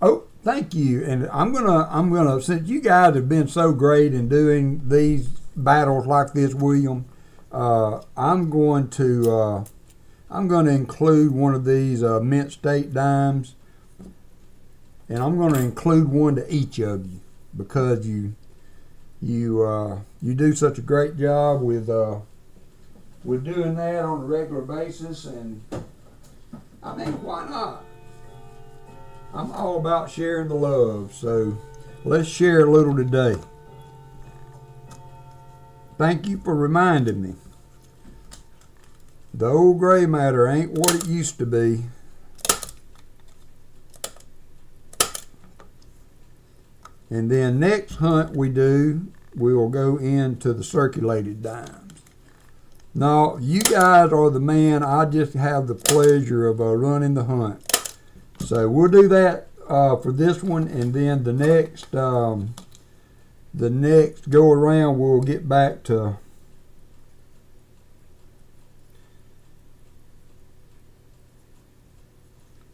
Oh, thank you. And I'm gonna since you guys have been so great in doing these battles like this, William, I'm going to include one of these mint state dimes, and I'm going to include one to each of you because you do such a great job with doing that on a regular basis, and I mean, why not? I'm all about sharing the love, so let's share a little today. Thank you for reminding me. The old gray matter ain't what it used to be. And then next hunt we will go into the circulated dimes. Now, you guys are the man. I just have the pleasure of running the hunt. So we'll do that for this one, and then the next go around we'll get back to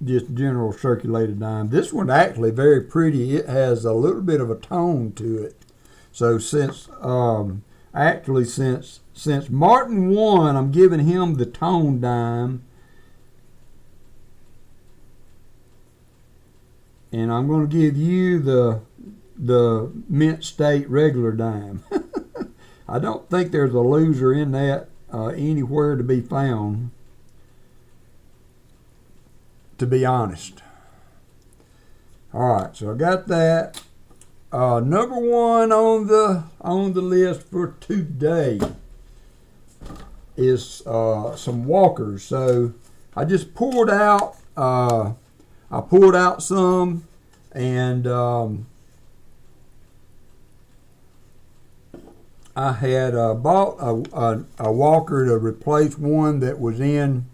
just general circulated dime. This one's actually very pretty. It has a little bit of a tone to it. So since Martin won, I'm giving him the tone dime, and I'm going to give you the mint state regular dime. I don't think there's a loser in that anywhere to be found, to be honest. All right, so I got that. Number one on the list for today is some walkers. So I just pulled out some, and I had bought a walker to replace one that was in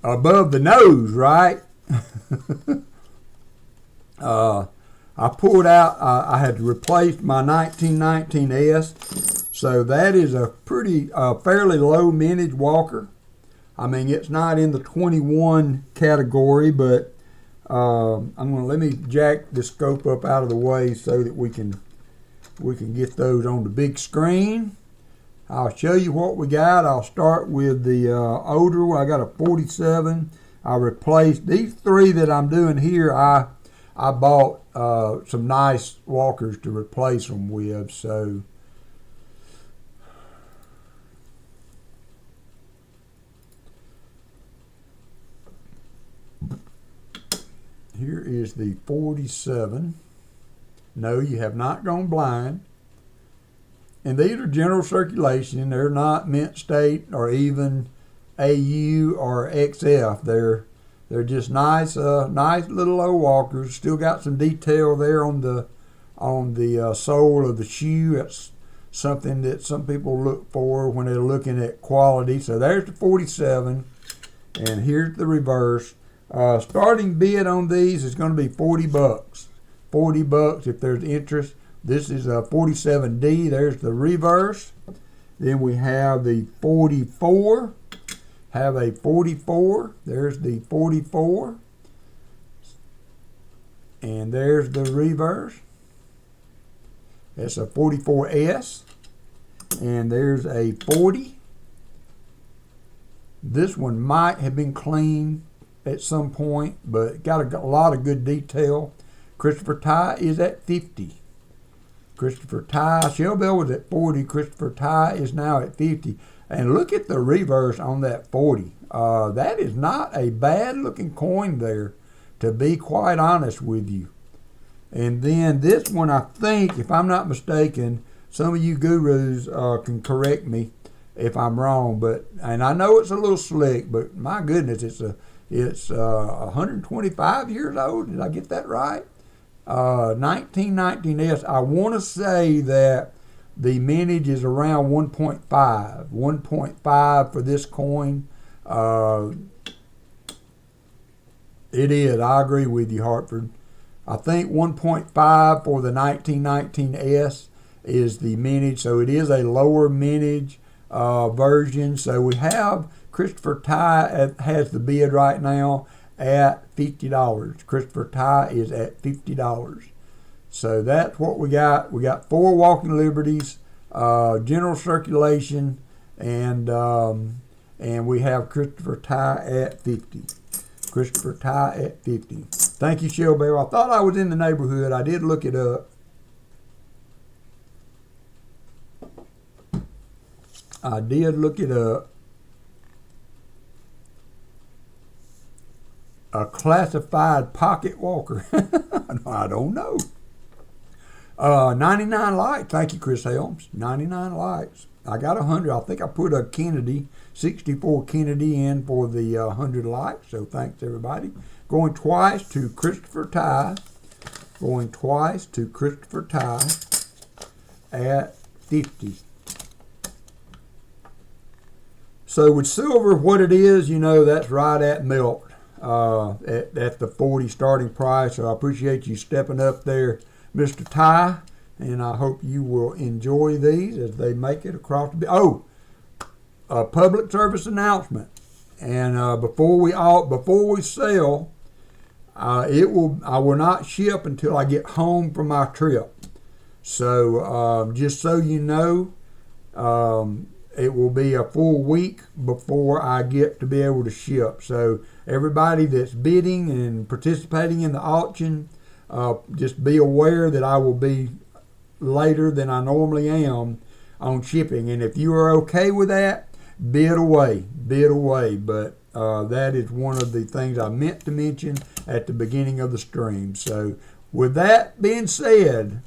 above the nose, right? I pulled out, I had to replace my 1919S, so that is a pretty, fairly low mintage walker. I mean, it's not in the 21 category, but Let me jack the scope up out of the way so that we can get those on the big screen. I'll show you what we got. I'll start with the older one. I got a 47. I replaced these three that I'm doing here. I bought some nice walkers to replace them with. So here is the 47. No, you have not gone blind. And these are general circulation. They're not mint state or even AU or XF. They're just nice little old walkers. Still got some detail there on the sole of the shoe. That's something that some people look for when they're looking at quality. So there's the 47, and here's the reverse. Starting bid on these is going to be $40. $40 if there's interest. This is a 47D. There's the reverse. Then we have the 44. Have a 44. There's the 44. And there's the reverse. That's a 44S. And there's a 40. This one might have been clean at some point, but got a lot of good detail. Christopher Ty is at 50. Christopher Ty, Shell Bell was at 40. Christopher Ty is now at 50. And look at the reverse on that 40. That is not a bad looking coin there, to be quite honest with you. And then this one, I think, if I'm not mistaken, some of you gurus can correct me if I'm wrong. And I know it's a little slick, but my goodness, it's 125 years old. Did I get that right? 1919S. I want to say that the mintage is around 1.5. 1.5 for this coin. It is. I agree with you, Hartford. I think 1.5 for the 1919S is the mintage. So it is a lower mintage version. So we have Christopher Ty has the bid right now at $50. Christopher Ty is at $50. So that's what we got. We got 4 walking liberties, general circulation, and we have Christopher Ty at 50. Christopher Ty at 50. Thank you, Shell Bell. I thought I was in the neighborhood. I did look it up. I did look it up. A classified pocket walker. I don't know. 99 likes. Thank you, Chris Helms. 99 likes. I got 100. I think I put a Kennedy, 64 Kennedy in for the 100 likes. So thanks, everybody. Going twice to Christopher Ty. Going twice to Christopher Ty at 50. So with silver, what it is, that's right at melt. At the 40 starting price. So I appreciate you stepping up there, Mr. Ty, and I hope you will enjoy these as they make it across the. A public service announcement, and before we sell, I will not ship until I get home from my trip. So just so you know, it will be a full week before I get to be able to ship. So everybody that's bidding and participating in the auction, just be aware that I will be later than I normally am on shipping. And if you are okay with that, bid away. But that is one of the things I meant to mention at the beginning of the stream. So with that being said,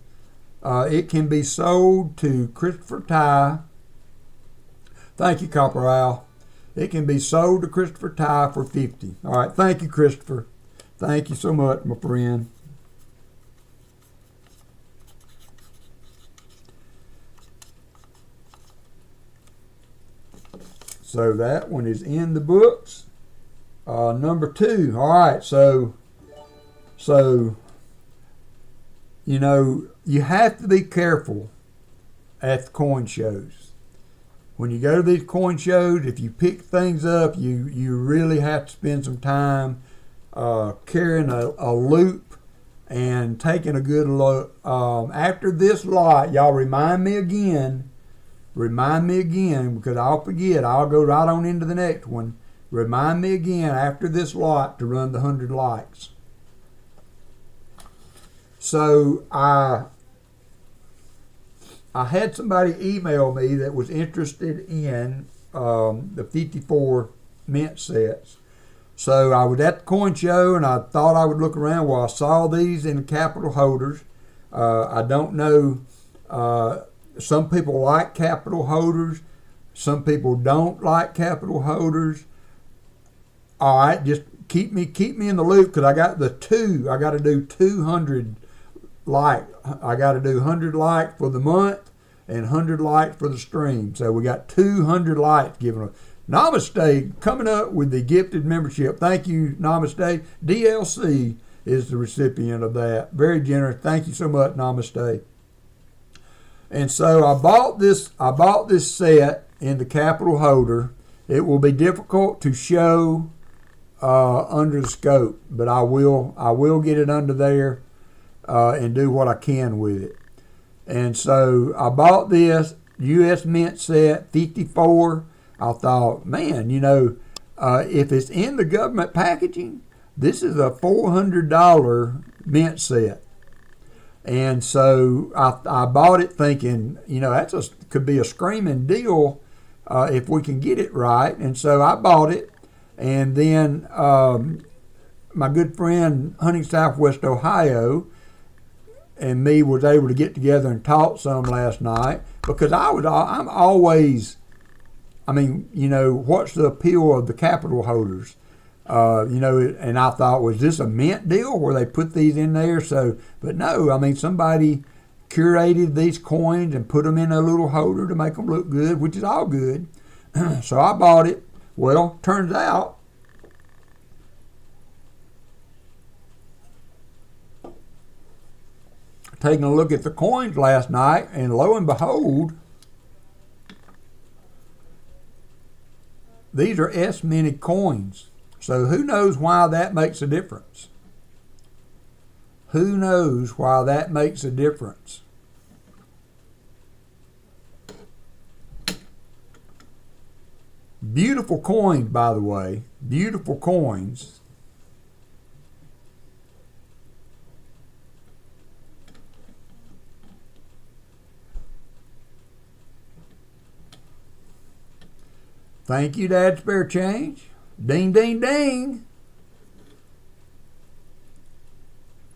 it can be sold to Christopher Ty. Thank you, Copper Owl. It can be sold to Christopher Ty for $50. All right, thank you, Christopher. Thank you so much, my friend. So that one is in the books. Number 2. All right, so you have to be careful at the coin shows. When you go to these coin shows, if you pick things up, you really have to spend some time carrying a loop and taking a good look. After this lot, y'all remind me again, because I'll forget. I'll go right on into the next one. Remind me again after this lot to run the 100 likes. So I had somebody email me that was interested in the 54 mint sets. So I was at the coin show and I thought I would look around. Well, I saw these in the capital holders. I don't know. Some people like capital holders. Some people don't like capital holders. All right, just keep me in the loop, because I got the two. I got to do 200 like. I got to do 100 likes for the month and 100 likes for the stream. So we got 200 likes given up. Namaste coming up with the gifted membership. Thank you, Namaste. DLC is the recipient of that. Very generous. Thank you so much, Namaste. And so I bought this set in the capital holder. It will be difficult to show under the scope, but I will get it under there and do what I can with it. And so I bought this U.S. Mint set 54. I thought, man, if it's in the government packaging, this is a $400 mint set. And so I bought it thinking, could be a screaming deal if we can get it right. And so I bought it. And then my good friend Hunting Southwest Ohio and me was able to get together and talk some last night, because I'm always, what's the appeal of the capital holders? And I thought, was this a mint deal where they put these in there? So, but no, somebody curated these coins and put them in a little holder to make them look good, which is all good. So I bought it. Well, turns out taking a look at the coins last night, and lo and behold, these are S-minted coins. So who knows why that makes a difference? Who knows why that makes a difference? Beautiful coins, by the way. Beautiful coins. Thank you, Dad Spare Change. Ding, ding, ding.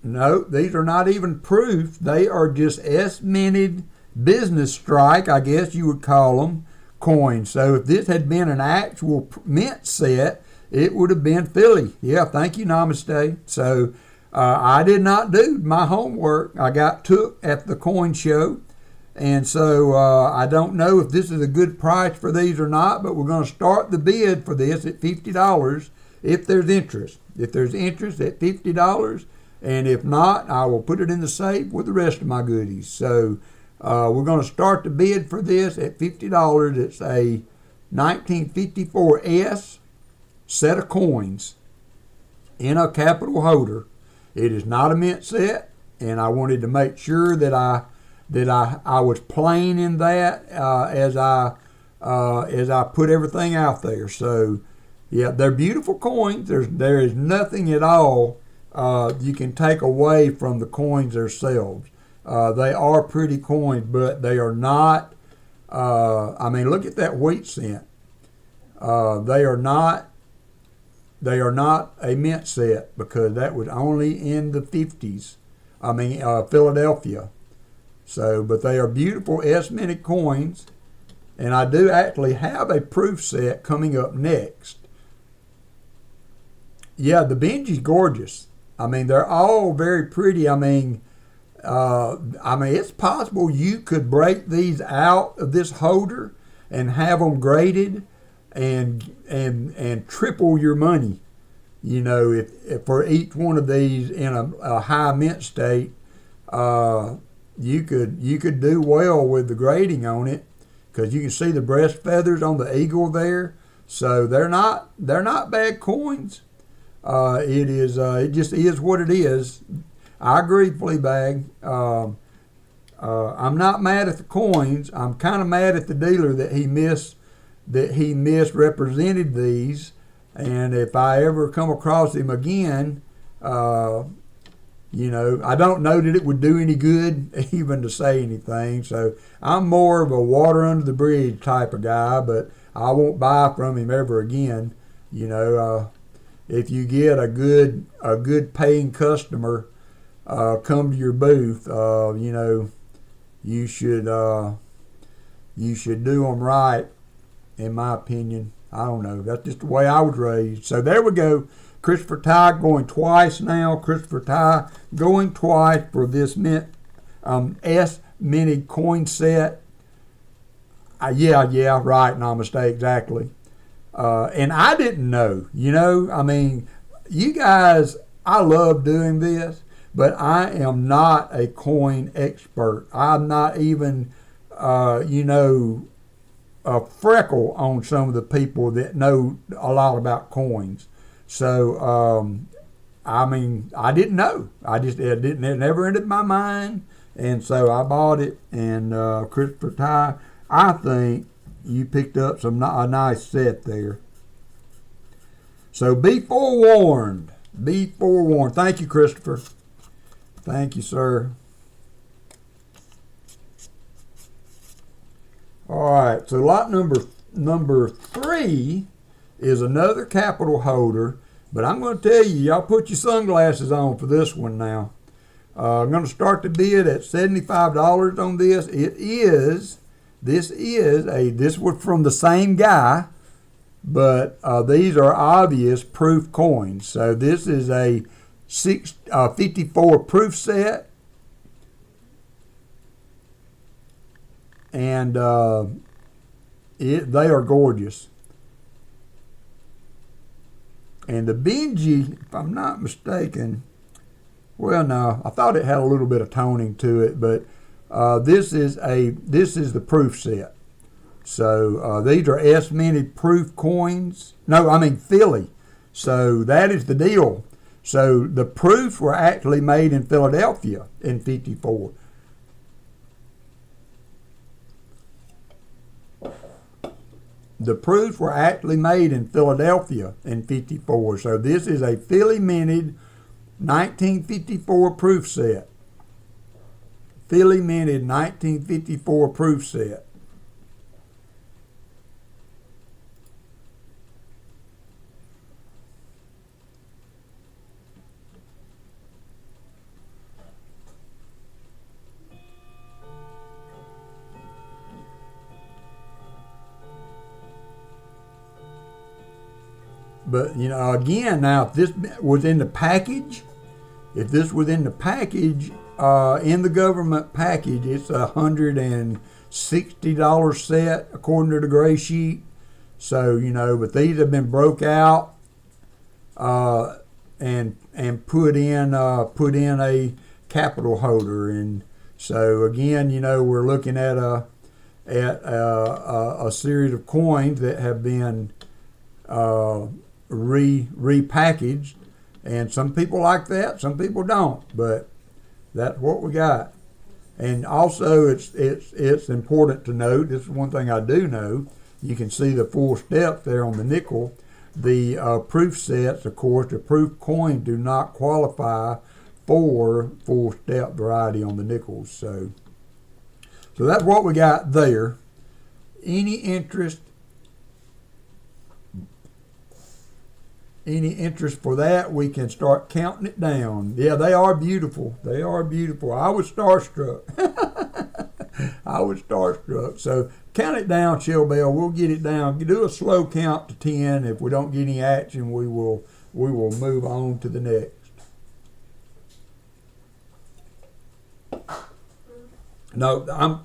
No, these are not even proof. They are just S-minted business strike, I guess you would call them, coins. So if this had been an actual mint set, it would have been Philly. Yeah, thank you, Namaste. So I did not do my homework. I got took at the coin show. And so I don't know if this is a good price for these or not, but we're going to start the bid for this at $50 if there's interest. If there's interest at $50, and if not, I will put it in the safe with the rest of my goodies. So we're going to start the bid for this at $50. It's a 1954 S set of coins in a capital holder. It is not a mint set, and I wanted to make sure that I was plain in that as I put everything out there. So yeah, they're beautiful coins. There is nothing at all you can take away from the coins themselves. They are pretty coins, but they are not. Look at that wheat cent. They are not a mint set, because that was only in the 50s. Philadelphia. So, but they are beautiful S-minted coins, and I do actually have a proof set coming up next. Yeah, the Benji's gorgeous. They're all very pretty. It's possible you could break these out of this holder and have them graded and triple your money. If for each one of these in a high mint state, you could do well with the grading on it, because you can see the breast feathers on the eagle there. So they're not bad coins. It is. It just is what it is. I agree, Fleabag. I'm not mad at the coins. I'm kind of mad at the dealer that he misrepresented these. And if I ever come across him again, I don't know that it would do any good even to say anything. So I'm more of a water under the bridge type of guy, but I won't buy from him ever again. If you get a good paying customer come to your booth, you should do them right, in my opinion. I don't know. That's just the way I was raised. So there we go. Christopher Ty going twice now. Christopher Ty going twice for this S mini coin set. Yeah, right. No mistake, exactly. And I didn't know. You guys, I love doing this, but I am not a coin expert. I'm not even, a freckle on some of the people that know a lot about coins. So, I didn't know. It never entered my mind. And so I bought it. And Christopher Ty, I think you picked up a nice set there. So be forewarned. Be forewarned. Thank you, Christopher. Thank you, sir. All right, so lot number 3 is another capital holder, but I'm going to tell you, y'all put your sunglasses on for this one now. I'm going to start the bid at $75 on this. This was from the same guy, but these are obvious proof coins. So this is a 54 proof set. And they are gorgeous. And the Benji, if I'm not mistaken, well, no, I thought it had a little bit of toning to it, but this is the proof set. So these are S Mini proof coins. No, I mean Philly. So that is the deal. So the proofs were actually made in Philadelphia in '54. The proofs were actually made in Philadelphia in '54. So this is a Philly minted 1954 proof set. Philly minted 1954 proof set. But, again, now, if this was in the package, in the government package, it's a $160 set, according to the gray sheet. So, but these have been broke out and put in a capital holder. And so, again, we're looking at a series of coins that have been repackaged, and some people like that, some people don't, but that's what we got. And also it's important to note, this is one thing I do know, you can see the 4 steps there on the nickel. The proof sets, of course, the proof coins do not qualify for 4-step variety on the nickels. So that's what we got there. Any interest for that, we can start counting it down. Yeah, they are beautiful. They are beautiful. I was starstruck. So count it down, Chill Bell. We'll get it down. Do a slow count to 10. If we don't get any action, we will move on to the next. No,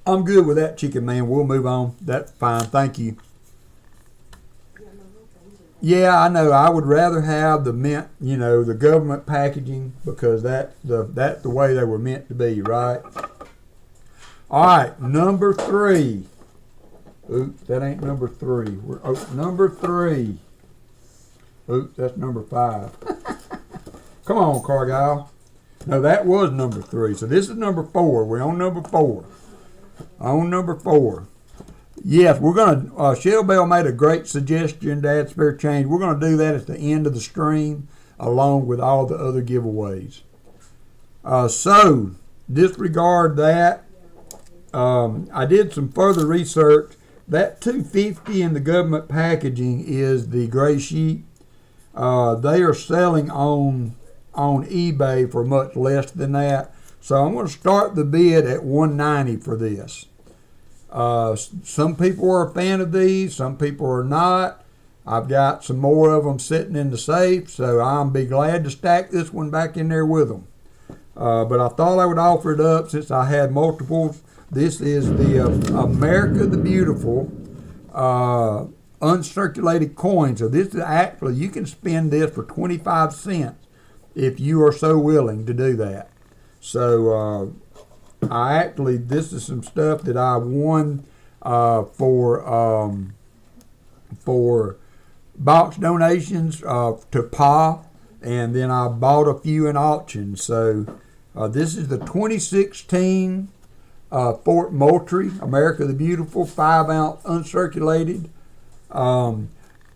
I'm good with that, Chicken Man. We'll move on. That's fine. Thank you. Yeah, I know. I would rather have the mint, the government packaging, because that's the way they were meant to be, right? All right, number 3. Oops, that ain't number 3. Number 3. Oops, that's number 5. Come on, Cargyle. No, that was number 3. So this is number 4. We're on number 4. On number 4. Yes, we're going to, Shell Bell made a great suggestion, Dad Spare Change. We're going to do that at the end of the stream, along with all the other giveaways. So, disregard that. I did some further research. That $250 in the government packaging is the gray sheet. They are selling on eBay for much less than that. So I'm going to start the bid at $190 for this. Some people are a fan of these, some people are not. I've got some more of them sitting in the safe, so I'll be glad to stack this one back in there with them. But I thought I would offer it up since I had multiples. This is the America the Beautiful uncirculated coin. So this is actually, you can spend this for 25 cents if you are so willing to do that. So this is some stuff that I won for box donations to Pa, and then I bought a few in auction. So this is the 2016 Fort Moultrie, America the Beautiful, 5-ounce uncirculated.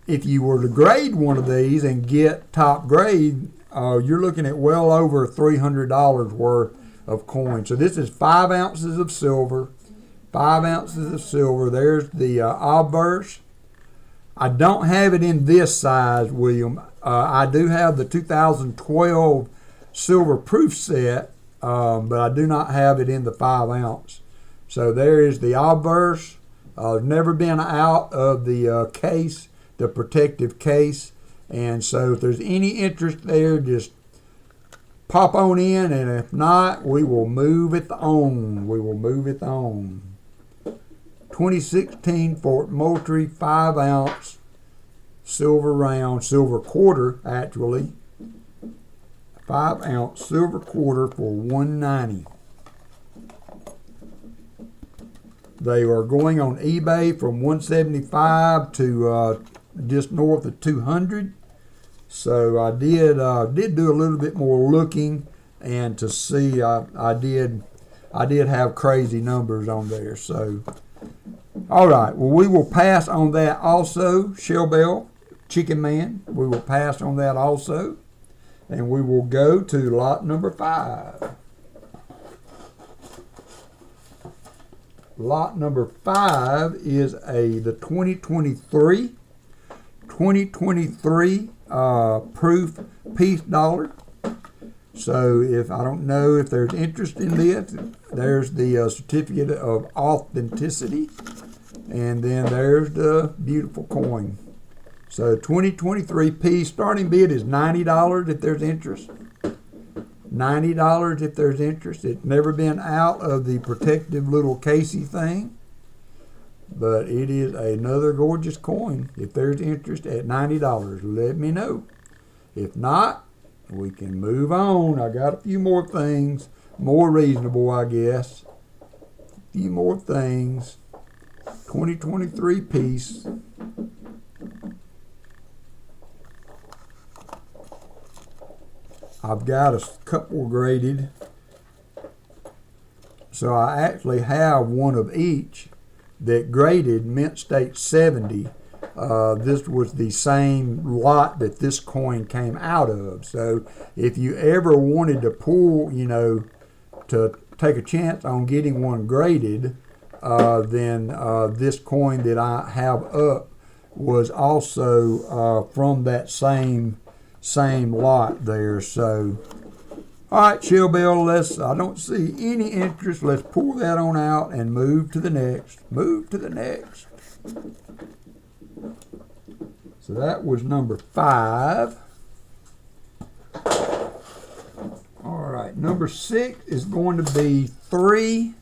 If you were to grade one of these and get top grade, you're looking at well over $300 worth of coin. So this is 5 ounces of silver. 5 ounces of silver. There's the obverse. I don't have it in this size, William. I do have the 2012 silver proof set, but I do not have it in the 5 ounce. So there is the obverse. Never been out of the case, the protective case. And so if there's any interest there, just pop on in, and if not, we will move it on. We will move it on. 2016 Fort Moultrie 5-ounce silver round, silver quarter actually. 5-ounce silver quarter for $190. They are going on eBay from $175 to just north of $200. So I did do a little bit more looking, and to see I did have crazy numbers on there. So all right, well, we will pass on that also. Shell Bell, Chicken Man, we will pass on that also, and we will go to lot number 5. Lot number 5 is the 2023 proof piece dollar. So if I don't know if there's interest in this, there's the certificate of authenticity, and then there's the beautiful coin. So 2023 piece, starting bid is $90 if there's interest. $90 if there's interest. It's never been out of the protective little casey thing, but it is another gorgeous coin. If there's interest at $90, let me know. If not, we can move on. I got a few more things, more reasonable, I guess. A few more things. 2023 piece. I've got a couple graded. So I actually have one of each that graded Mint State 70. This was the same lot that this coin came out of. So if you ever wanted to pull, to take a chance on getting one graded, then this coin that I have up was also from that same lot there. So all right, Shell Bell, I don't see any interest. Let's pull that on out and move to the next. Move to the next. So that was number 5. All right, number 6 is going to be 3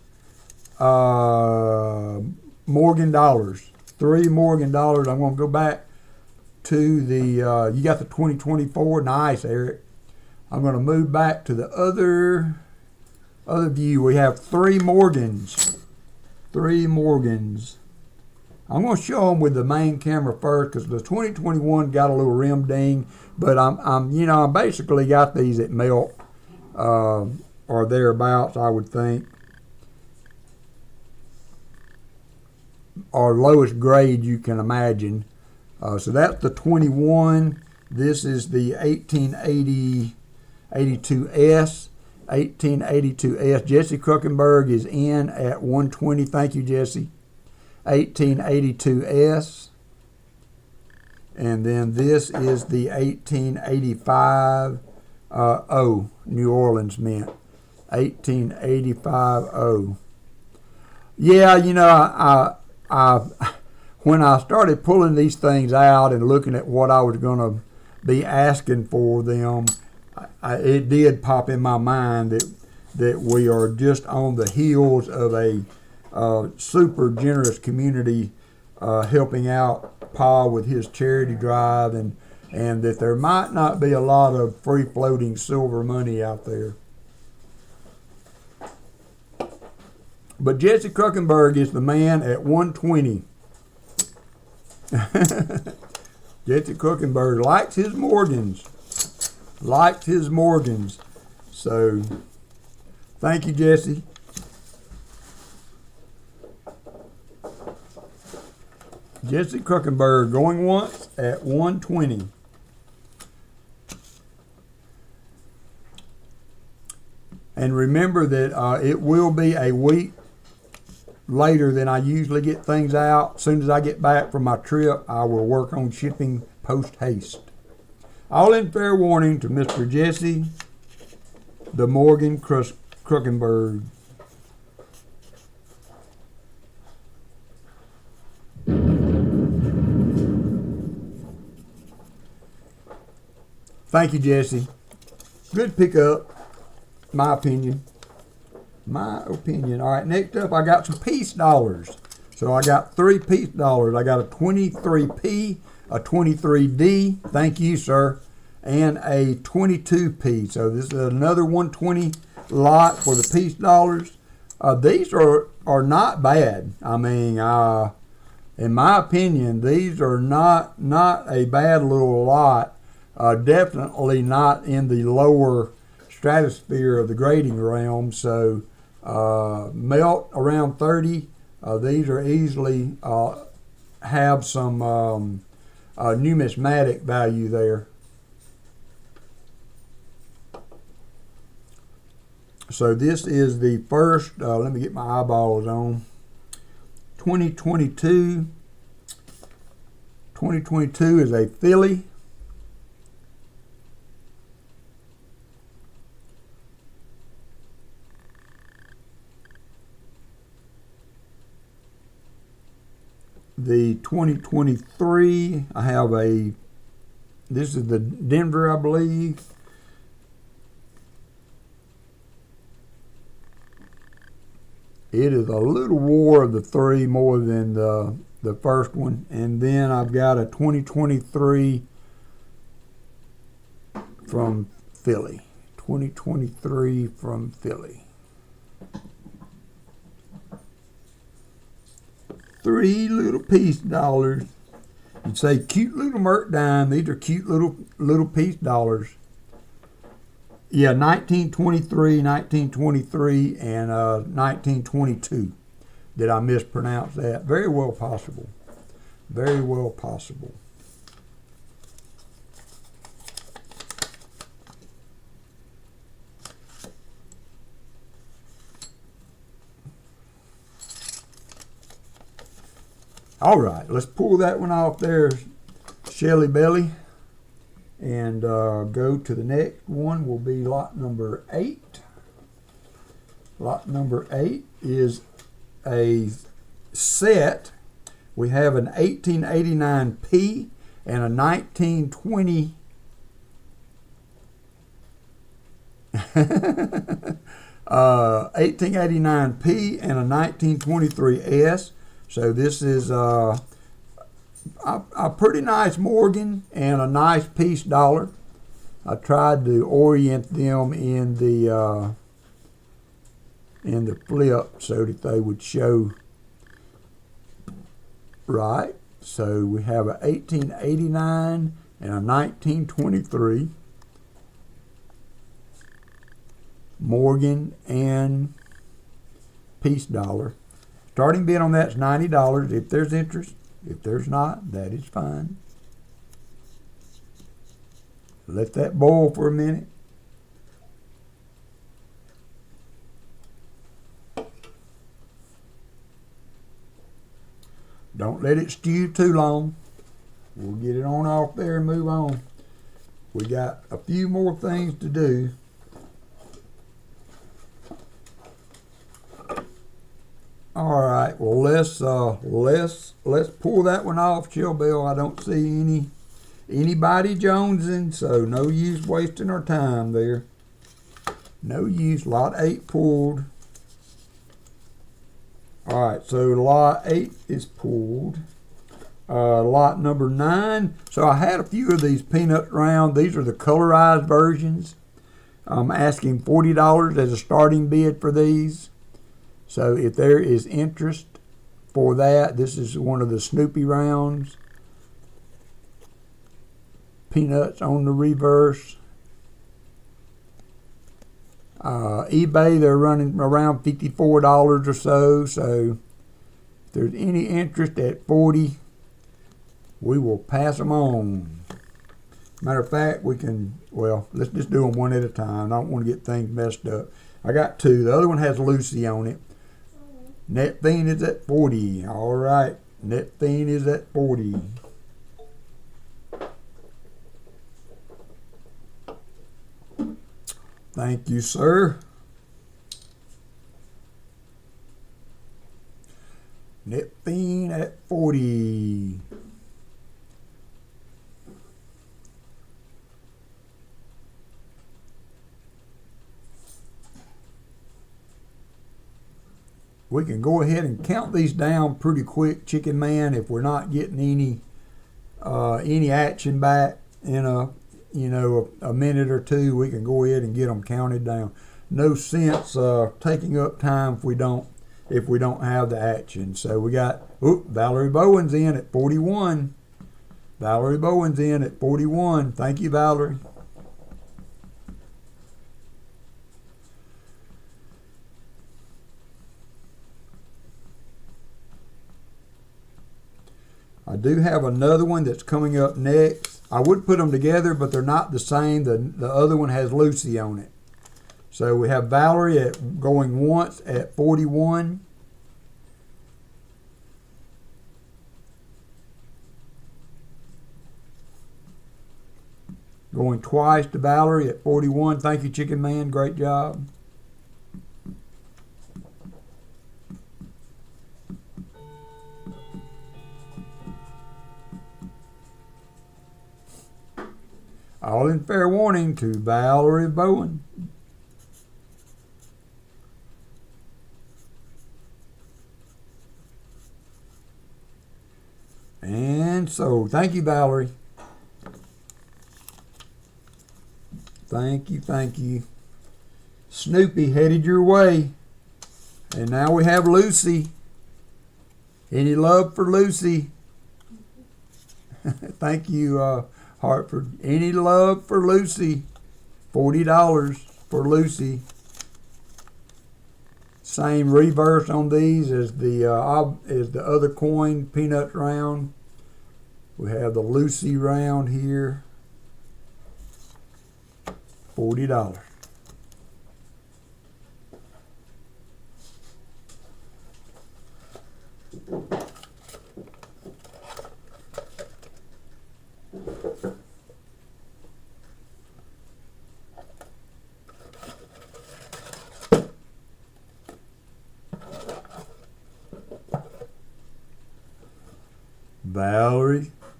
Morgan dollars. 3 Morgan dollars. I'm going to go back to the, you got the 2024. Nice, Eric. I'm going to move back to the other view. We have 3 Morgans. 3 Morgans. I'm going to show them with the main camera first because the 2021 got a little rim ding, but I basically got these at melt or thereabouts, I would think, or lowest grade you can imagine. So that's the 21. This is the 1882S. 1882S. Jesse Kruckenberg is in at 120. Thank you, Jesse. 1882S. And then this is the 1885 O, New Orleans Mint. 1885 O. Yeah, I when I started pulling these things out and looking at what I was going to be asking for them, it did pop in my mind that we are just on the heels of a super generous community helping out Pa with his charity drive, and that there might not be a lot of free floating silver money out there. But Jesse Kruckenberg is the man at 120. Jesse Kruckenberg likes his Morgans. So, thank you, Jesse. Jesse Kruckenberg going once at 120. And remember that it will be a week later than I usually get things out. As soon as I get back from my trip, I will work on shipping post haste. All in fair warning to Mr. Jesse the Morgan Kruckenberg. Thank you, Jesse. Good pickup, my opinion. All right, next up, I got some piece dollars. So I got 3 piece dollars. I got a 23P, a 23D, thank you, sir, and a 22P. So this is another 120 lot for the piece dollars. These are not bad. I mean, in my opinion, these are not a bad little lot. Definitely not in the lower stratosphere of the grading realm. So melt around 30. These are easily have some numismatic value there. So this is the first, let me get my eyeballs on, 2022. 2022 is a Philly. The 2023, I have this is the Denver, I believe. It is a little war of the 3 more than the first one. And then I've got a 2023 from Philly. 2023 from Philly. 3 little piece dollars. You'd say cute little Merc dime. These are cute little piece dollars. Yeah, 1923, 1923, and 1922. Did I mispronounce that? Very well possible. Very well possible. All right, let's pull that one off there, Shelly Belly, and go to the next one. Will be lot number 8. Lot number 8 is a set. We have an 1889P and a 1920 1889P and a 1923S. So this is a pretty nice Morgan and a nice piece dollar. I tried to orient them in the flip so that they would show right. So we have a 1889 and a 1923. Morgan and Peace dollar. Starting bid on that's $90 if there's interest. If there's not, that is fine. Let that boil for a minute. Don't let it stew too long. We'll get it on off there and move on. We got a few more things to do. All right, well let's pull that one off, Chill Bill. I don't see anybody jonesing, so no use wasting our time there. No use. Lot 8 pulled. All right, so lot 8 is pulled. Lot number 9. So I had a few of these peanut round. These are the colorized versions. I'm asking $40 as a starting bid for these. So if there is interest for that, this is one of the Snoopy rounds. Peanuts on the reverse. eBay, they're running around $54 or so. So if there's any interest at $40, we will pass them on. Matter of fact, we can, well, let's just do them one at a time. I don't want to get things messed up. I got 2. The other one has Lucy on it. Net Fiend is at 40. All right. Net Fiend is at 40. Thank you, sir. Net Fiend at 40. We can go ahead and count these down pretty quick, Chicken Man, if we're not getting any action back in a minute or two. We can go ahead and get them counted down. No sense taking up time if we don't have the action. So we got Valerie Bowen's in at 41. Valerie Bowen's in at 41. Thank you, Valerie. I do have another one that's coming up next. I would put them together, but they're not the same. The other one has Lucy on it. So we have Valerie going once at 41. Going twice to Valerie at 41. Thank you, Chicken Man. Great job. All in fair warning to Valerie Bowen. And so, thank you, Valerie. Thank you, thank you. Snoopy headed your way. And now we have Lucy. Any love for Lucy? Thank you, Hartford. Any love for Lucy? $40 for Lucy. Same reverse on these as the other coin peanuts round. We have the Lucy round here. $40.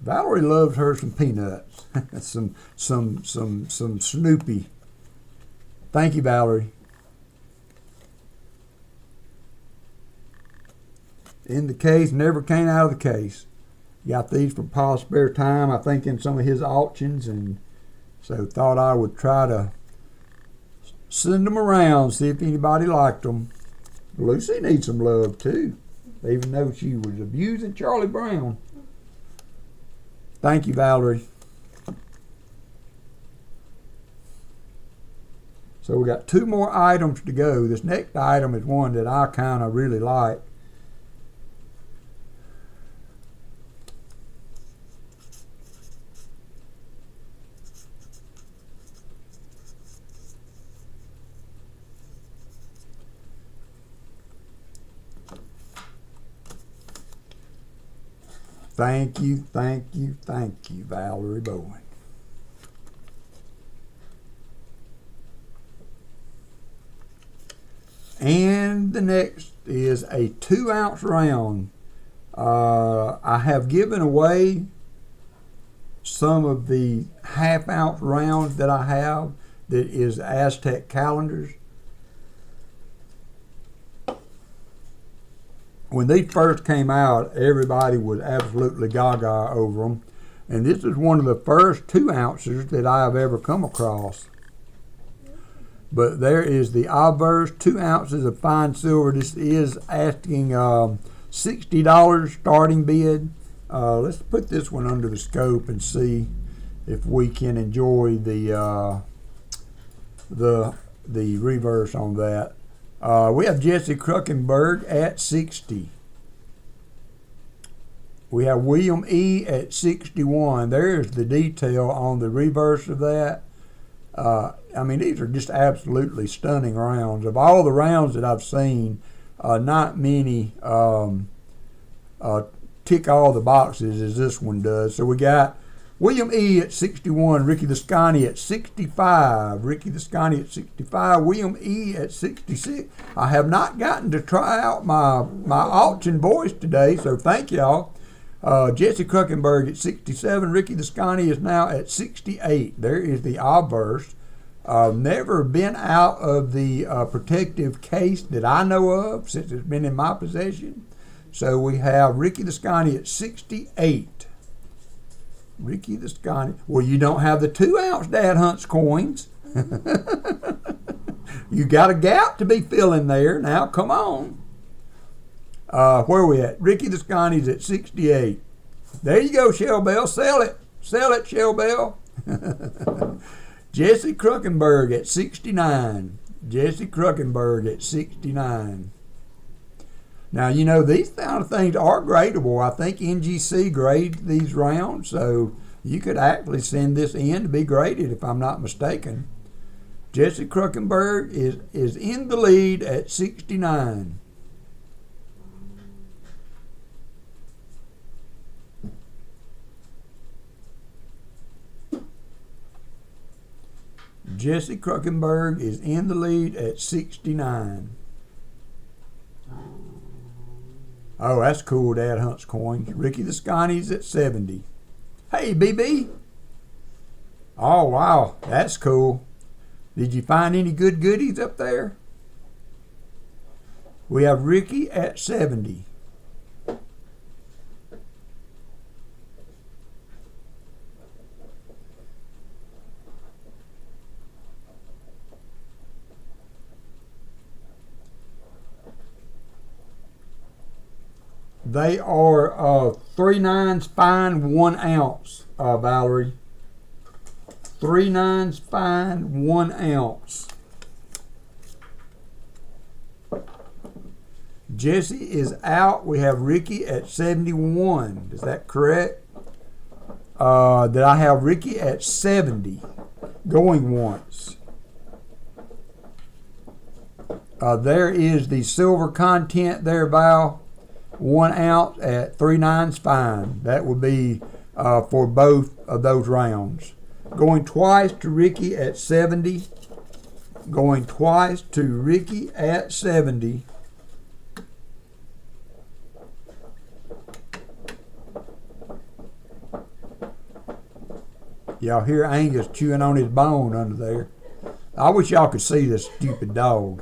Valerie loves her some peanuts. some Snoopy. Thank you, Valerie. In the case, never came out of the case. Got these from Paul's spare time, I think, in some of his auctions, and so thought I would try to send them around, see if anybody liked them. Lucy needs some love too. even though she was abusing Charlie Brown. Thank you, Valerie. So we got 2 more items to go. This next item is one that I kind of really like. Thank you, Valerie Bowen. And the next is a 2-ounce round. I have given away some of the half-ounce rounds that I have that is Aztec Calendars. When these first came out, everybody was absolutely gaga over them. And this is one of the first 2 ounces that I have ever come across. But there is the Obverse 2 ounces of fine silver. This is asking $60 starting bid. Let's put this one under the scope and see if we can enjoy the reverse on that. We have Jesse Kruckenberg at 60. We have William E at 61. There's the detail on the reverse of that. I mean, these are just absolutely stunning rounds. Of all the rounds that I've seen, not many tick all the boxes as this one does. So we got William E at 61, Ricky the Scotty at 65, William E at 66. I have not gotten to try out my auction voice today, so thank y'all. Jesse Kruckenberg at 67, Ricky the Scotty is now at 68. There is the obverse. Never been out of the protective case that I know of since it's been in my possession. So we have Ricky the Scotty at 68. Ricky the Scotty. Well, you don't have the 2 ounce Dad Hunts coins. You got a gap to be filling there. Now, come on. Where are we at? Ricky the Scotty's at 68. There you go, Shell Bell. Sell it. Sell it, Shell Bell. Jesse Kruckenberg at 69. Jesse Kruckenberg at 69. Now, you know, these kind of things are gradable. I think NGC grades these rounds, so you could actually send this in to be graded if I'm not mistaken. Jesse Kruckenberg is in the lead at 69. Jesse Kruckenberg is in the lead at 69. Oh, that's cool, Dad Hunts coins. Ricky the Scotty's at 70. Hey, BB. Oh, wow, that's cool. Did you find any good goodies up there? We have Ricky at 70. They are 3/9 fine 1 ounce, Valerie. 3/9 fine 1 ounce. Jesse is out. We have Ricky at 71. Is that correct? That I have Ricky at 70. Going once. There is the silver content there, Val. 1 ounce at 3/9 fine. That would be for both of those rounds. Going twice to Ricky at 70. Going twice to Ricky at 70. Y'all hear Angus chewing on his bone under there. I wish y'all could see this stupid dog.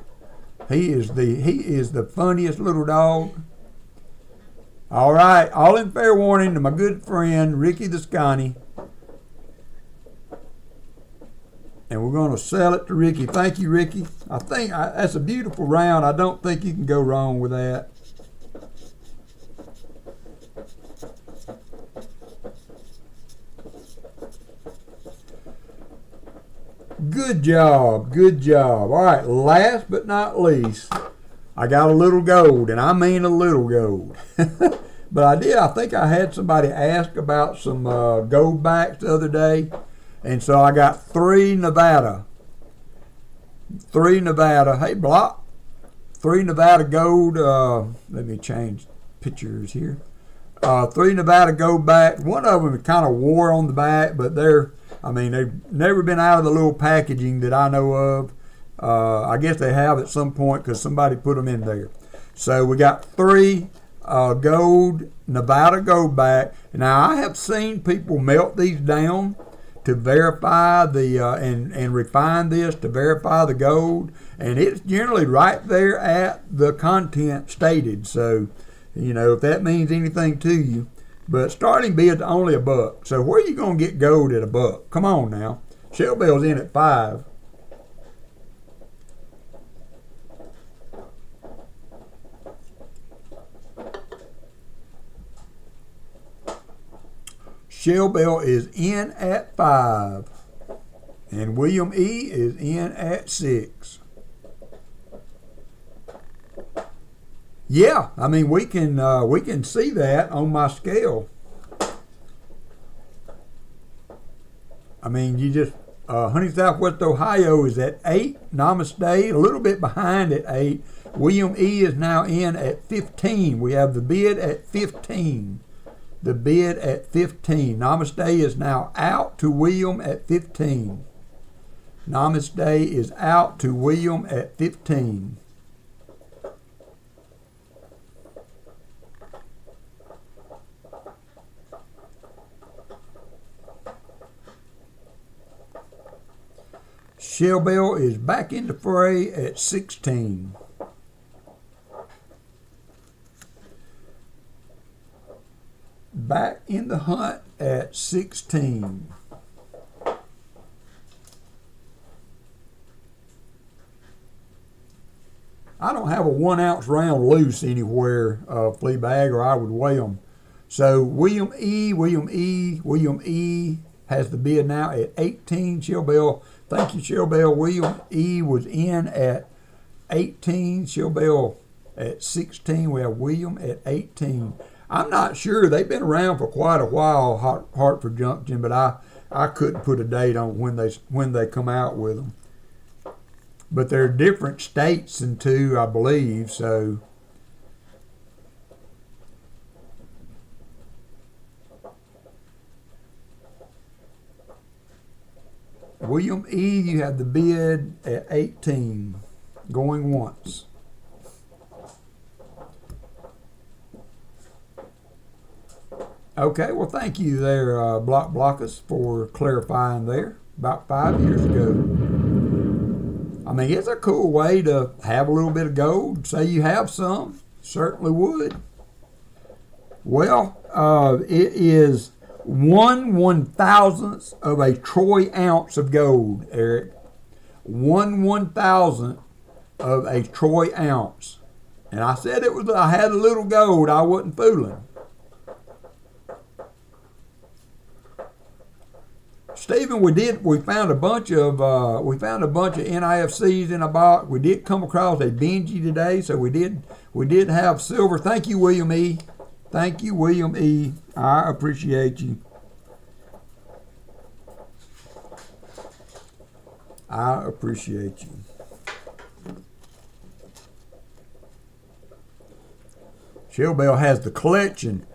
He is the funniest little dog. All right, all in fair warning to my good friend Ricky the Scotty. And we're going to sell it to Ricky. Thank you, Ricky. I think that's a beautiful round. I don't think you can go wrong with that. Good job. Good job. All right, last but not least, I got a little gold, and I mean a little gold. But I think I had somebody ask about some Goldbacks the other day, and so I got three Nevada. Hey, Block. 3 Nevada Gold. Let me change pictures here. 3 Nevada Goldbacks. One of them kind of wore on the back, but they've never been out of the little packaging that I know of. I guess they have at some point because somebody put them in there. So we got 3 gold Nevada Goldback. Now I have seen people melt these down to verify the and refine this to verify the gold, and it's generally right there at the content stated. So, if that means anything to you. But starting bid's only $1. So where are you gonna get gold at $1? Come on now. Shell Bell's in at 5. Shell Bell is in at 5, and William E is in at 6. Yeah, we can see that on my scale. You just Honey Southwest Ohio is at 8. Namaste, a little bit behind at 8. William E is now in at 15. We have the bid at 15. The bid at 15. Namaste is now out to William at 15. Namaste is out to William at 15. Shell Bell is back in the fray at 16. Back in the hunt at 16. I don't have a 1 ounce round loose anywhere, flea bag, or I would weigh them. So William E has the bid now at 18. Shell Bell, thank you, Shell Bell. William E was in at 18. Shell Bell at 16. We have William at 18. I'm not sure. They've been around for quite a while, Hartford Junction, but I couldn't put a date on when they come out with them. But they're different states and two, I believe. So William E, you have the bid at 18, going once. Okay, well, thank you there, Blockus, for clarifying there about 5 years ago. It's a cool way to have a little bit of gold. Say you have some, certainly would. Well, it is 1/1000th of a troy ounce of gold, Eric. 1/1000th of a troy ounce. And I said I had a little gold. I wasn't fooling. Stephen, we found a bunch of NIFCs in a box. We did come across a Benji today, so we did have silver. Thank you, William E. Thank you, William E. I appreciate you. I appreciate you. Shell Bell has the collection.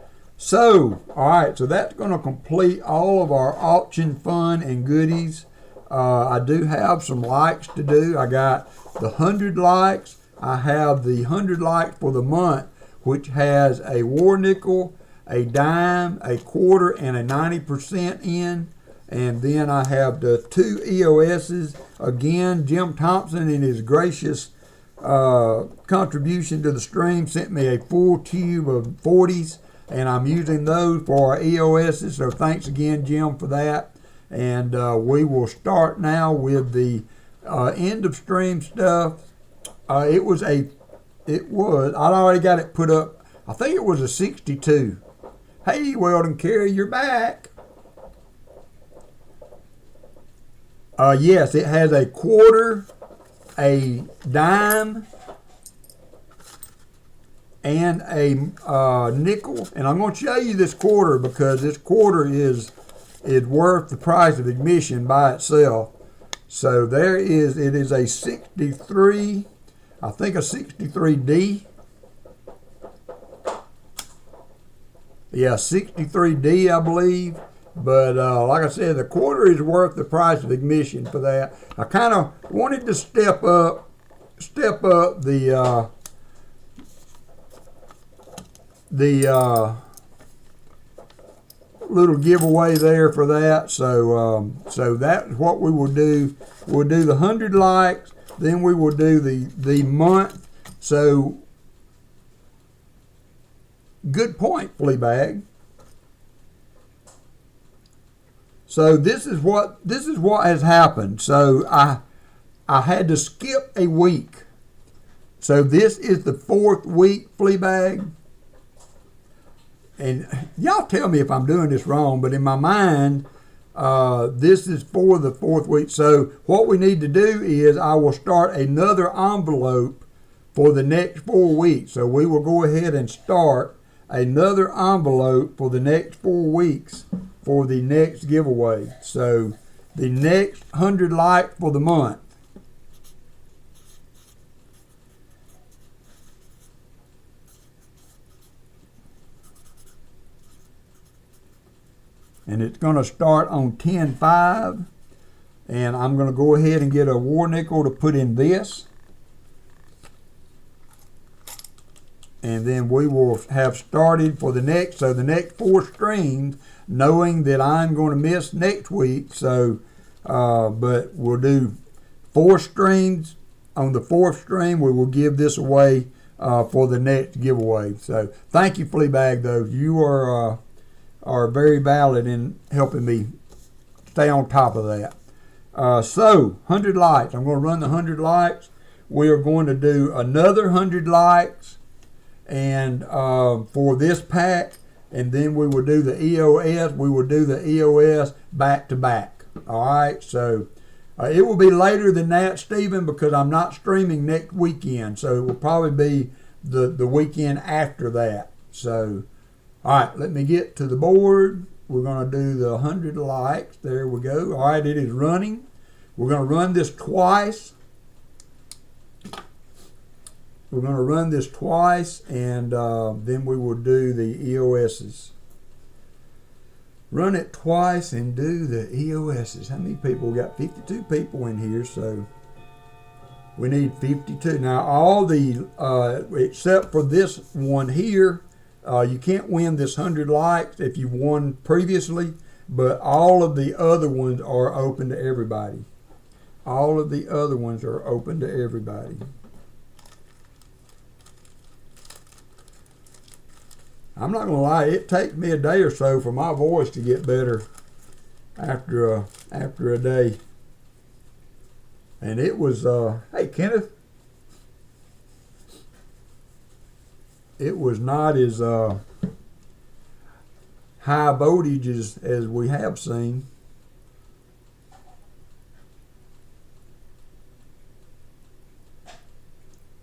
So, all right, so that's going to complete all of our auction fun and goodies. I do have some likes to do. I got the 100 likes. I have the 100 likes for the month, which has a war nickel, a dime, a quarter, and a 90% in. And then I have the 2 EOSs. Again, Jim Thompson, in his gracious contribution to the stream, sent me a full tube of 40s. And I'm using those for our EOSs, so thanks again, Jim, for that. And we will start now with the end of stream stuff. I'd already got it put up. I think it was a 62. Hey, Weldon Carey, you're back. Yes, it has a quarter, a dime, and a nickel. And I'm going to show you this quarter because this quarter is worth the price of admission by itself. So it is a 63, I think a 63D. Yeah, 63D, I believe. But like I said, the quarter is worth the price of admission for that. I kind of wanted to step up the little giveaway there for that. So that's what we will do. We'll do the 100 likes, then we will do the month. So good point, Fleabag. So this is what has happened. So I had to skip a week. So this is the 4th week, Fleabag. And y'all tell me if I'm doing this wrong, but in my mind, this is for the 4th week. So what we need to do is I will start another envelope for the next 4 weeks. So we will go ahead and start another envelope for the next 4 weeks for the next giveaway. So the next 100 likes for the month. And it's going to start on 10/5. And I'm going to go ahead and get a war nickel to put in this. And then we will have started for the next 4 streams, knowing that I'm going to miss next week. So, but we'll do 4 streams. On the 4th stream, we will give this away for the next giveaway. So, thank you, Fleabag, though. You are very valid in helping me stay on top of that. So, 100 likes. I'm going to run the 100 likes. We are going to do another 100 likes and for this pack, and then we will do the EOS. We will do the EOS back to back. All right, so it will be later than that, Stephen, because I'm not streaming next weekend. So it will probably be the weekend after that. So, all right, let me get to the board. We're going to do the 100 likes. There we go. All right, it is running. We're going to run this twice. We're going to run this twice, and then we will do the EOSs. Run it twice and do the EOSs. How many people? We got 52 people in here, so we need 52. Now, all the, except for this one here, you can't win this 100 likes if you won previously, but all of the other ones are open to everybody. All of the other ones are open to everybody. I'm not gonna lie, it takes me a day or so for my voice to get better after a day. And it was, hey Kenneth, it was not as high voltage as we have seen.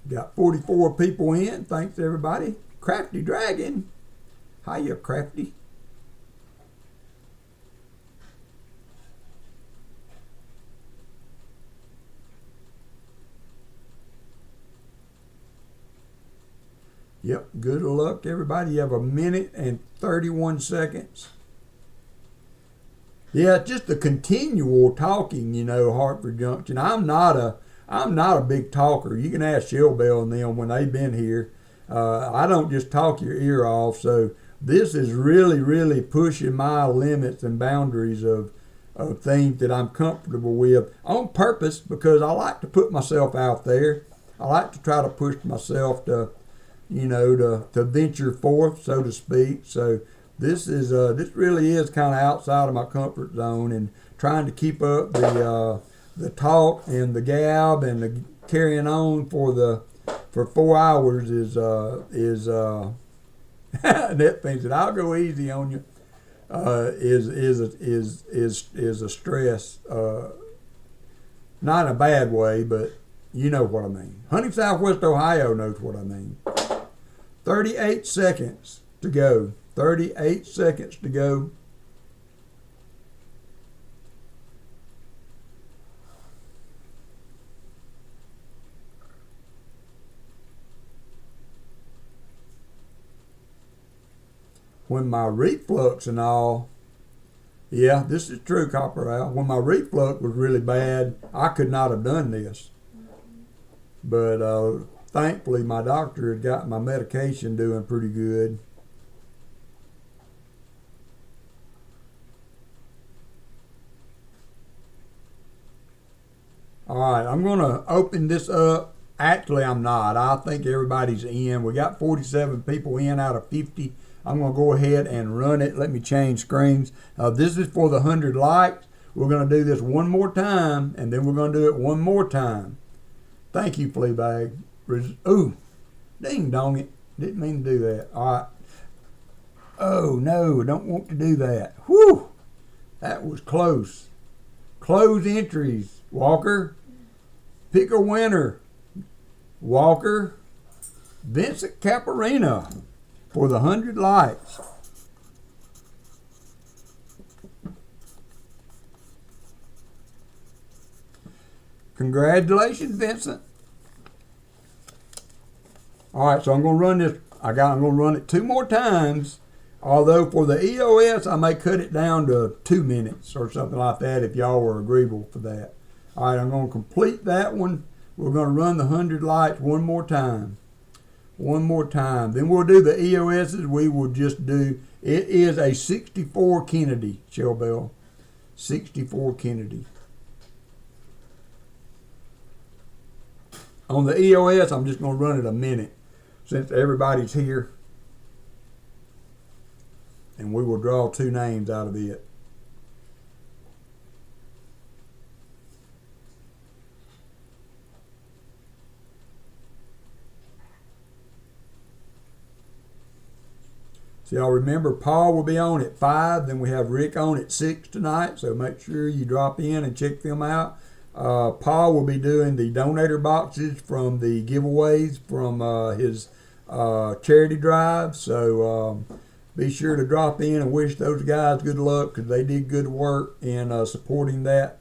Got 44 people in. Thanks everybody. Crafty Dragon. Hiya, Crafty. Yep, good luck everybody. You have 1 minute and 31 seconds. Yeah, just the continual talking, you know, Hartford Junction. I'm not a big talker. You can ask Shellbell and them when they've been here. I don't just talk your ear off, so this is really, really pushing my limits and boundaries of things that I'm comfortable with on purpose, because I like to put myself out there. I like to try to push myself to, you know, to venture forth, so to speak. So this really is kind of outside of my comfort zone, and trying to keep up the talk and the gab and the carrying on for 4 hours is that thing that I'll go easy on you is a stress Not in a bad way, but you know what I mean. Hunting Southwest Ohio knows what I mean. 38 seconds to go. 38 seconds to go. When my reflux and all, yeah, this is true, Copper Al. When my reflux was really bad, I could not have done this. But thankfully, my doctor had got my medication doing pretty good. All right, I'm going to open this up. Actually, I'm not. I think everybody's in. We got 47 people in out of 50. I'm going to go ahead and run it. Let me change screens. This is for the 100 likes. We're going to do this one more time, and then we're going to do it one more time. Thank you, Fleabag. Ooh, ding dong it. Didn't mean to do that. All right. Oh, no, I don't want to do that. Whew, that was close. Close entries. Walker, pick a winner. Walker, Vincent Caparina for the 100 likes. Congratulations, Vincent. All right, so I'm going to run this. I'm going to run it 2 more times. Although for the EOS, I may cut it down to 2 minutes or something like that if y'all were agreeable for that. All right, I'm going to complete that one. We're going to run the 100 lights one more time. One more time. Then we'll do the EOSs. We will just do, it is a 64 Kennedy, Shell Bell. 64 Kennedy. On the EOS, I'm just going to run it a minute since everybody's here. And we will draw 2 names out of it. So y'all remember Paul will be on at 5, then we have Rick on at 6 tonight, so make sure you drop in and check them out. Paul will be doing the donator boxes from the giveaways from his charity drive, so be sure to drop in and wish those guys good luck because they did good work in supporting that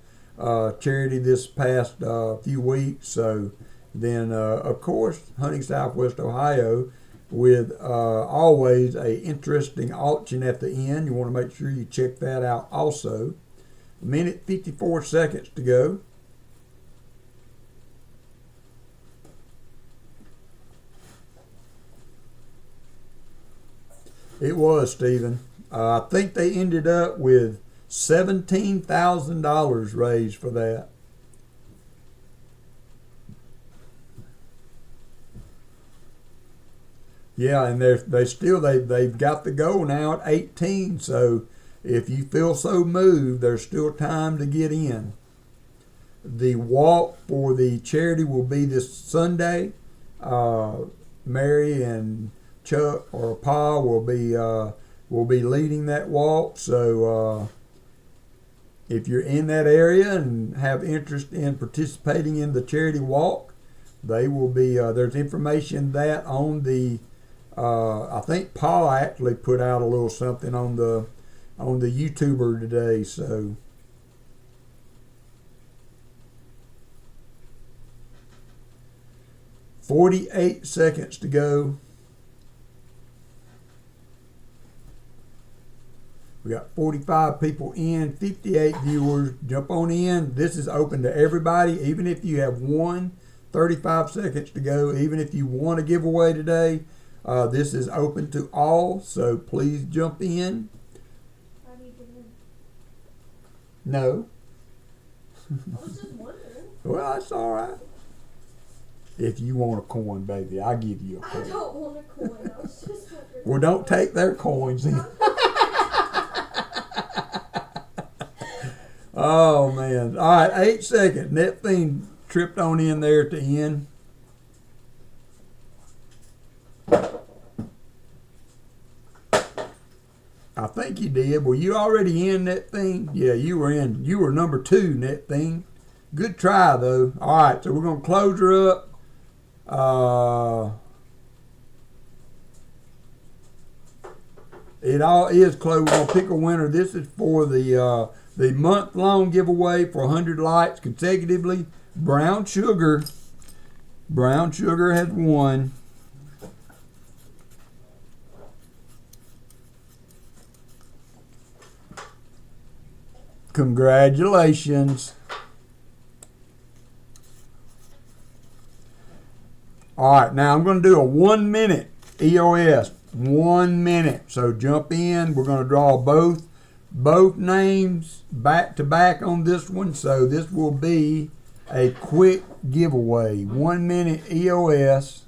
charity this past few weeks. So then, of course, Hunting Southwest Ohio with always a interesting auction at the end. You want to make sure you check that out also. 1:54 seconds to go. It was, Stephen. I think they ended up with $17,000 raised for that. Yeah, and they've got the goal now at 18. So if you feel so moved, there's still time to get in. The walk for the charity will be this Sunday. Mary and Chuck or Pa will be leading that walk. So if you're in that area and have interest in participating in the charity walk, they will be. There's information that on the. I think Paul actually put out a little something on the YouTuber today. So 48 seconds to go. We got 45 people in, 58 viewers. Jump on in. This is open to everybody, even if you have won. 35 seconds to go. Even if you want a giveaway today, this is open to all. So please jump in. How do you get in? No. I was just wondering. Well, that's all right. If you want a coin, baby, I'll give you a I coin. don't want a coin. I was just wondering. Well, don't take their coins in. Oh, man. All right, 8 seconds. That thing tripped on in there at the end. I think you did. Were you already in that thing? Yeah, you were in. You were number 2 in that thing. Good try though. All right, so we're gonna close her up. It all is closed. We're gonna pick a winner. This is for the month-long giveaway for 100 likes consecutively. Brown Sugar. Brown Sugar has won. Congratulations. All right, now I'm going to do a 1 minute EOS. 1 minute. So jump in. We're going to draw both names back to back on this one. So this will be a quick giveaway. 1 minute EOS.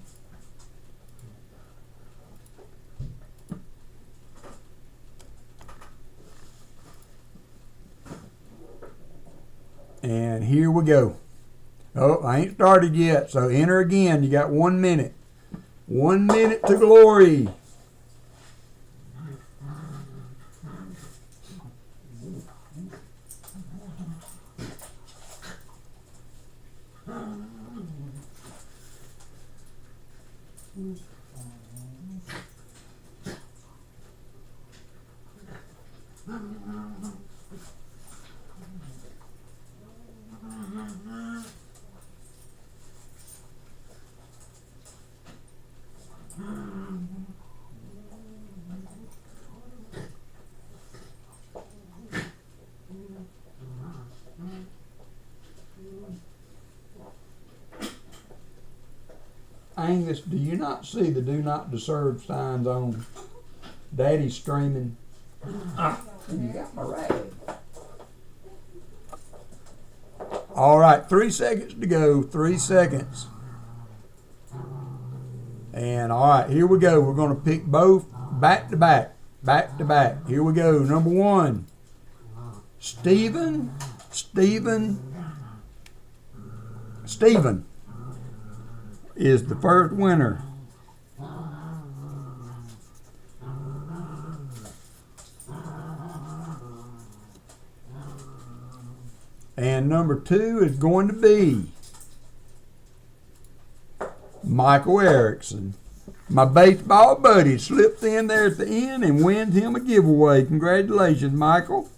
And here we go. Oh, I ain't started yet, so enter again. You got 1 minute. 1 minute to glory. Angus, do you not see the do not disturb signs on? Daddy's streaming. You got my rag. All right, 3 seconds to go. 3 seconds. And all right, here we go. We're going to pick both back to back. Back to back. Here we go. Number 1. Stephen is the first winner. And number 2 is going to be Michael Erickson. My baseball buddy slipped in there at the end and wins him a giveaway. Congratulations, Michael.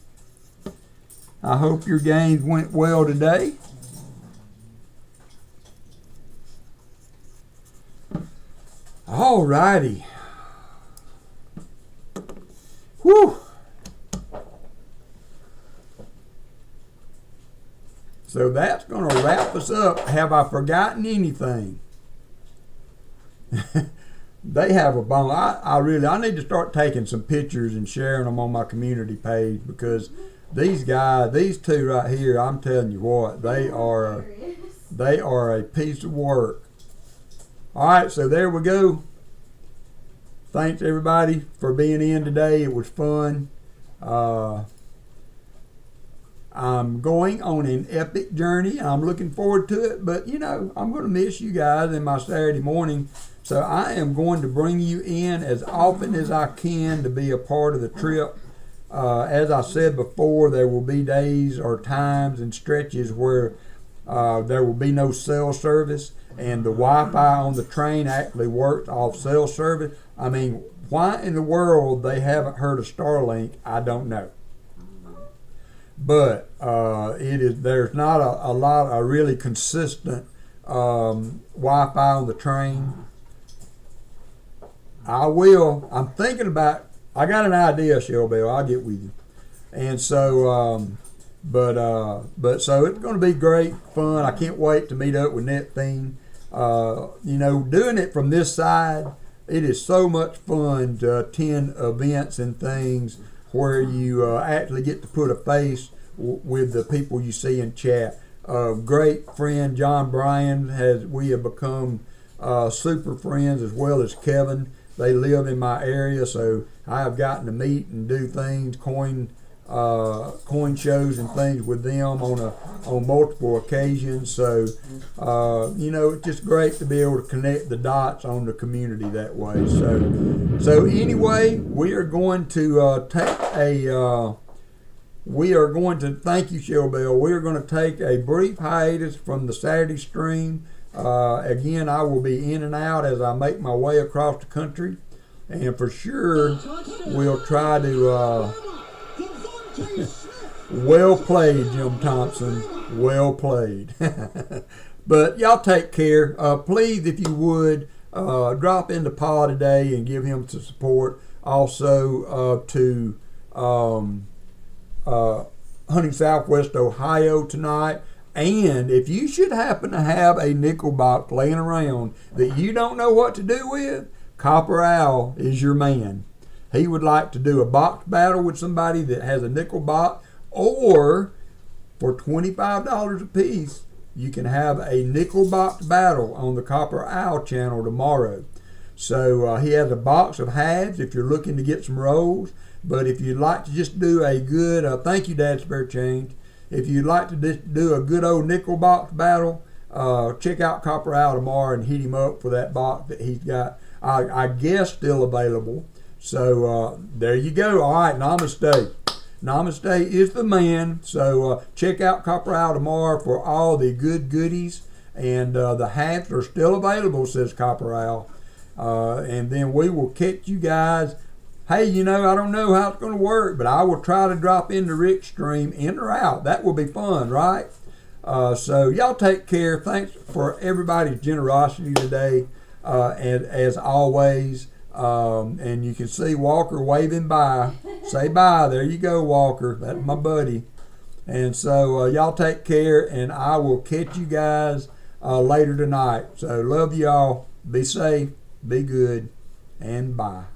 I hope your games went well today. All righty. Whew. So that's going to wrap us up. Have I forgotten anything? They have a bone. I need to start taking some pictures and sharing them on my community page, because these guys, these two right here, I'm telling you what, they are a piece of work. All right, so there we go. Thanks everybody for being in today. It was fun. I'm going on an epic journey. I'm looking forward to it, but you know, I'm going to miss you guys in my Saturday morning. So I am going to bring you in as often as I can to be a part of the trip. As I said before, there will be days or times and stretches where there will be no cell service, and the Wi-Fi on the train actually works off cell service. I mean, why in the world they haven't heard of Starlink, I don't know. But there's not a really consistent Wi-Fi on the train. I'm thinking about, I got an idea, Shelby, I'll get with you. And so, so it's going to be great fun. I can't wait to meet up with Netfing. You know, doing it from this side, it is so much fun to attend events and things where you actually get to put a face with the people you see in chat. Great friend John Bryan, we have become super friends, as well as Kevin. They live in my area, so I have gotten to meet and do things, coin shows and things with them on multiple occasions. So you know, it's just great to be able to connect the dots on the community that way. So anyway, we are going to take we are going to, thank you, Shellbell. We are going to take a brief hiatus from the Saturday stream. Again, I will be in and out as I make my way across the country. And for sure, we'll try to, well played, Jim Thompson. Well played. But y'all take care. Please, if you would, drop into Paul today and give him some support. Also to Hunting Southwest Ohio tonight. And if you should happen to have a nickel box laying around that you don't know what to do with, Copper Al is your man. He would like to do a box battle with somebody that has a nickel box, or for $25 a piece, you can have a nickel box battle on the Copper Owl channel tomorrow. So he has a box of halves if you're looking to get some rolls. But if you'd like to just do a good, thank you, Dad Spare Change. If you'd like to just do a good old nickel box battle, check out Copper Owl tomorrow and hit him up for that box that he's got, I guess, still available. So there you go. All right, namaste. Namaste is the man. So check out Copper Owl tomorrow for all the good goodies. And the hats are still available, says Copper Owl. And then we will catch you guys. Hey, I don't know how it's going to work, but I will try to drop into Rick's stream, in or out. That will be fun, right? So y'all take care. Thanks for everybody's generosity today. And as always, and you can see Walker waving bye. Say bye. There you go, Walker. That's my buddy. And so y'all take care, and I will catch you guys later tonight. So love y'all. Be safe. Be good. And bye.